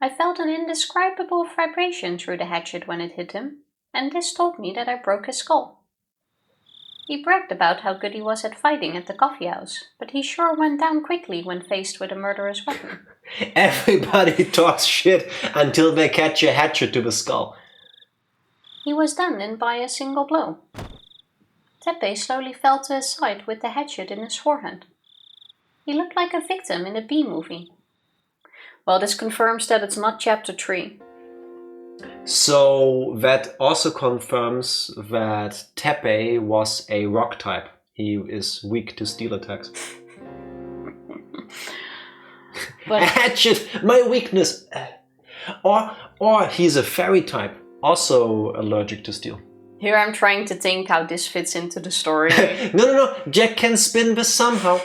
I felt an indescribable vibration through the hatchet when it hit him, and this told me that I broke his skull. He bragged about how good he was at fighting at the coffee house, but he sure went down quickly when faced with a murderous weapon. Everybody talks shit until they catch a hatchet to the skull. He was done in by a single blow. Teppei slowly fell to his side with the hatchet in his forehead. He looked like a victim in a B-movie. Well, this confirms that it's not chapter 3. So that also confirms that Teppei was a rock type. He is weak to steel attacks. But a hatchet, my weakness. Or he's a fairy type, also allergic to steel. here I'm trying to think how this fits into the story. No. Jack can spin this somehow.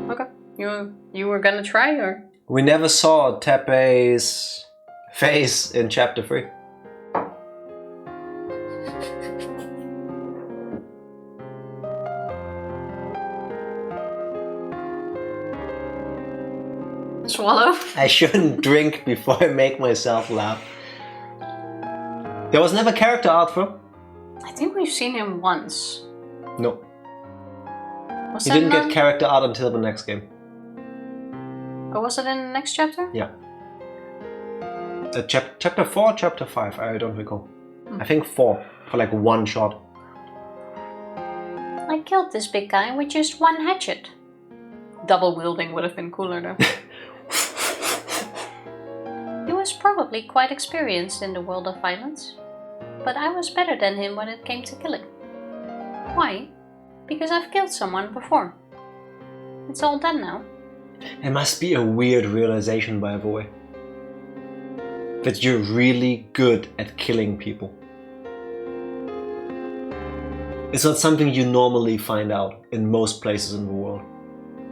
Okay, you were gonna try, or? We never saw Teppei's face in chapter 3. Swallow? I shouldn't drink before I make myself laugh. There was never character art for him? I think we've seen him once. No. Was He that didn't none? get character art until the next game. Or was it in the next chapter? Yeah. Chapter 4 or chapter 5? I don't recall. I think 4, for like one shot. I killed this big guy with just one hatchet. Double wielding would have been cooler though. He was probably quite experienced in the world of violence, but I was better than him when it came to killing. Why? Because I've killed someone before. It's all done now. It must be a weird realization, by the way. That you're really good at killing people. It's not something you normally find out in most places in the world.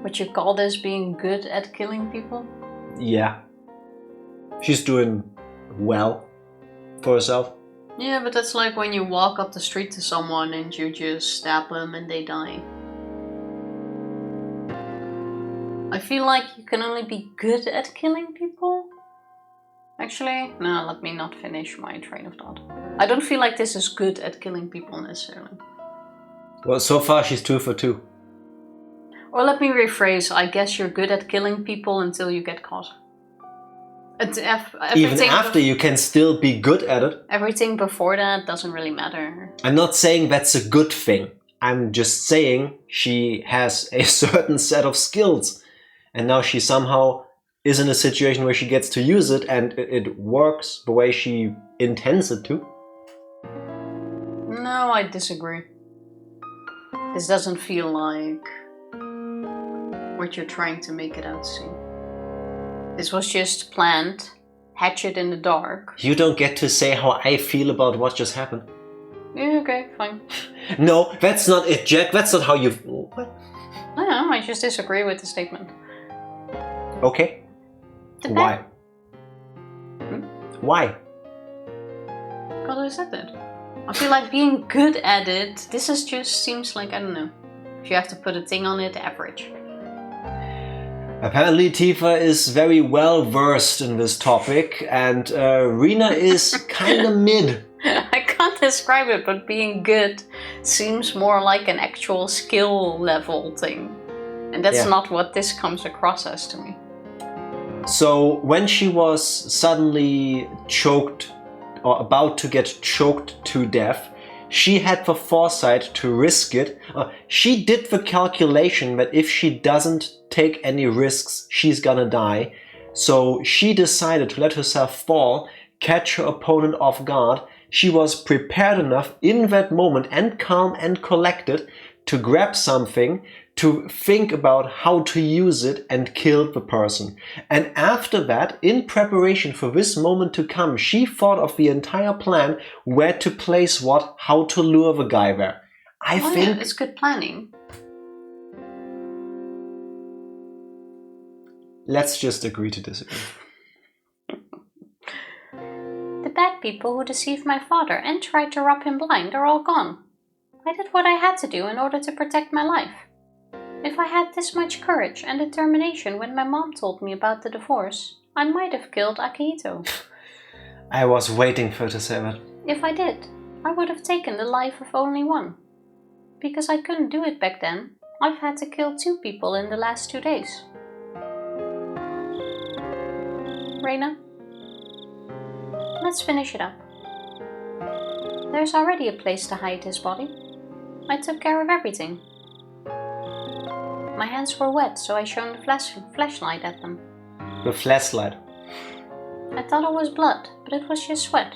Would you call this being good at killing people? Yeah. She's doing well for herself. Yeah, but that's like when you walk up the street to someone and you just stab them and they die. I feel like you can only be good at killing people. Actually, no, let me not finish my train of thought. I don't feel like this is good at killing people necessarily. Well, so far she's 2 for 2. Or let me rephrase, I guess you're good at killing people until you get caught. Even after, you can still be good at it. Everything before that doesn't really matter. I'm not saying that's a good thing. I'm just saying she has a certain set of skills. And now she somehow is in a situation where she gets to use it and it works the way she intends it to. No, I disagree. This doesn't feel like what you're trying to make it out to. This was just planned, hatchet in the dark. You don't get to say how I feel about what just happened. Yeah, okay, fine. No, that's not it, Jack. That's not how you... What? No, I just disagree with the statement. Okay. Why? Why? Because I said that. I feel like being good at it, this is just seems like, I don't know. If you have to put a thing on it, average. Apparently Tifa is very well versed in this topic and Rena is kinda mid. I can't describe it, but being good seems more like an actual skill level thing. And that's not what this comes across as to me. So when she was suddenly choked or about to get choked to death, she had the foresight to risk it. She did the calculation that if she doesn't take any risks, she's gonna die. So she decided to let herself fall, catch her opponent off guard. She was prepared enough in that moment and calm and collected to grab something, to think about how to use it and kill the person. And after that, in preparation for this moment to come, she thought of the entire plan, where to place what, how to lure the guy there. I think yeah, it's good planning. Let's just agree to disagree. The bad people who deceived my father and tried to rob him blind are all gone. I did what I had to do in order to protect my life. If I had this much courage and determination when my mom told me about the divorce, I might have killed Akihito. I was waiting for her to say that. If I did, I would have taken the life of only one. Because I couldn't do it back then, I've had to kill 2 people in the last 2 days. Reina, let's finish it up. There's already a place to hide his body. I took care of everything. My hands were wet, so I shone the flashlight at them. The flashlight. I thought it was blood, but it was just sweat.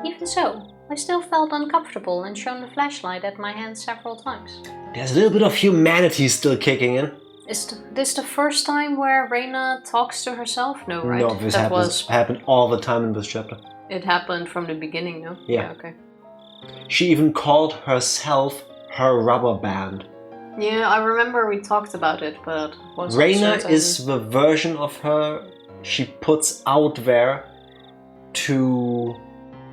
Even so, I still felt uncomfortable and shone the flashlight at my hands several times. There's a little bit of humanity still kicking in. Is this the first time where Reina talks to herself? No, right? No, this happened all the time in this chapter. It happened from the beginning, no? Yeah. Okay. She even called herself her rubber band. Yeah, I remember we talked about it, but wasn't Reina certain. is the version of her she puts out there to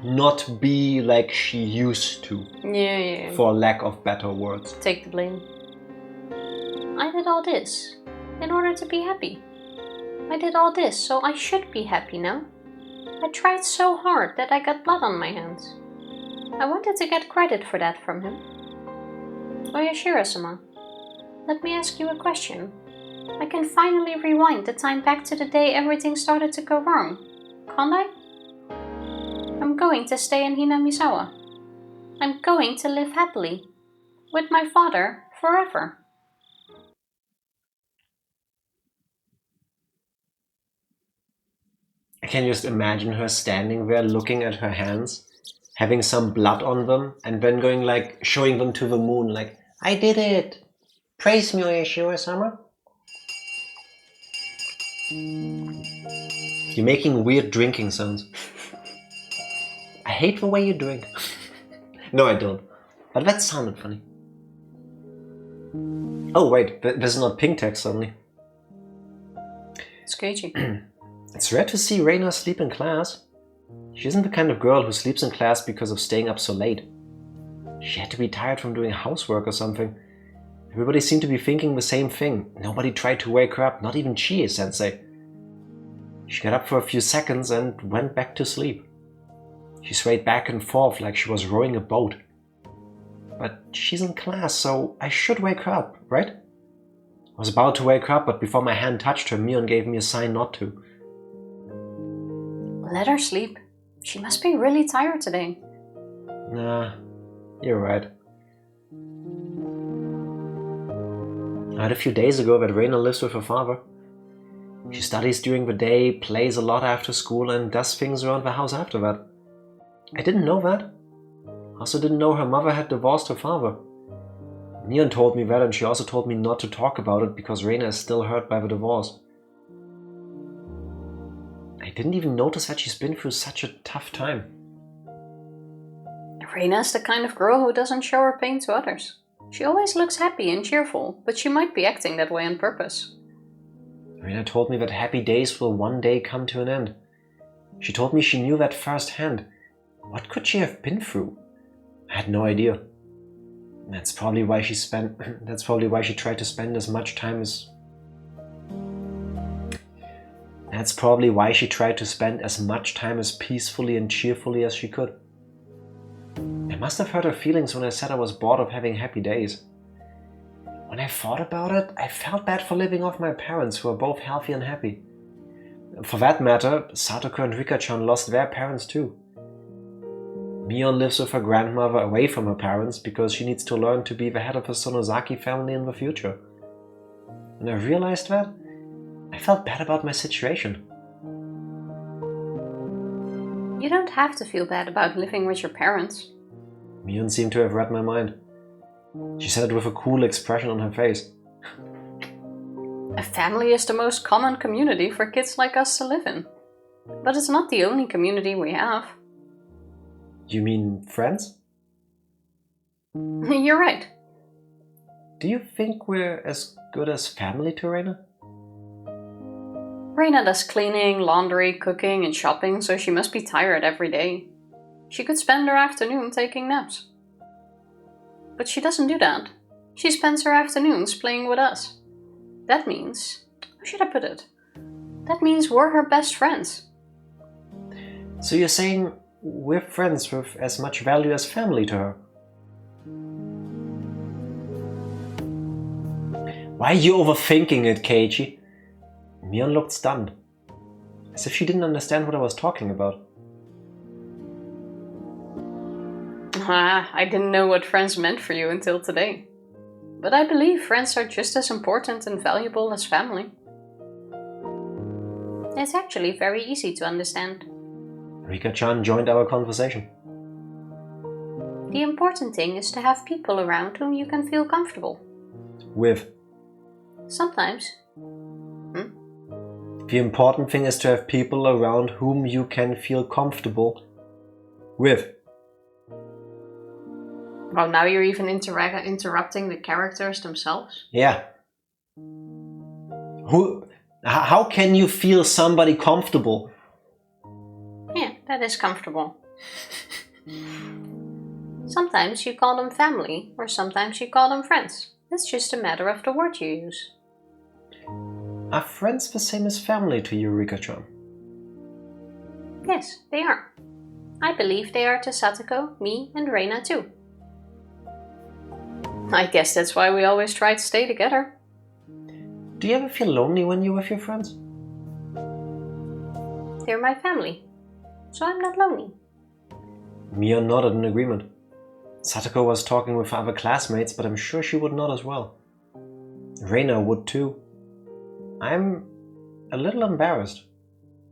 not be like she used to. Yeah. For lack of better words. Take the blame. I did all this in order to be happy. I did all this so I should be happy now. I tried so hard that I got blood on my hands. I wanted to get credit for that from him. Oyashiro-sama, let me ask you a question. I can finally rewind the time back to the day everything started to go wrong, can't I? I'm going to stay in Hinamizawa. I'm going to live happily with my father forever. I can just imagine her standing there looking at her hands, having some blood on them, and then going like, showing them to the moon like, I did it! Praise me, Oyashiro-sama. You're making weird drinking sounds. I hate the way you drink. No, I don't. But that sounded funny. Oh wait, this is not pink text suddenly. It's Keiichi. It's rare to see Reina sleep in class. She isn't the kind of girl who sleeps in class because of staying up so late. She had to be tired from doing housework or something. Everybody seemed to be thinking the same thing. Nobody tried to wake her up, not even Chie-sensei. She got up for a few seconds and went back to sleep. She swayed back and forth like she was rowing a boat. But she's in class, so I should wake her up, right? I was about to wake her up, but before my hand touched her, Mion gave me a sign not to. Let her sleep. She must be really tired today. Nah, you're right. I heard a few days ago that Reina lives with her father. She studies during the day, plays a lot after school, and does things around the house after that. I didn't know that. I also didn't know her mother had divorced her father. Neon told me that, and she also told me not to talk about it because Reina is still hurt by the divorce. I didn't even notice that she's been through such a tough time. Reina's the kind of girl who doesn't show her pain to others. She always looks happy and cheerful, but she might be acting that way on purpose. Reina told me that happy days will one day come to an end. She told me she knew that firsthand. What could she have been through? I had no idea. That's probably why she tried to spend as much time as... That's probably why she tried to spend as much time as peacefully and cheerfully as she could. I must have hurt her feelings when I said I was bored of having happy days. When I thought about it, I felt bad for living off my parents, who are both healthy and happy. For that matter, Satoko and Rika-chan lost their parents too. Mion lives with her grandmother away from her parents because she needs to learn to be the head of the Sonozaki family in the future. When I realized that, I felt bad about my situation. You don't have to feel bad about living with your parents. Mion seemed to have read my mind. She said it with a cool expression on her face. A family is the most common community for kids like us to live in. But it's not the only community we have. You mean friends? You're right. Do you think we're as good as family to Reina? Reina does cleaning, laundry, cooking, and shopping, so she must be tired every day. She could spend her afternoon taking naps. But she doesn't do that. She spends her afternoons playing with us. That means... how should I put it? That means we're her best friends. So you're saying we're friends with as much value as family to her? Why are you overthinking it, Keiichi? Mion looked stunned, as if she didn't understand what I was talking about. I didn't know what friends meant for you until today. But I believe friends are just as important and valuable as family. It's actually very easy to understand. Rika-chan joined our conversation. The important thing is to have people around whom you can feel comfortable. With. Sometimes. The important thing is to have people around whom you can feel comfortable with. Well, now you're even interrupting the characters themselves? Yeah. How can you feel somebody comfortable? Yeah, that is comfortable. Sometimes you call them family, or sometimes you call them friends. It's just a matter of the word you use. Are friends the same as family to you, Rika-chan? Yes, they are. I believe they are to Satoko, me, and Reina too. I guess that's why we always try to stay together. Do you ever feel lonely when you're with your friends? They're my family, so I'm not lonely. Mion nodded in agreement. Satoko was talking with other classmates, but I'm sure she would nod as well. Reina would too. I'm a little embarrassed.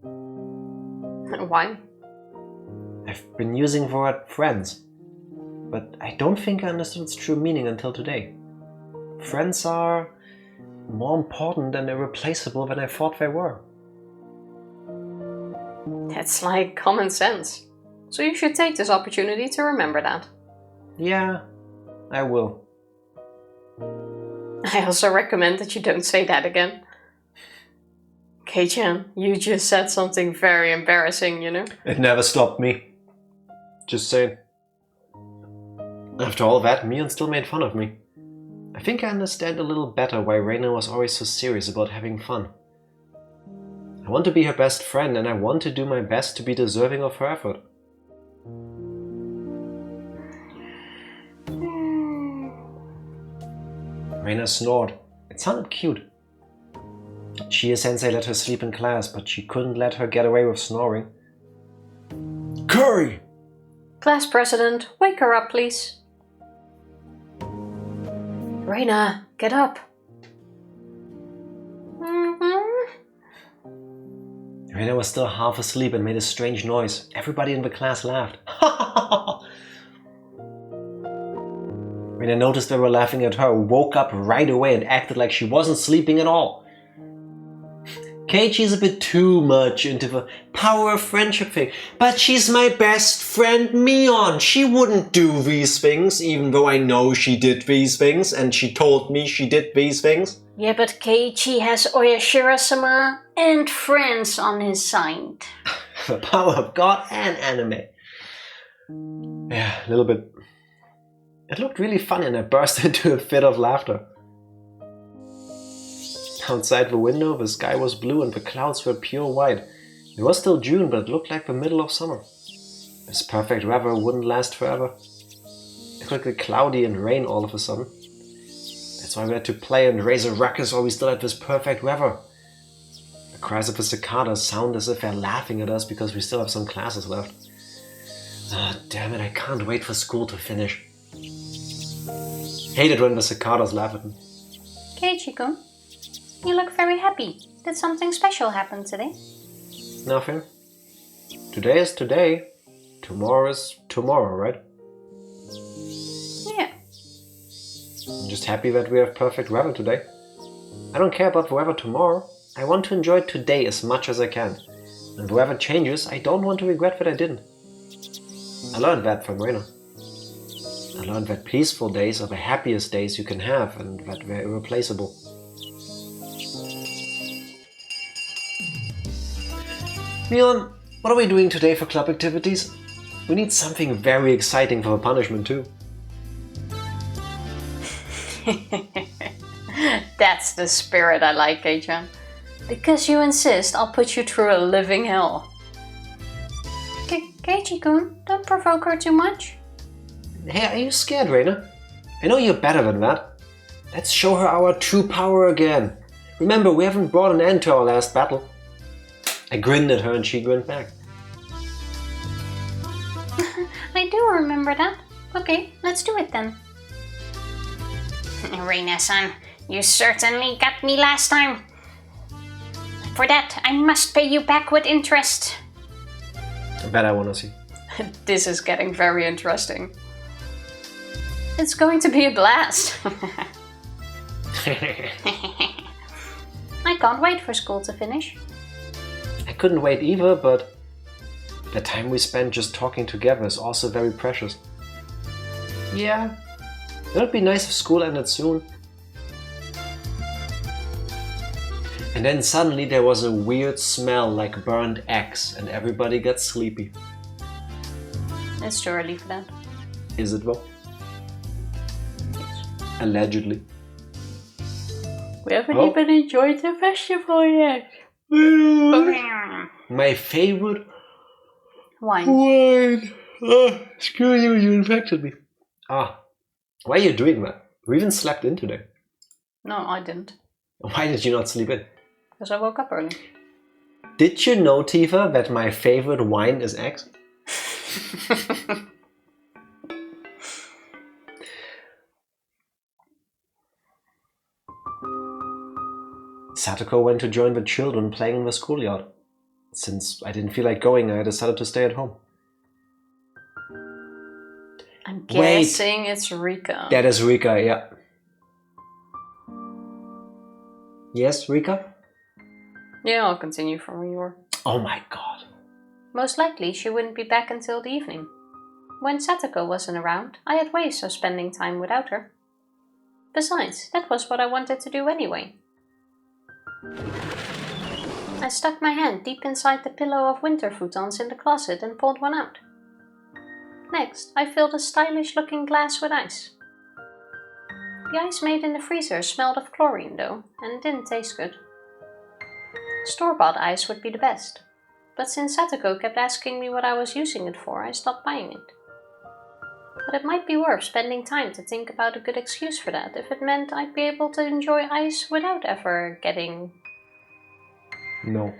Why? I've been using the word friends, but I don't think I understood its true meaning until today. Friends are more important and irreplaceable than I thought they were. That's like common sense. So you should take this opportunity to remember that. Yeah, I will. I also recommend that you don't say that again. Kei-chan, you just said something very embarrassing, you know? It never stopped me. Just saying. After all that, Mion still made fun of me. I think I understand a little better why Reina was always so serious about having fun. I want to be her best friend, and I want to do my best to be deserving of her effort. Reina snored. It sounded cute. Chie-sensei let her sleep in class, but she couldn't let her get away with snoring. Curry! Class president, wake her up, please. Reina, get up. Reina was still half asleep and made a strange noise. Everybody in the class laughed. When I noticed they were laughing at her, woke up right away and acted like she wasn't sleeping at all. Keiichi's a bit too much into the power of friendship thing, but she's my best friend Mion. She wouldn't do these things, even though I know she did these things and she told me she did these things. Yeah, but Keiichi has Oyashiro-sama and friends on his side. The power of God and anime. Yeah, a little bit. It looked really funny and I burst into a fit of laughter. Outside the window, the sky was blue and the clouds were pure white. It was still June, but it looked like the middle of summer. This perfect weather wouldn't last forever. It could get cloudy and rain all of a sudden. That's why we had to play and raise a ruckus while we still had this perfect weather. The cries of the cicadas sound as if they're laughing at us because we still have some classes left. Ah, damn it, I can't wait for school to finish. Hate it when the cicadas laugh at me. Keiichi-kun, you look very happy. Did something special happen today? Nothing. Today is today. Tomorrow is tomorrow, right? Yeah. I'm just happy that we have perfect weather today. I don't care about the weather tomorrow. I want to enjoy today as much as I can. And the weather changes, I don't want to regret that I didn't. I learned that from Reina. I learned that peaceful days are the happiest days you can have and that they're irreplaceable. Mion, what are we doing today for club activities? We need something very exciting for the punishment too. That's the spirit I like, Keiichi. Because you insist, I'll put you through a living hell. Keiichi-kun, don't provoke her too much. Hey, are you scared, Reina? I know you're better than that. Let's show her our true power again. Remember, we haven't brought an end to our last battle. I grinned at her and she grinned back. I do remember that. Okay, let's do it then. Reina-san, you certainly got me last time. For that, I must pay you back with interest. I bet I want to see. This is getting very interesting. It's going to be a blast. I can't wait for school to finish. I couldn't wait either, but the time we spent just talking together is also very precious. Yeah, it would be nice if school ended soon. And then suddenly there was a weird smell like burned eggs and everybody got sleepy. It's too early for that. Is it though? Allegedly. We haven't even enjoyed the festival yet. My favorite Wine. Oh, screw you, you infected me. Ah, why are you doing that? We even slept in today. No, I didn't. Why did you not sleep in? Because I woke up early. Did you know, Tifa, that my favorite wine is eggs? Satoko went to join the children playing in the schoolyard. Since I didn't feel like going, I decided to stay at home. I'm guessing it's Rika. That is Rika, yeah. Yes, Rika? Yeah, I'll continue from where you were. Oh my god. Most likely she wouldn't be back until the evening. When Satoko wasn't around, I had ways of spending time without her. Besides, that was what I wanted to do anyway. I stuck my hand deep inside the pillow of winter futons in the closet and pulled one out. Next, I filled a stylish-looking glass with ice. The ice made in the freezer smelled of chlorine though, and didn't taste good. Store-bought ice would be the best, but since Satoko kept asking me what I was using it for, I stopped buying it. But it might be worth spending time to think about a good excuse for that if it meant I'd be able to enjoy ice without ever getting... No.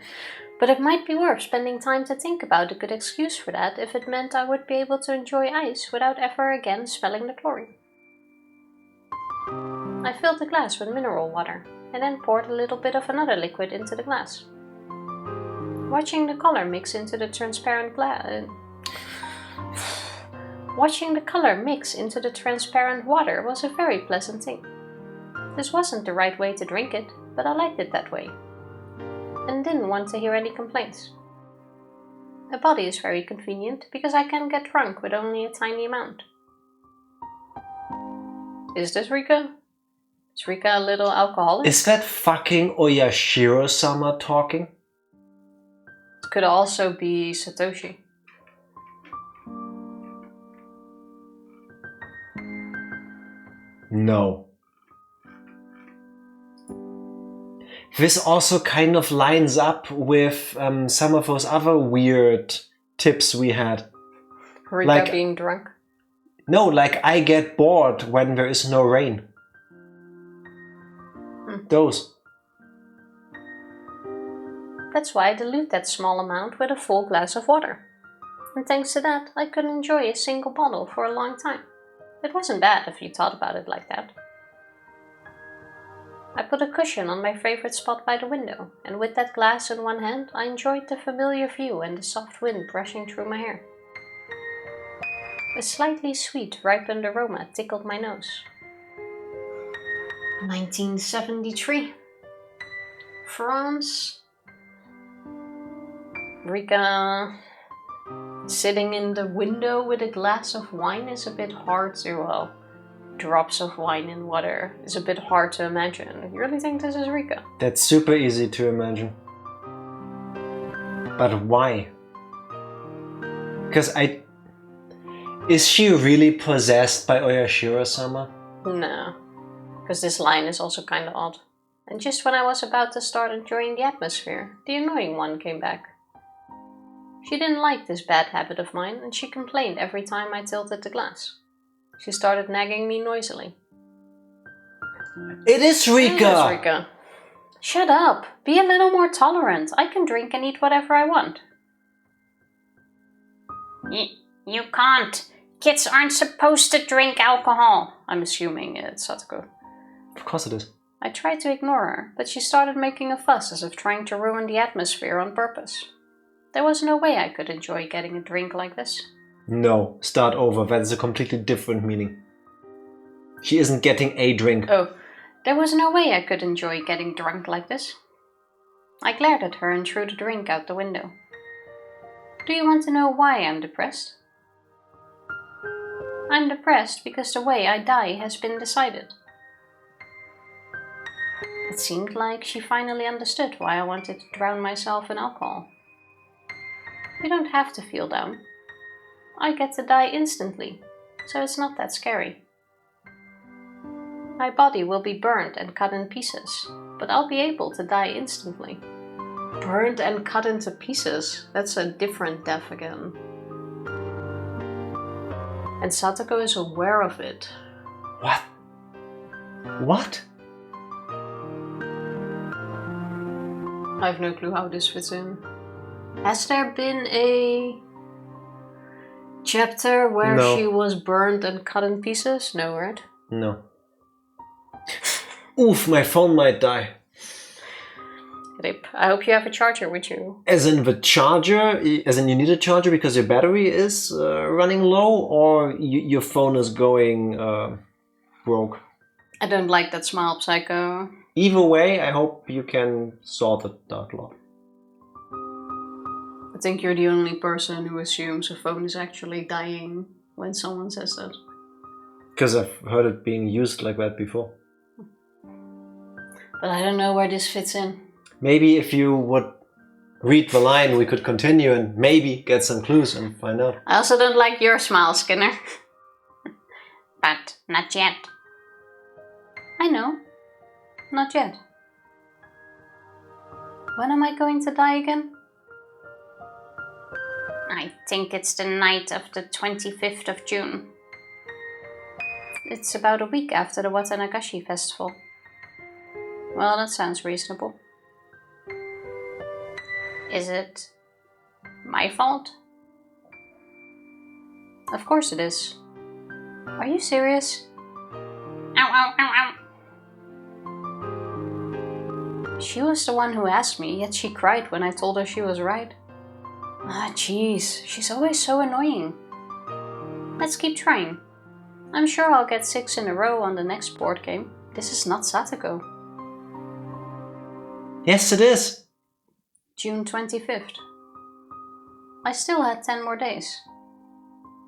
But it might be worth spending time to think about a good excuse for that if it meant I would be able to enjoy ice without ever again smelling the chlorine. I filled the glass with mineral water and then poured a little bit of another liquid into the glass. Watching the color mix into the transparent glass... Watching the color mix into the transparent water was a very pleasant thing. This wasn't the right way to drink it, but I liked it that way, and didn't want to hear any complaints. A body is very convenient because I can get drunk with only a tiny amount. Is this Rika? Is Rika a little alcoholic? Is that fucking Oyashiro-sama talking? It could also be Satoshi. No. This also kind of lines up with some of those other weird tips we had. Rika Like- being drunk. No, like I get bored when there is no rain. Those. That's why I dilute that small amount with a full glass of water. And thanks to that, I could enjoy a single bottle for a long time. It wasn't bad if you thought about it like that. I put a cushion on my favorite spot by the window, and with that glass in one hand, I enjoyed the familiar view and the soft wind brushing through my hair. A slightly sweet, ripened aroma tickled my nose. 1973. France. Rika sitting in the window with a glass of wine is a bit hard to, well, drops of wine in water is a bit hard to imagine. You really think this is Rika? That's super easy to imagine. But why? Because Is she really possessed by Oyashiro-sama? No, because this line is also kind of odd. And just when I was about to start enjoying the atmosphere, the annoying one came back. She didn't like this bad habit of mine, and she complained every time I tilted the glass. She started nagging me noisily. It is Rika! It is Rika. Shut up! Be a little more tolerant. I can drink and eat whatever I want. You can't. Kids aren't supposed to drink alcohol. I'm assuming it's Satoko. Of course it is. I tried to ignore her, but she started making a fuss as if trying to ruin the atmosphere on purpose. There was no way I could enjoy getting a drink like this. No, start over. That is a completely different meaning. She isn't getting a drink. Oh, there was no way I could enjoy getting drunk like this. I glared at her and threw the drink out the window. Do you want to know why I'm depressed? I'm depressed because the way I die has been decided. It seemed like she finally understood why I wanted to drown myself in alcohol. You don't have to feel down. I get to die instantly, so it's not that scary. My body will be burned and cut in pieces, but I'll be able to die instantly. Burned and cut into pieces. That's a different death again. And Satoko is aware of it. What? What? I have no clue how this fits in. Has there been a chapter where No. she was burned and cut in pieces? No, right? No. Oof, my phone might die. Rip. I hope you have a charger with you. As in the charger, as in you need a charger because your battery is running low, or your phone is going broke. I don't like that smile, Psycho. Either way, I hope you can sort it out, Lord. I think you're the only person who assumes a phone is actually dying when someone says that. Because I've heard it being used like that before. But I don't know where this fits in. Maybe if you would read the line, we could continue and maybe get some clues and find out. I also don't like your smile, Skinner. But not yet. I know. Not yet. When am I going to die again? I think it's the night of the 25th of June. It's about a week after the Watanagashi festival. Well, that sounds reasonable. Is it my fault? Of course it is. Are you serious? Ow, ow, ow, ow. She was the one who asked me, yet she cried when I told her she was right. Ah, jeez, she's always so annoying. Let's keep trying. I'm sure I'll get 6 in a row on the next board game. This is not Satoko. Yes, it is. June 25th. I still had 10 more days.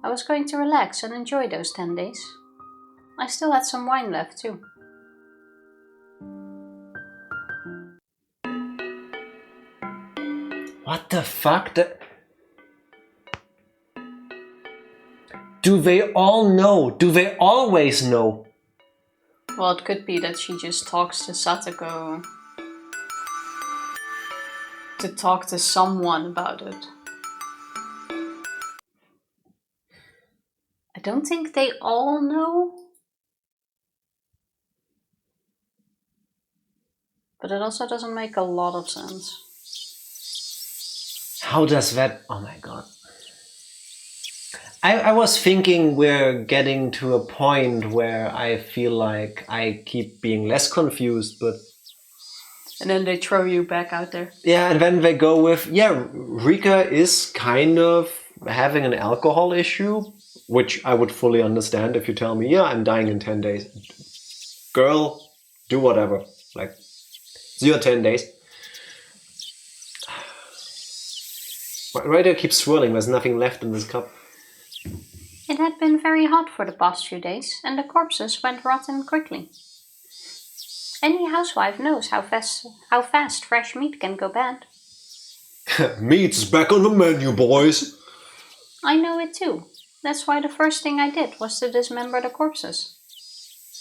I was going to relax and enjoy those 10 days. I still had some wine left too. What the fuck? Do they all know? Do they always know? Well, it could be that she just talks to Satoko to talk to someone about it. I don't think they all know. But it also doesn't make a lot of sense. How does that... Oh my god. I was thinking we're getting to a point where I feel like I keep being less confused, but... And then they throw you back out there. Yeah, and then they go with, yeah, Rika is kind of having an alcohol issue, which I would fully understand if you tell me, yeah, I'm dying in 10 days. Girl, do whatever. Like, it's your 10 days. Right there keeps swirling, there's nothing left in this cup. It had been very hot for the past few days, and the corpses went rotten quickly. Any housewife knows how fast fresh meat can go bad. Meat's back on the menu, boys. I know it too. That's why the first thing I did was to dismember the corpses.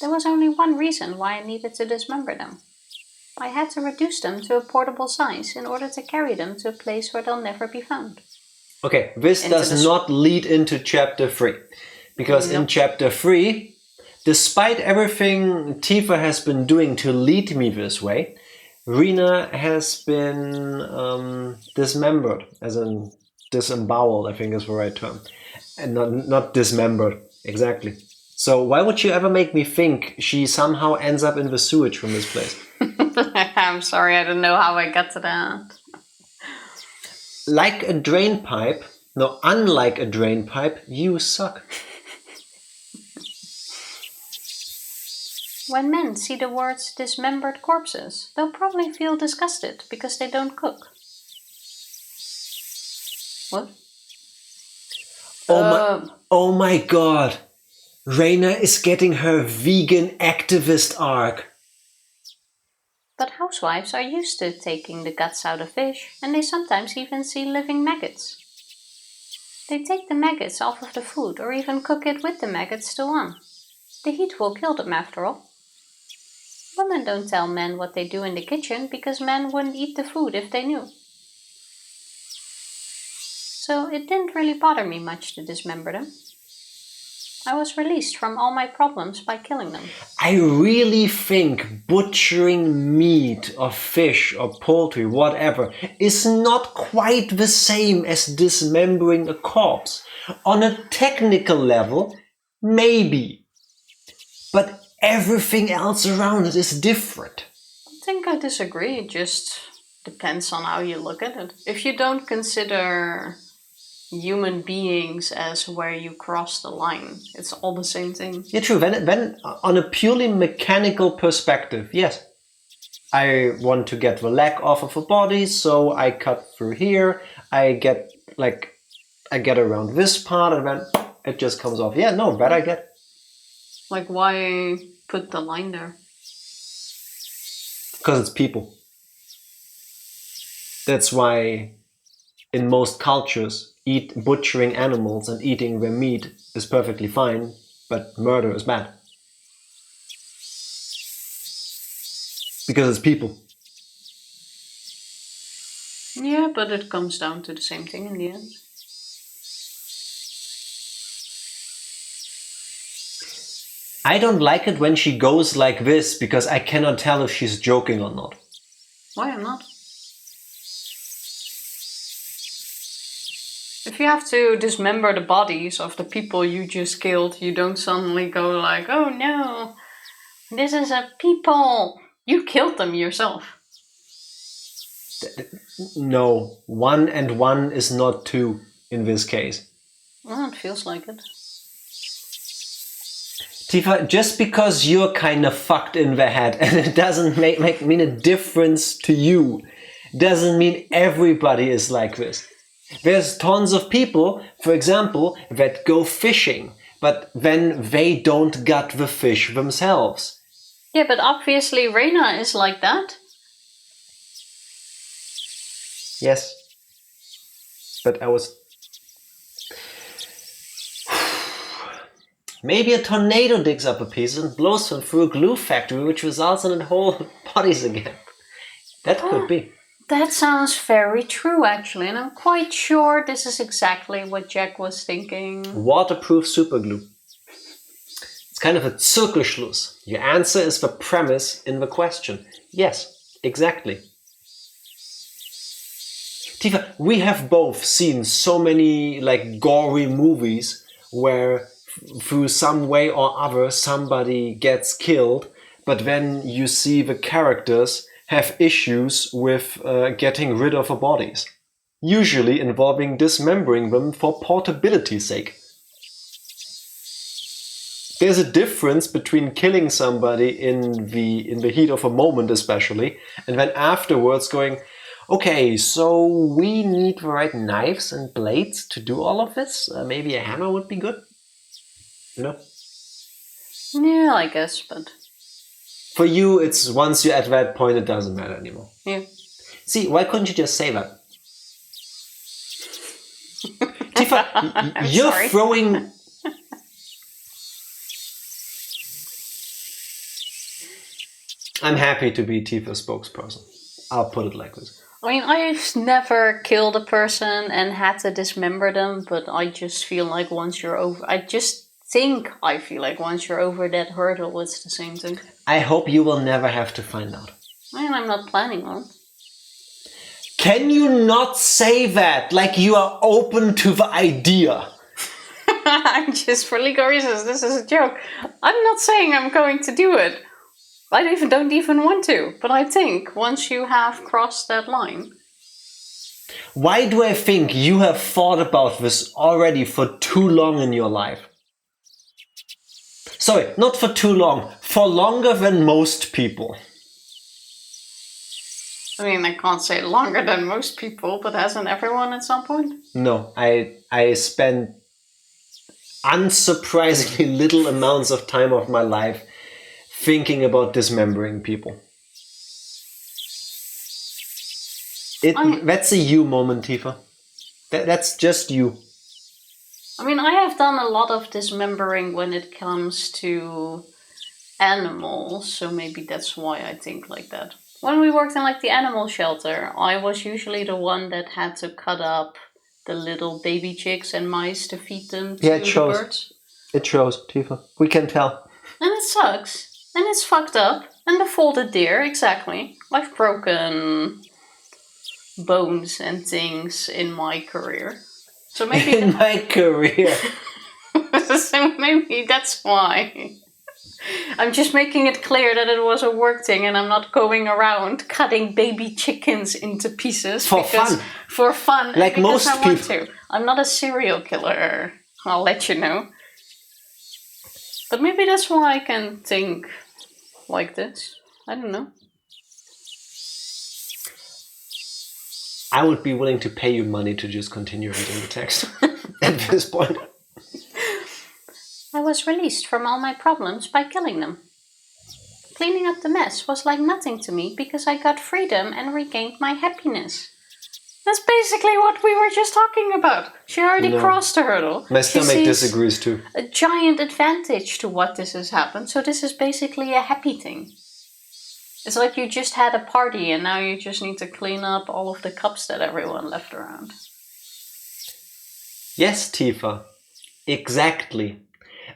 There was only one reason why I needed to dismember them. I had to reduce them to a portable size in order to carry them to a place where they'll never be found. Okay, this does not lead into chapter 3. Because in chapter 3, despite everything Tifa has been doing to lead me this way, Rina has been dismembered, as in disemboweled, I think is the right term. And not dismembered, exactly. So why would you ever make me think she somehow ends up in the sewage from this place? I'm sorry, I don't know how I got to that. Like a drain pipe, no, unlike a drain pipe, you suck. When men see the words dismembered corpses, they'll probably feel disgusted because they don't cook. What? Oh my god! Reina is getting her vegan activist arc. But housewives are used to taking the guts out of fish, and they sometimes even see living maggots. They take the maggots off of the food or even cook it with the maggots still on. The heat will kill them after all. Women don't tell men what they do in the kitchen because men wouldn't eat the food if they knew. So it didn't really bother me much to dismember them. I was released from all my problems by killing them. I really think butchering meat or fish or poultry, whatever, is not quite the same as dismembering a corpse. On a technical level, maybe. But everything else around it is different. I think I disagree. It just depends on how you look at it. If you don't consider human beings as where you cross the line, it's all the same thing. Yeah, true. Then on a purely mechanical perspective, yes. I want to get the leg off of a body, so I cut through here. I get around this part, and then it just comes off. Yeah, no, that I get. Like, why put the line there? Because it's people. That's why in most cultures, butchering animals and eating their meat is perfectly fine, but murder is bad. Because it's people. Yeah, but it comes down to the same thing in the end. I don't like it when she goes like this because I cannot tell if she's joking or not. Why I'm not? If you have to dismember the bodies of the people you just killed, you don't suddenly go like, oh no, this is a people. You killed them yourself. No, 1 and 1 is not 2 in this case. Well, it feels like it. Tifa, just because you're kind of fucked in the head and it doesn't mean a difference to you, doesn't mean everybody is like this. There's tons of people, for example, that go fishing, but then they don't gut the fish themselves. Yeah, but obviously Reina is like that. Yes. But I was... Maybe a tornado digs up a piece and blows them through a glue factory, which results in whole bodies again. That could be. That sounds very true, actually, and I'm quite sure this is exactly what Jack was thinking. Waterproof superglue. It's kind of a Zirkelschluss. Your answer is the premise in the question. Yes, exactly. Tifa, we have both seen so many gory movies where through some way or other somebody gets killed, but then you see the characters have issues with getting rid of the bodies, usually involving dismembering them for portability's sake. There's a difference between killing somebody in the heat of a moment especially, and then afterwards going, okay, so we need the right knives and blades to do all of this? Maybe a hammer would be good? You know? Yeah, I guess, but... For you, it's once you're at that point, it doesn't matter anymore. Yeah. See, why couldn't you just say that? Tifa, you're sorry. throwing... I'm happy to be Tifa's spokesperson. I'll put it like this. I mean, I've never killed a person and had to dismember them, but I just feel like once you're over... I feel like once you're over that hurdle, it's the same thing. I hope you will never have to find out. And I'm not planning on. Can you not say that like you are open to the idea? I'm just, for legal reasons, this is a joke. I'm not saying I'm going to do it. I don't even want to, but I think once you have crossed that line... Why do I think you have thought about this already for too long in your life? Sorry, not for too long, for longer than most people. I mean, I can't say longer than most people, but hasn't everyone at some point? No, I spent unsurprisingly little amounts of time of my life thinking about dismembering people. That's a you moment, Tifa. That's just you. I mean, I have done a lot of dismembering when it comes to animals, so maybe that's why I think like that. When we worked in the animal shelter, I was usually the one that had to cut up the little baby chicks and mice to feed them to the birds. It shows, Tifa. We can tell. And it sucks. And it's fucked up. And the folded deer, exactly. I've broken bones and things in my career. So maybe in my career. So maybe that's why. I'm just making it clear that it was a work thing and I'm not going around cutting baby chickens into pieces. For fun. For fun. Like most people. Want to. I'm not a serial killer. I'll let you know. But maybe that's why I can think like this. I don't know. I would be willing to pay you money to just continue reading the text at this point. I was released from all my problems by killing them. Cleaning up the mess was like nothing to me because I got freedom and regained my happiness. That's basically what we were just talking about. She already crossed the hurdle. My stomach disagrees too. A giant advantage to what this has happened, so this is basically a happy thing. It's like you just had a party and now you just need to clean up all of the cups that everyone left around. Yes, Tifa. Exactly.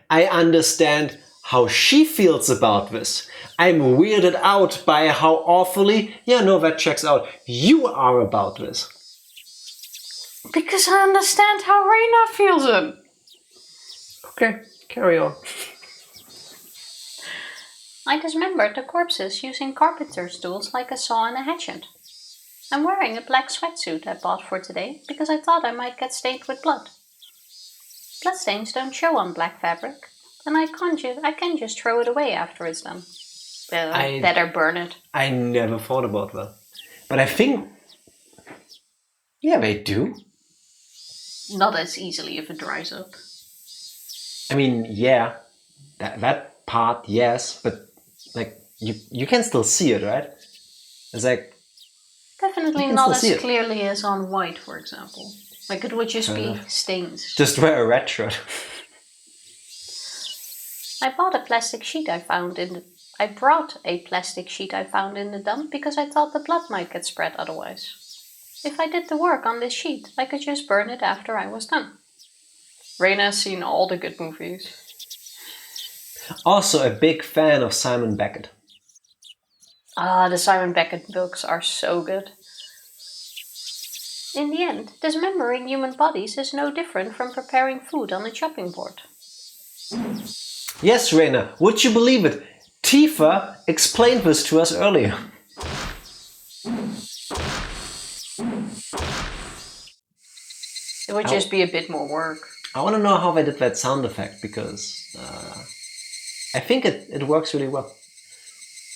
I understand how she feels about this. I'm weirded out by how awfully, that checks out, you are about this. Because I understand how Reina feels it. Okay, carry on. I dismembered the corpses using carpenter's tools like a saw and a hatchet. I'm wearing a black sweatsuit I bought for today because I thought I might get stained with blood. Bloodstains don't show on black fabric, and I can just throw it away after it's done. Better burn it. I never thought about that. But I think... Yeah, they do. Not as easily if it dries up. I mean, yeah. That part, yes. But, like, you can still see it, right? It's like... Definitely You can not still see as it. clearly as on white, for example. Like it would just be stains. Just wear a red shirt. I brought a plastic sheet I found in the dump because I thought the blood might get spread otherwise. If I did the work on this sheet, I could just burn it after I was done. Reina has seen all the good movies. Also a big fan of Simon Beckett. Ah, the Simon Beckett books are so good. In the end, dismembering human bodies is no different from preparing food on a chopping board. Yes, Reina, would you believe it? Tifa explained this to us earlier. It would just be a bit more work. I want to know how they did that sound effect because I think it works really well.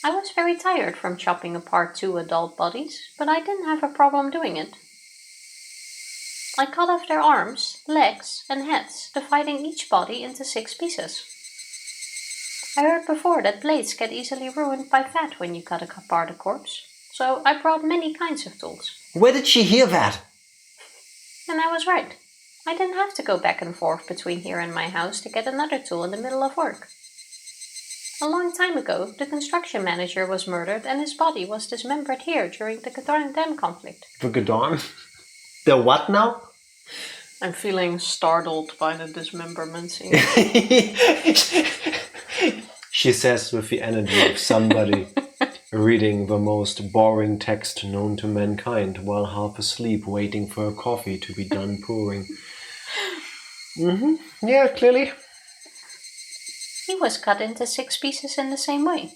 I was very tired from chopping apart 2 adult bodies, but I didn't have a problem doing it. I cut off their arms, legs, and heads, dividing each body into 6 pieces. I heard before that blades get easily ruined by fat when you cut apart a corpse, so I brought many kinds of tools. Where did she hear that? And I was right. I didn't have to go back and forth between here and my house to get another tool in the middle of work. A long time ago, the construction manager was murdered and his body was dismembered here during the Gadorn Dam conflict. The Gadorn? The what now? I'm feeling startled by the dismemberment scene. She says with the energy of somebody reading the most boring text known to mankind while half asleep waiting for a coffee to be done pouring. Yeah, clearly. He was cut into 6 pieces in the same way.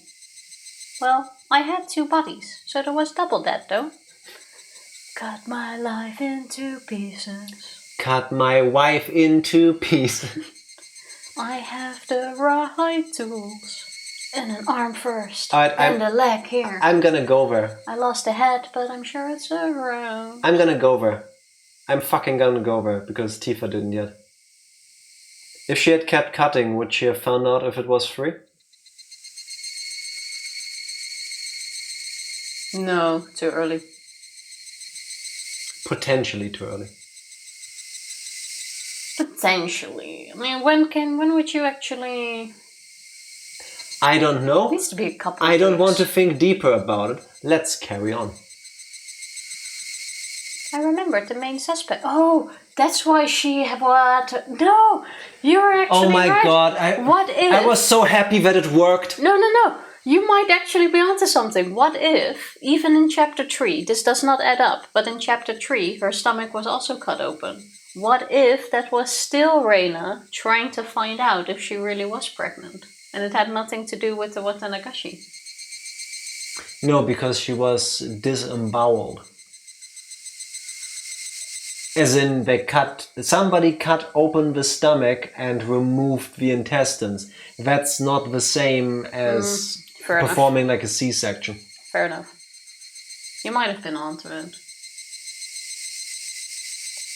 Well, I had 2 bodies, so there was double that though. Cut my life into pieces. Cut my wife into pieces. I have the right tools. And an arm first. Alright, and a leg here. I'm gonna go there. I lost a head, but I'm sure it's around. I'm gonna go there. I'm fucking gonna go there because Tifa didn't yet. If she had kept cutting, would she have found out if it was free? No, too early. Potentially too early. Potentially. I mean, when would you actually... I don't know. It needs to be a couple I of don't weeks. want to think deeper about it. Let's carry on. I remembered the main suspect. Oh, that's why she had what? No, you're actually Oh my right. god, What if? I was so happy that it worked. No. You might actually be onto something. What if, even in chapter 3, this does not add up, but in chapter 3, her stomach was also cut open? What if that was still Reina trying to find out if she really was pregnant? And it had nothing to do with the Watanagashi? No, because she was disemboweled. As in, somebody cut open the stomach and removed the intestines. That's not the same as fair enough. performing like a C-section. Fair enough. You might have been onto it.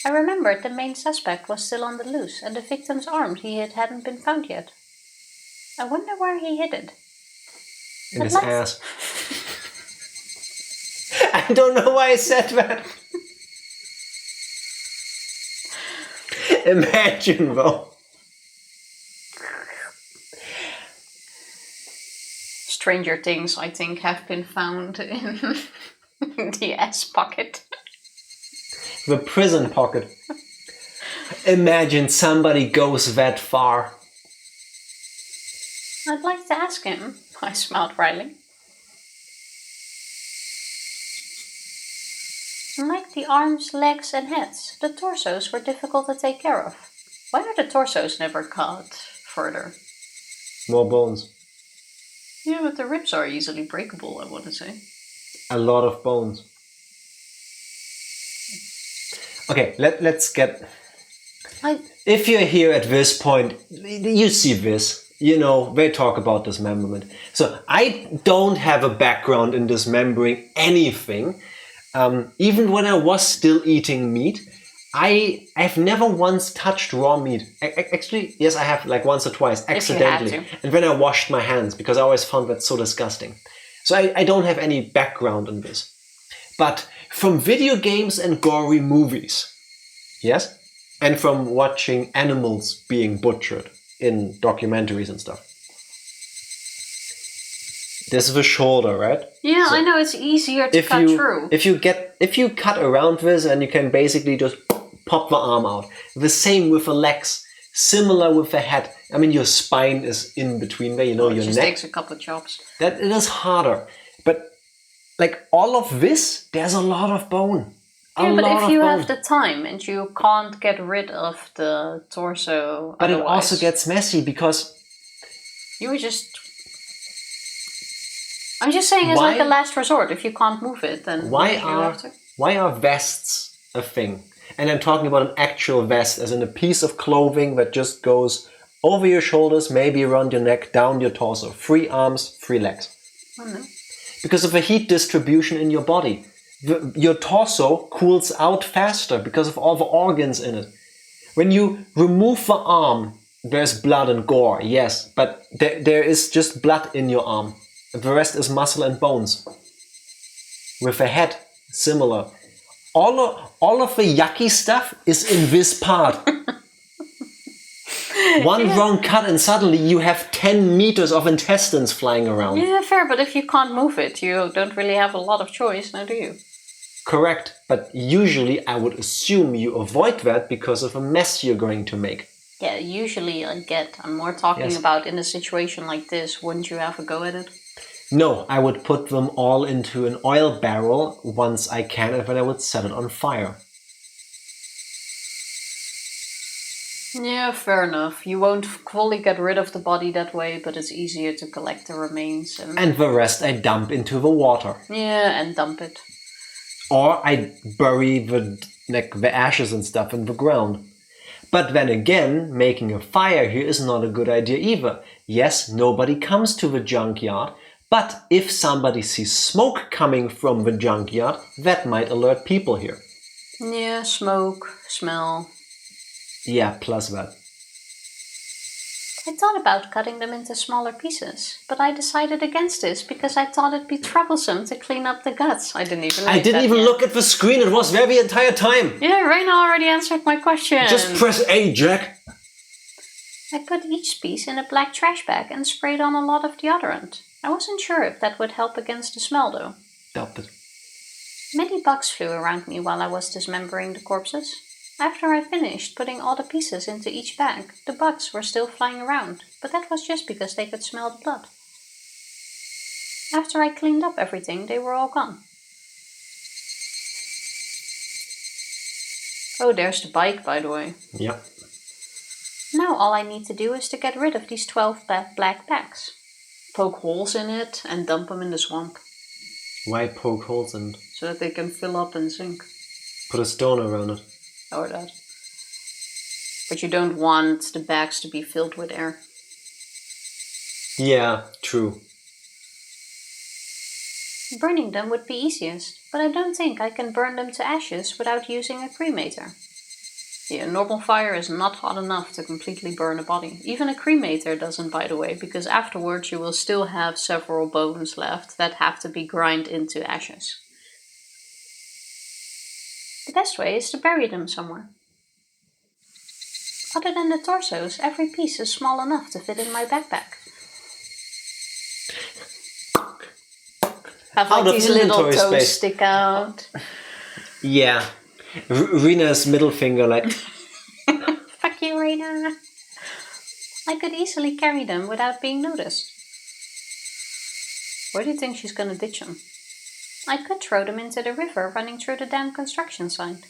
I remembered the main suspect was still on the loose, and the victim's arm hadn't been found yet. I wonder where he hid it. In his ass. I don't know why I said that. Imagine though. Stranger things, I think, have been found in the ass pocket. The prison pocket. Imagine somebody goes that far. I'd like to ask him. I smiled wryly. Like the arms, legs, and heads, the torsos were difficult to take care of. Why are the torsos never cut further? More bones. Yeah, but the ribs are easily breakable, I want to say. A lot of bones. Okay, let's get... If you're here at this point, you see this. they talk about dismemberment. So I don't have a background in dismembering anything. Even when I was still eating meat, I've never once touched raw meat. Actually, yes, I have like once or twice accidentally. to. And when I washed my hands, because I always found that so disgusting. So I don't have any background in this. But from video games and gory movies, yes, and from watching animals being butchered in documentaries and stuff. This is the shoulder, right? Yeah, I know it's easier to cut through. If you cut around this, and you can basically just pop the arm out. The same with the legs. Similar with the head. I mean, your spine is in between there. Your it just neck. takes a couple of chops. That it is harder, but like all of this, there's a lot of bone. Yeah, but if you have the time and you can't get rid of the torso, but otherwise, it also gets messy because you would just. I'm just saying, it's like a last resort. If you can't move it, then why are vests a thing? And I'm talking about an actual vest, as in a piece of clothing that just goes over your shoulders, maybe around your neck, down your torso. 3 arms, 3 legs. I don't know. Because of the heat distribution in your body. Your torso cools out faster because of all the organs in it. When you remove the arm, there's blood and gore, yes, but there is just blood in your arm. The rest is muscle and bones. With the head, similar. All of the yucky stuff is in this part. One wrong cut and suddenly you have 10 meters of intestines flying around. Yeah, fair, but if you can't move it, you don't really have a lot of choice, now do you? Correct, but usually I would assume you avoid that because of a mess you're going to make. Yeah, usually I'm more talking about in a situation like this, wouldn't you have a go at it? No, I would put them all into an oil barrel once I can, and then I would set it on fire. Yeah, fair enough. You won't fully get rid of the body that way, but it's easier to collect the remains. And the rest I dump into the water. Yeah, and dump it. Or I bury the ashes and stuff in the ground. But then again, making a fire here is not a good idea either. Yes, nobody comes to the junkyard, but if somebody sees smoke coming from the junkyard, that might alert people here. Yeah, smoke, smell. Yeah, plus that. I thought about cutting them into smaller pieces, but I decided against this because I thought it'd be troublesome to clean up the guts. I didn't even look at the screen, it was there the entire time. Yeah, Reina already answered my question. Just press A, Jack. I put each piece in a black trash bag and sprayed on a lot of deodorant. I wasn't sure if that would help against the smell though. Doubt it. Many bugs flew around me while I was dismembering the corpses. After I finished putting all the pieces into each bag, the bugs were still flying around, but that was just because they could smell the blood. After I cleaned up everything, they were all gone. Oh, there's the bike, by the way. Yeah. Now all I need to do is to get rid of these 12 black bags. Poke holes in it and dump them in the swamp. Why poke holes and so that they can fill up and sink? put a stone around it? Or that. But you don't want the bags to be filled with air. Yeah, true. Burning them would be easiest, but I don't think I can burn them to ashes without using a cremator. Yeah, normal fire is not hot enough to completely burn a body. Even a cremator doesn't, by the way, because afterwards you will still have several bones left that have to be ground into ashes. The best way is to bury them somewhere. Other than the torsos, every piece is small enough to fit in my backpack. Have like these little toes stick out. Yeah. Rena's middle finger like... Fuck you, Rena. I could easily carry them without being noticed. Where do you think she's gonna ditch them? I could throw them into the river running through the damn construction site.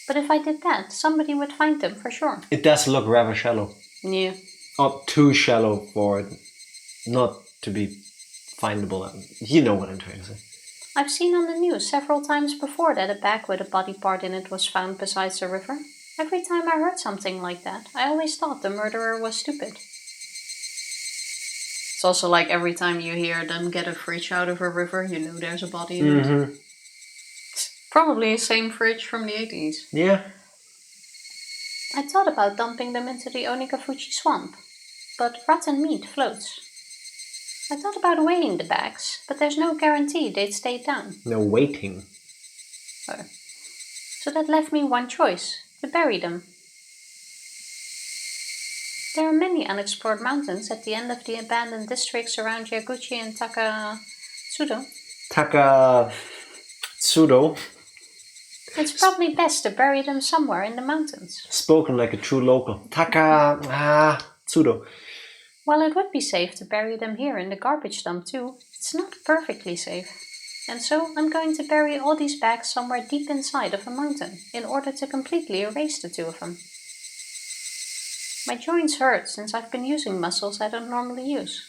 But if I did that, somebody would find them for sure. It does look rather shallow. Yeah. Or too shallow for it not to be findable. You know what I'm trying to say. I've seen on the news several times before that a bag with a body part in it was found beside the river. Every time I heard something like that, I always thought the murderer was stupid. It's also like every time you hear them get a fridge out of a river, you know there's a body in it. It's probably the same fridge from the 80s. Yeah. I thought about dumping them into the Onikafuchi swamp, but rotten meat floats. I thought about weighing the bags, but there's no guarantee they'd stay down. No waiting. So that left me one choice, to bury them. There are many unexplored mountains at the end of the abandoned districts around Yaguchi and Takatsudo. Takatsudo. It's probably best to bury them somewhere in the mountains. Spoken like a true local. Takatsudo. While it would be safe to bury them here in the garbage dump too, it's not perfectly safe. And so I'm going to bury all these bags somewhere deep inside of a mountain in order to completely erase the two of them. My joints hurt since I've been using muscles I don't normally use.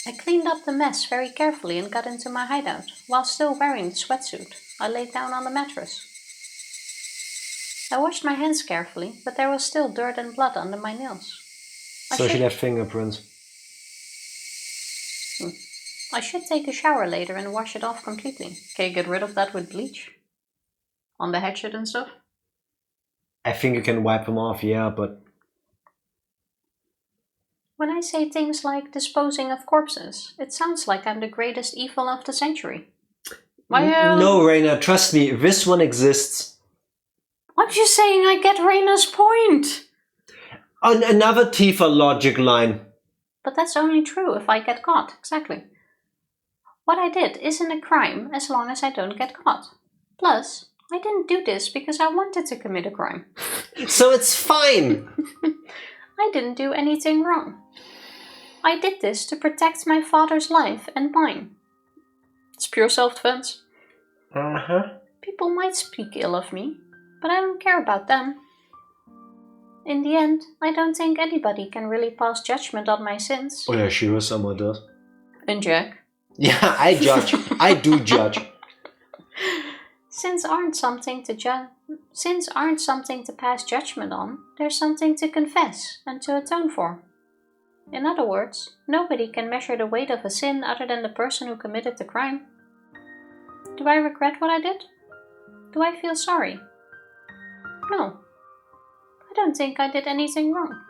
I cleaned up the mess very carefully and got into my hideout. While still wearing the sweatsuit, I laid down on the mattress. I washed my hands carefully, but there was still dirt and blood under my nails. So she left fingerprints. I should take a shower later and wash it off completely. Can you get rid of that with bleach? On the hatchet and stuff? I think you can wipe them off, yeah, but... When I say things like disposing of corpses, it sounds like I'm the greatest evil of the century. No, Raina, trust me, this one exists. I'm just saying I get Raina's point! Another Tifa logic line. But that's only true if I get caught, exactly. What I did isn't a crime as long as I don't get caught. Plus, I didn't do this because I wanted to commit a crime. So it's fine! I didn't do anything wrong. I did this to protect my father's life and mine. It's pure self-defense. Uh-huh. People might speak ill of me, but I don't care about them. In the end, I don't think anybody can really pass judgment on my sins. Oyashiro-sama does. And Jack? Yeah, I judge. I do judge. Sins aren't something to pass judgment on. They're something to confess and to atone for. In other words, nobody can measure the weight of a sin other than the person who committed the crime. Do I regret what I did? Do I feel sorry? No. I don't think I did anything wrong.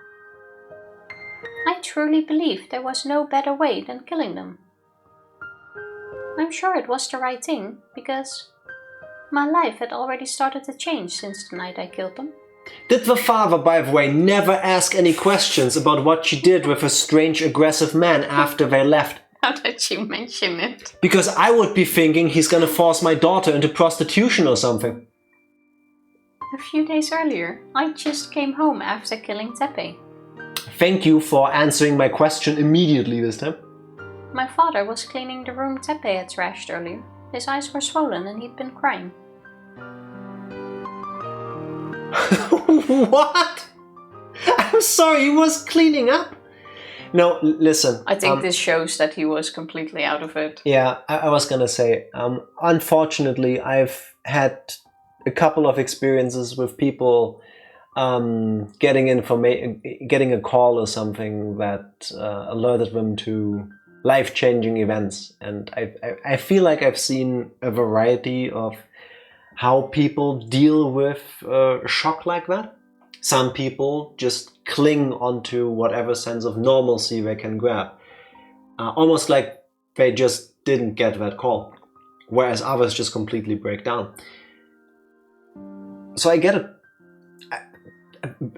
I truly believe there was no better way than killing them. I'm sure it was the right thing, because my life had already started to change since the night I killed them. Did the father, by the way, never ask any questions about what you did with a strange aggressive man after they left? How did you mention it? Because I would be thinking he's gonna force my daughter into prostitution or something. A few days earlier, I just came home after killing Teppei. Thank you for answering my question immediately this time. My father was cleaning the room Teppei had trashed earlier. His eyes were swollen and he'd been crying. What? I'm sorry, he was cleaning up? No, listen. I think this shows that he was completely out of it. Yeah, I was gonna say, unfortunately, I've had a couple of experiences with people getting a call or something that alerted them to life-changing events, and I feel like I've seen a variety of how people deal with shock like that. Some people just cling onto whatever sense of normalcy they can grab, almost like they just didn't get that call, whereas others just completely break down. So I get it.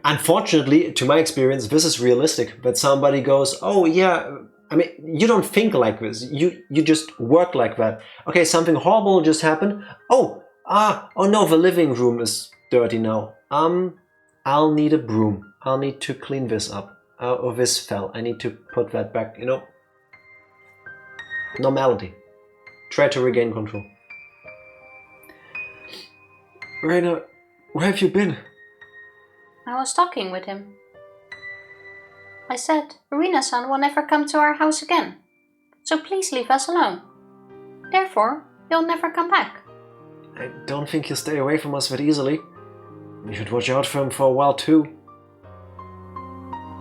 Unfortunately, to my experience, this is realistic, that somebody goes, oh yeah, I mean, you don't think like this, you just work like that. Okay, something horrible just happened. Oh no, the living room is dirty now. I'll need a broom. I'll need to clean this up. Or this fell. I need to put that back, you know. Normality. Try to regain control. Reina, where have you been? I was talking with him. I said, Irina-san will never come to our house again. So please leave us alone. Therefore, he'll never come back. I don't think he'll stay away from us that easily. You should watch out for him for a while too.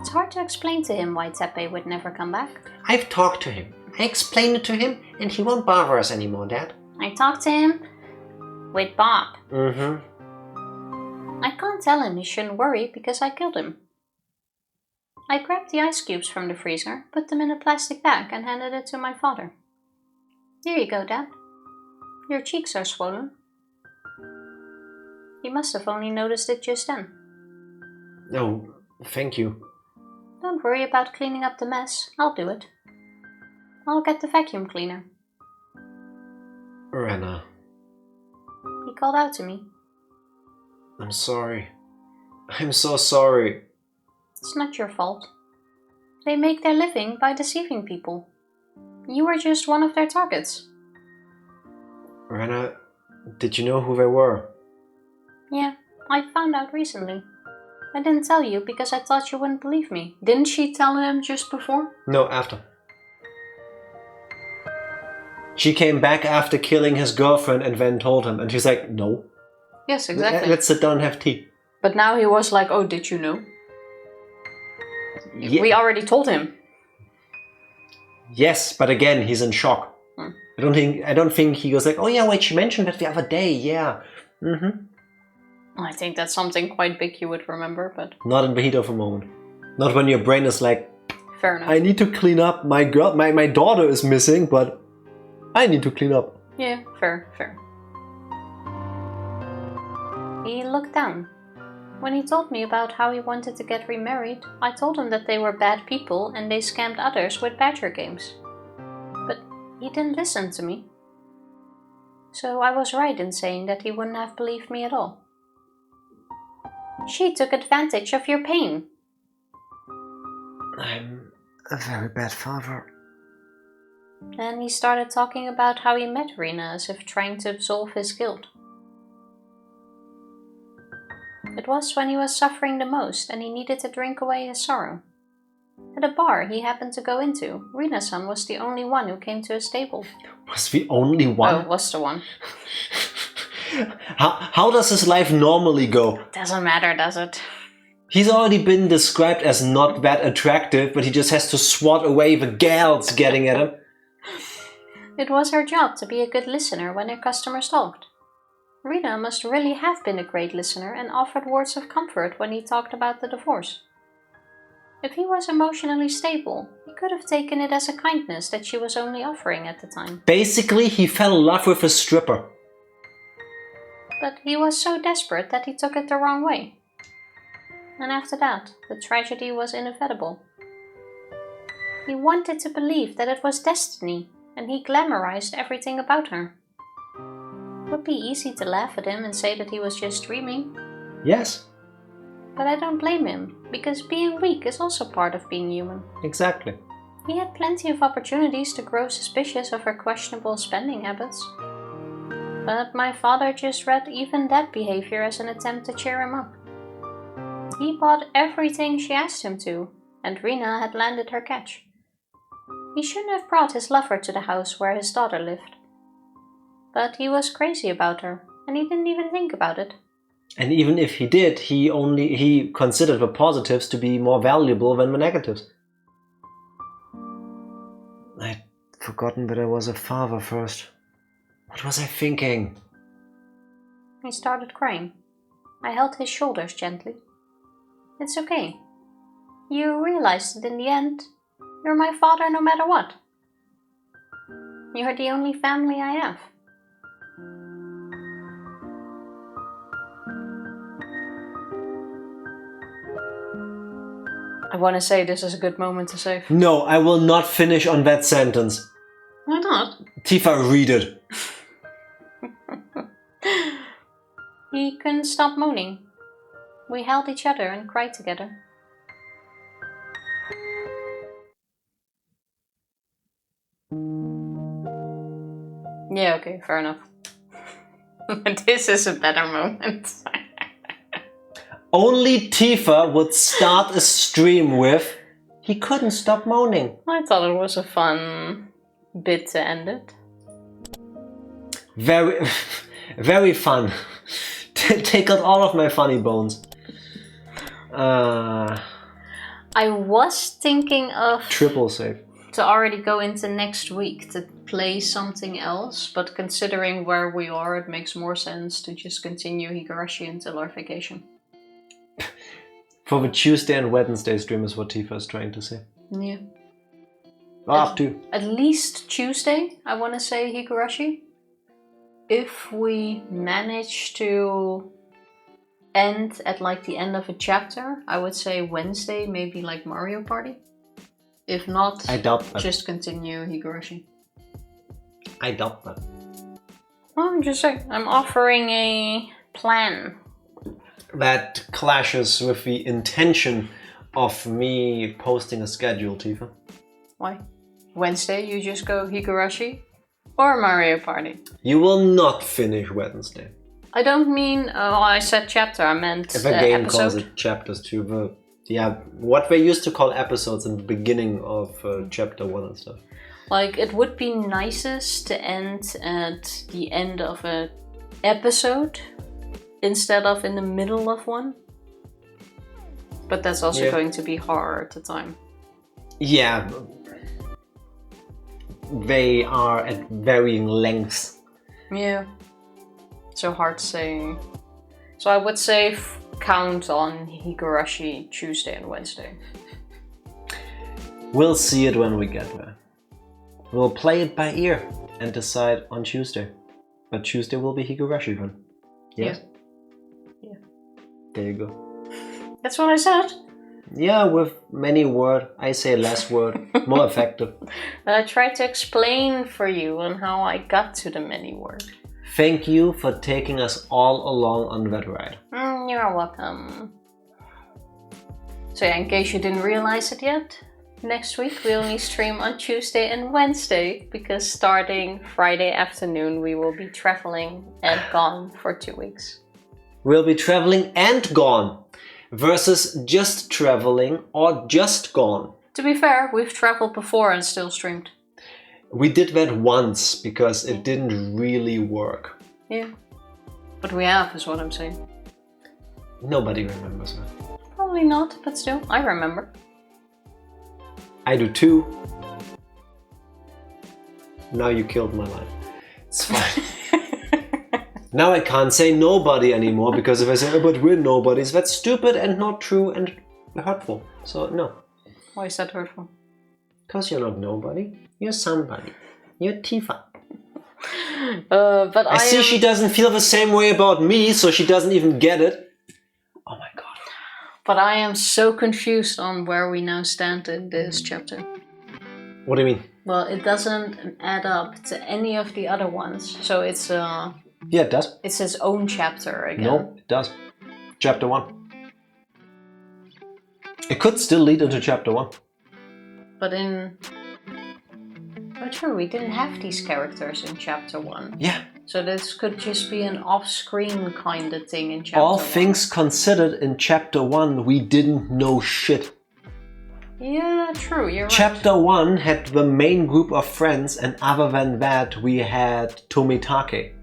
It's hard to explain to him why Teppei would never come back. I've talked to him. I explained it to him, and he won't bother us anymore, Dad. I talked to him with Bob. Mm-hmm. I can't tell him he shouldn't worry because I killed him. I grabbed the ice cubes from the freezer, put them in a plastic bag and handed it to my father. Here you go, Dad. Your cheeks are swollen. He must have only noticed it just then. Oh, thank you. Don't worry about cleaning up the mess. I'll do it. I'll get the vacuum cleaner. Rena, He called out to me. I'm sorry. I'm so sorry. It's not your fault. They make their living by deceiving people. You were just one of their targets. Rena, did you know who they were? Yeah, I found out recently. I didn't tell you because I thought you wouldn't believe me. Didn't she tell him just before? No, after. She came back after killing his girlfriend and then told him. And he's like, no. Yes, exactly. Let's sit down and have tea. But now he was like, oh, did you know? Yeah. We already told him. Yes, but again, he's in shock. I don't think he goes like, oh yeah, wait, she mentioned that the other day, yeah. Mm-hmm. I think that's something quite big you would remember, but... Not in the heat of a moment. Not when your brain is like, Fair enough. I need to clean up, my daughter is missing, but I need to clean up. Yeah, fair. He looked down. When he told me about how he wanted to get remarried, I told him that they were bad people and they scammed others with badger games. But he didn't listen to me. So I was right in saying that he wouldn't have believed me at all. She took advantage of your pain. I'm a very bad father. Then he started talking about how he met Rina as if trying to absolve his guilt. It was when he was suffering the most and he needed to drink away his sorrow. At a bar he happened to go into, Rina-san was the only one who came to his table. Was the only one? Oh, was the one. How does his life normally go? Doesn't matter, does it? He's already been described as not that attractive, but he just has to swat away the gals getting at him. It was her job to be a good listener when her customers talked. Rina must really have been a great listener and offered words of comfort when he talked about the divorce. If he was emotionally stable, he could have taken it as a kindness that she was only offering at the time. Basically, he fell in love with a stripper. But he was so desperate that he took it the wrong way. And after that, the tragedy was inevitable. He wanted to believe that it was destiny, and he glamorized everything about her. It would be easy to laugh at him and say that he was just dreaming. Yes, But I don't blame him, because being weak is also part of being human. exactly. He had plenty of opportunities to grow suspicious of her questionable spending habits. But my father just read even that behavior as an attempt to cheer him up. He bought everything she asked him to, and Rina had landed her catch. He shouldn't have brought his lover to the house where his daughter lived. But he was crazy about her, and he didn't even think about it. And even if he did, he considered the positives to be more valuable than the negatives. I'd forgotten that I was a father first. What was I thinking? He started crying. I held his shoulders gently. It's okay. You realized it in the end. You're my father no matter what. You're the only family I have. I want to say this is a good moment to save. No, I will not finish on that sentence. Why not? Tifa, read it. He couldn't stop moaning. We held each other and cried together. Yeah, okay, fair enough. This is a better moment. Only Tifa would start a stream with, he couldn't stop moaning. I thought it was a fun bit to end it. Very, very fun. Take out all of my funny bones. I was thinking of Triple save. to already go into next week to play something else, but considering where we are, it makes more sense to just continue Higurashi until our vacation. For the Tuesday and Wednesday stream is what Tifa is trying to say. Yeah. Up to. At least Tuesday, I want to say Higurashi. If we manage to end at like the end of a chapter, I would say Wednesday, maybe like Mario Party. If not, I doubt that. just continue Higurashi. I doubt that. Well, I'm just saying, I'm offering a plan. That clashes with the intention of me posting a schedule, Tifa. Why? Wednesday, you just go Higurashi or Mario Party. You will not finish Wednesday. I don't mean, I said chapter, I meant If a game episode. calls it chapters too, what they used to call episodes in the beginning of chapter 1 and stuff. Like, it would be nicest to end at the end of an episode instead of in the middle of one. But that's also going to be hard at the time. Yeah. They are at varying lengths. Yeah. So hard to say. So I would say count on Higurashi Tuesday and Wednesday. We'll see it when we get there. We'll play it by ear and decide on Tuesday. But Tuesday will be Higurashi then. Yes? Yeah. There you go. That's what I said. Yeah, with many word, I say less word, more effective. I tried to explain for you on how I got to the many word. Thank you for taking us all along on that ride. You're welcome. So yeah, in case you didn't realize it yet, next week we only stream on Tuesday and Wednesday because starting Friday afternoon we will be traveling and gone for 2 weeks. We'll be traveling and gone versus just traveling or just gone. To be fair, we've traveled before and still streamed. We did that once because it didn't really work. Yeah. But we have, is what I'm saying. Nobody remembers that. Probably not, but still, I remember. I do too. Now you killed my life. It's fine. Now I can't say nobody anymore because if I say, oh, but we're nobodies, that's stupid and not true and hurtful. So, no. Why is that hurtful? Because you're not nobody. You're somebody. You're Tifa. But I see she doesn't feel the same way about me, so she doesn't even get it. Oh my god. But I am so confused on where we now stand in this chapter. What do you mean? Well, it doesn't add up to any of the other ones. So it's Yeah, it does. it's its own chapter again. No, it does. Chapter 1. It could still lead into chapter 1. But in... Oh, true, we didn't have these characters in chapter 1. Yeah. So this could just be an off-screen kind of thing in chapter 1. All things considered, in chapter 1, we didn't know shit. Yeah, true, you're right. Chapter 1 had the main group of friends, and other than that, we had Tomitake.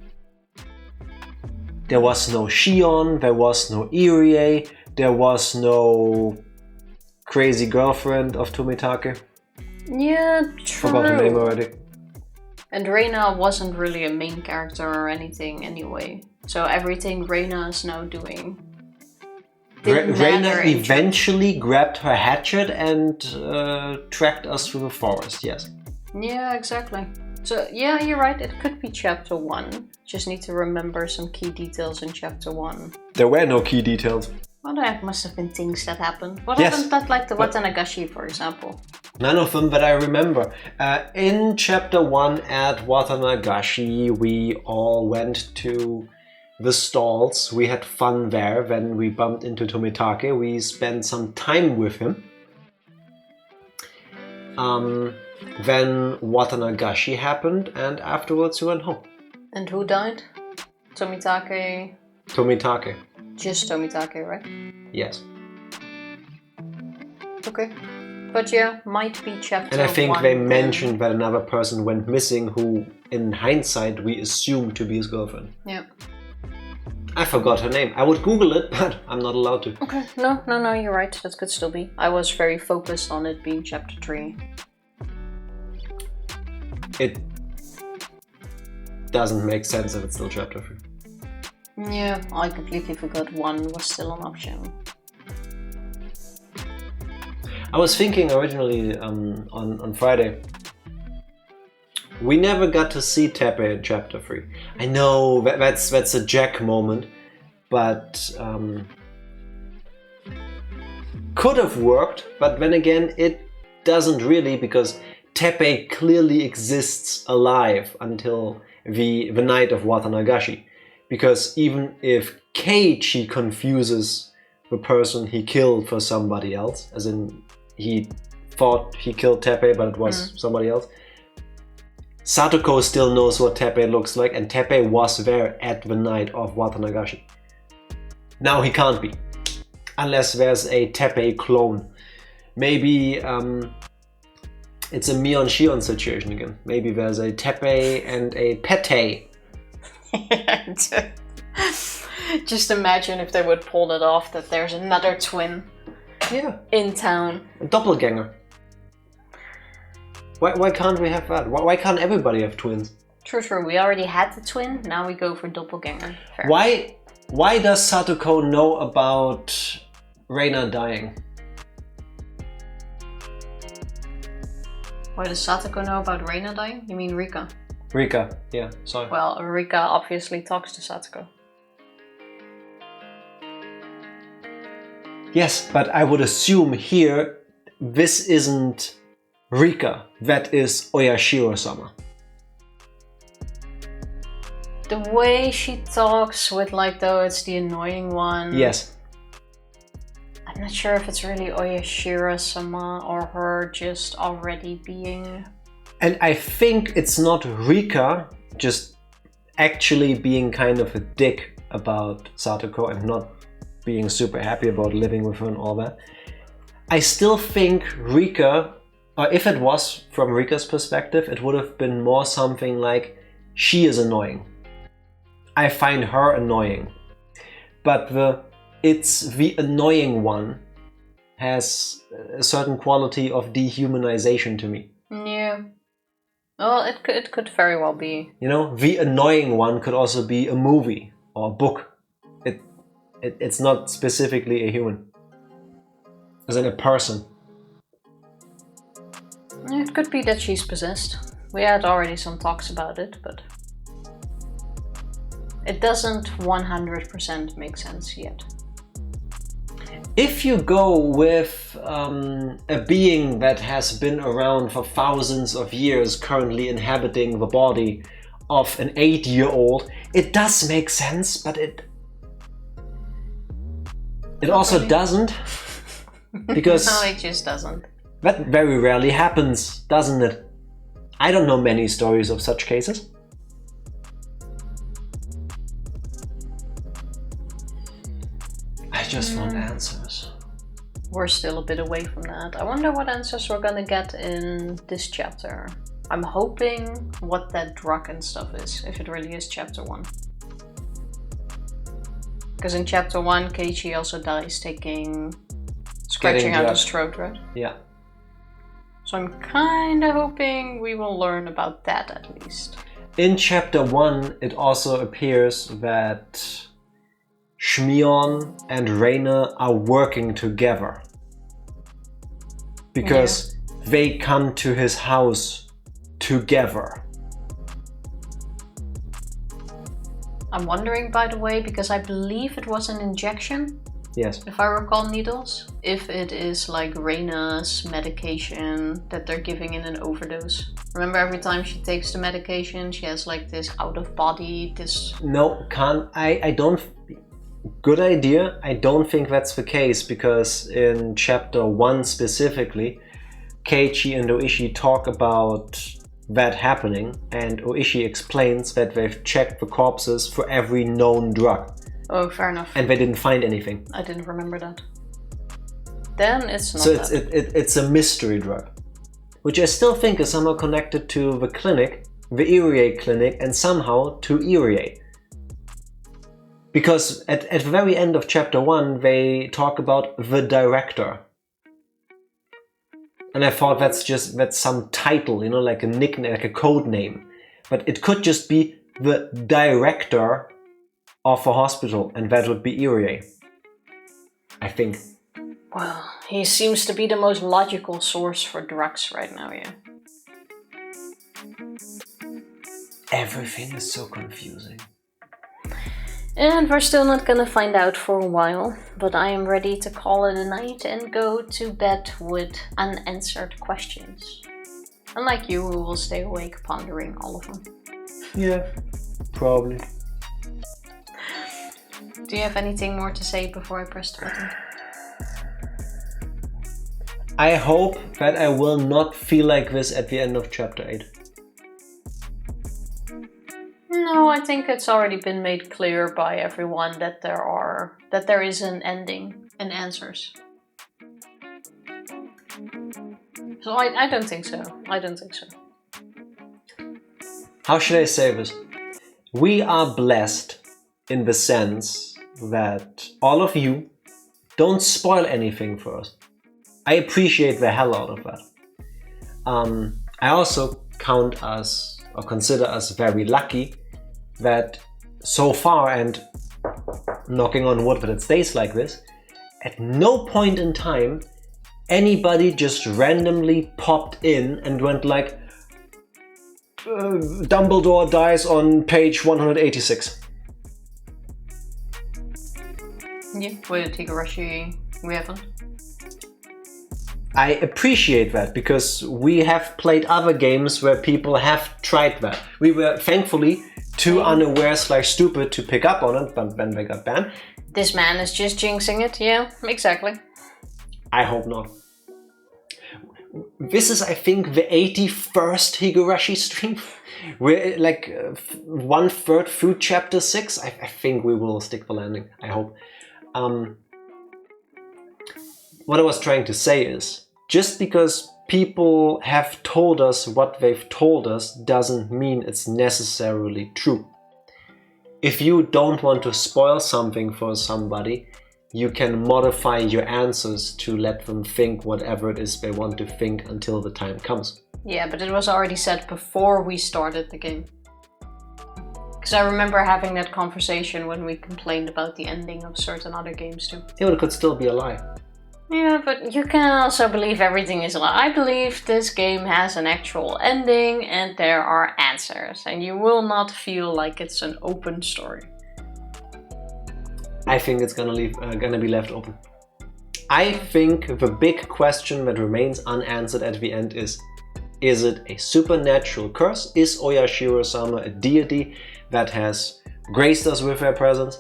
There was no Shion, there was no Irie, there was no crazy girlfriend of Tomitake. Yeah, true. Forgot her name already. And Reina wasn't really a main character or anything anyway. So everything Reina is now doing didn't Reina matter in eventually grabbed her hatchet and tracked us through the forest, yes. Yeah, exactly. So yeah, you're right, it could be chapter 1. Just need to remember some key details in chapter 1. There were no key details. Well, there must have been things that happened. What Yes, happened that, like the Watanagashi, for example? None of them that I remember. In chapter 1 at Watanagashi, we all went to the stalls. We had fun there. Then we bumped into Tomitake. We spent some time with him. Then Watanagashi happened, and afterwards we went home. And who died? Tomitake? Tomitake, Just Tomitake, right? yes. Okay. But yeah, might be chapter 1. And I think they then. mentioned that another person went missing who, in hindsight, we assumed to be his girlfriend. Yeah. I forgot her name. I would Google it, but I'm not allowed to. Okay, no, you're right. That could still be. I was very focused on it being chapter 3. It doesn't make sense if it's still chapter 3. Yeah, I completely forgot 1 was still an option. I was thinking originally on Friday. We never got to see Teppei in chapter 3. I know that's a Jack moment, but could have worked. But then again, it doesn't really, because Teppei clearly exists alive until the night of Watanagashi. Because even if Keiichi confuses the person he killed for somebody else, as in he thought he killed Teppei but it was somebody else, Satoko still knows what Teppei looks like, and Teppei was there at the night of Watanagashi. Now he can't be, unless there's a Teppei clone. Maybe it's a Mion Shion situation again. Maybe there's a Teppei and a Pete. Just imagine if they would pull it off, that there's another twin in town. A doppelganger. Why can't we have that? Why can't everybody have twins? True. We already had the twin, now we go for doppelganger. Fair. Why does Satoko know about Reina dying? Why does Satoko know about Reina dying? You mean Rika? Rika, yeah, sorry. Well, Rika obviously talks to Satoko. Yes, but I would assume here this isn't Rika, that is Oyashiro-sama. The way she talks with like, though it's the annoying one. Yes. I'm not sure if it's really Oyashiro-sama or her just already being... And I think it's not Rika just actually being kind of a dick about Satoko and not being super happy about living with her and all that. I still think Rika, or if it was from Rika's perspective, it would have been more something like, she is annoying. I find her annoying. But it's the annoying one has a certain quality of dehumanization to me. Yeah. Well, it could very well be. You know, the annoying one could also be a movie or a book. It's not specifically a human. As in a person. It could be that she's possessed. We had already some talks about it, but... it doesn't 100% make sense yet. If you go with a being that has been around for thousands of years, currently inhabiting the body of an 8-year-old, it does make sense, but it also really doesn't. Because no, it just doesn't. That very rarely happens, doesn't it? I don't know many stories of such cases. I just want answers. We're still a bit away from that. I wonder what answers we're gonna get in this chapter. I'm hoping what that drug and stuff is, if it really is chapter 1. Because in chapter 1, Keiichi also dies scratching out his throat, right? Yeah. So I'm kinda hoping we will learn about that at least. In chapter 1, it also appears that Shmion and Reina are working together. Because they come to his house together. I'm wondering, by the way, because I believe it was an injection, Yes. if I recall needles, if it is like Reina's medication that they're giving in an overdose. Remember, every time she takes the medication, she has like this out of body, this... No, can't. I don't... Good idea. I don't think that's the case, because in chapter 1 specifically, Keiichi and Ooishi talk about that happening, and Ooishi explains that they've checked the corpses for every known drug. Oh, fair enough. And they didn't find anything. I didn't remember that. Then it's not So that. it's a mystery drug. Which I still think is somehow connected to the clinic, the Irie clinic, and somehow to Irie. Because at the very end of chapter 1, they talk about the director. And I thought that's some title, you know, like a nickname, like a code name. But it could just be the director of a hospital, and that would be Irie. I think. Well, he seems to be the most logical source for drugs right now, yeah. Everything is so confusing. And we're still not gonna find out for a while, but I am ready to call it a night and go to bed with unanswered questions. Unlike you, who will stay awake pondering all of them. Yeah, probably. Do you have anything more to say before I press the button? I hope that I will not feel like this at the end of chapter 8. No, I think it's already been made clear by everyone that there is an ending and answers. So I don't think so. I don't think so. How should I say this? We are blessed in the sense that all of you don't spoil anything for us. I appreciate the hell out of that. I also count us or consider us very lucky that so far, and knocking on wood that it stays like this, at no point in time anybody just randomly popped in and went like, Dumbledore dies on page 186. Yeah, with Higurashi, we haven't. I appreciate that because we have played other games where people have tried that. We were thankfully too unaware/stupid to pick up on it, but then they got banned. This man is just jinxing it, yeah, exactly. I hope not. This is, I think, the 81st Higurashi stream. We're like 1/3 through chapter 6. I think we will stick the landing, I hope. What I was trying to say is, just because people have told us what they've told us doesn't mean it's necessarily true. If you don't want to spoil something for somebody, you can modify your answers to let them think whatever it is they want to think until the time comes. Yeah, but it was already said before we started the game. Because I remember having that conversation when we complained about the ending of certain other games too. Yeah, but it could still be a lie. Yeah, but you can also believe everything is a lie. I believe this game has an actual ending and there are answers. And you will not feel like it's an open story. I think it's gonna be left open. I think the big question that remains unanswered at the end is it a supernatural curse? Is Oyashiro-sama a deity that has graced us with their presence?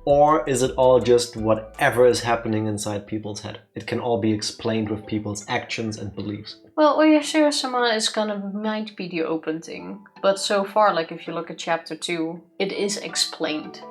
Or is it all just whatever is happening inside people's head? It can all be explained with people's actions and beliefs. Well, oyashiro-sama might be the open thing. But so far, like if you look at chapter 2, it is explained.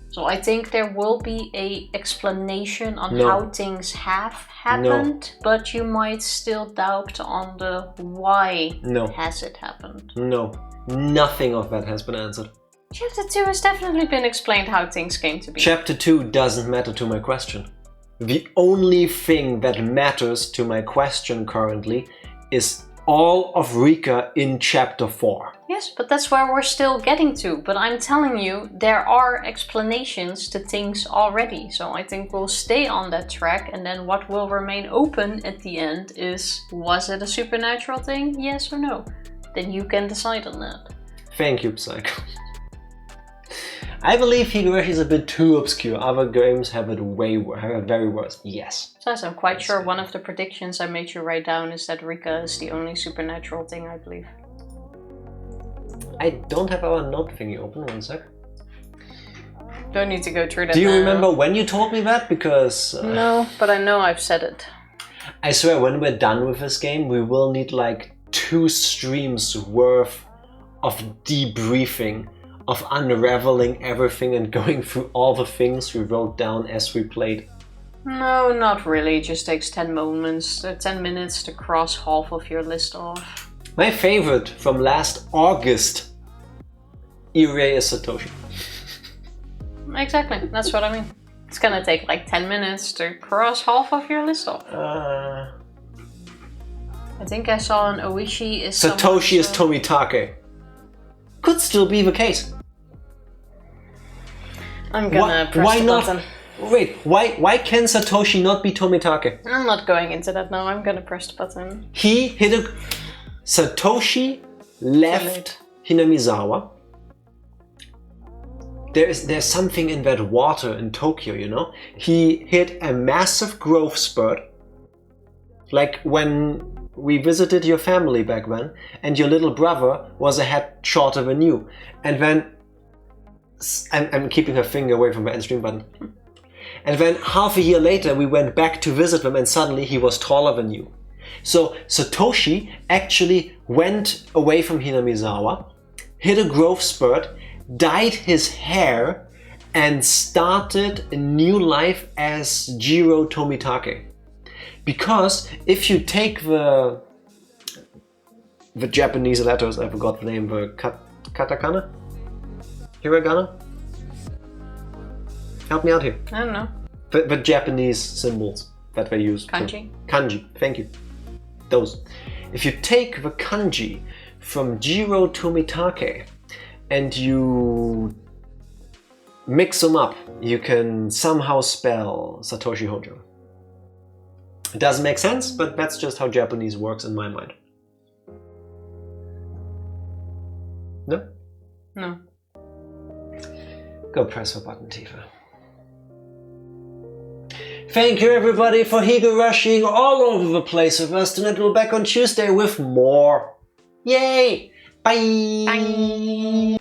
So I think there will be a explanation on how things have happened, but you might still doubt on the why has it happened. No, nothing of that has been answered. Chapter 2 has definitely been explained how things came to be. Chapter 2 doesn't matter to my question. The only thing that matters to my question currently is all of Rika in chapter 4. Yes, but that's where we're still getting to. But I'm telling you, there are explanations to things already. So I think we'll stay on that track. And then what will remain open at the end is, was it a supernatural thing? Yes or no? Then you can decide on that. Thank you, Psycho. I believe Higurashi is a bit too obscure. Other games have it very worse. Yes. So I'm quite sure one of the predictions I made you write down is that Rika is the only supernatural thing, I believe. I don't have our note thingy open. One sec. Don't need to go through that. Do you now. remember when you told me that? Because no, but I know I've said it. I swear, when we're done with this game, we will need like 2 streams worth of debriefing, of unraveling everything and going through all the things we wrote down as we played. No, not really. It just takes 10 minutes to cross half of your list off. My favorite from last August, Irie is Satoshi. Exactly, that's what I mean. It's gonna take like 10 minutes to cross half of your list off. I think I saw an Oishi is Satoshi is Tomitake. Could still be the case. I'm gonna press why the not? button. Wait, why can Satoshi not be Tomitake? I'm not going into that now, I'm gonna press the button. He hit a... Satoshi left Hinamizawa. There's something in that water in Tokyo, you know? He hit a massive growth spurt. Like when we visited your family back then, and your little brother was a head shorter than you. And then... I'm keeping her finger away from the end stream button. And then half a year later we went back to visit them and suddenly he was taller than you. So Satoshi actually went away from Hinamizawa, hit a growth spurt, dyed his hair and started a new life as Jiro Tomitake. Because if you take the Japanese letters, I forgot the name, the katakana? Hiragana? Help me out here. I don't know. The Japanese symbols that they use. Kanji? Kanji, thank you. Those. If you take the kanji from Jiro Tomitake and you mix them up, you can somehow spell Satoshi Hojo. It doesn't make sense, but that's just how Japanese works in my mind. No? No. Go press the button, Tifa. Thank you everybody for Higurashing all over the place with us. Tonight we'll be back on Tuesday with more. Yay! Bye! Bye!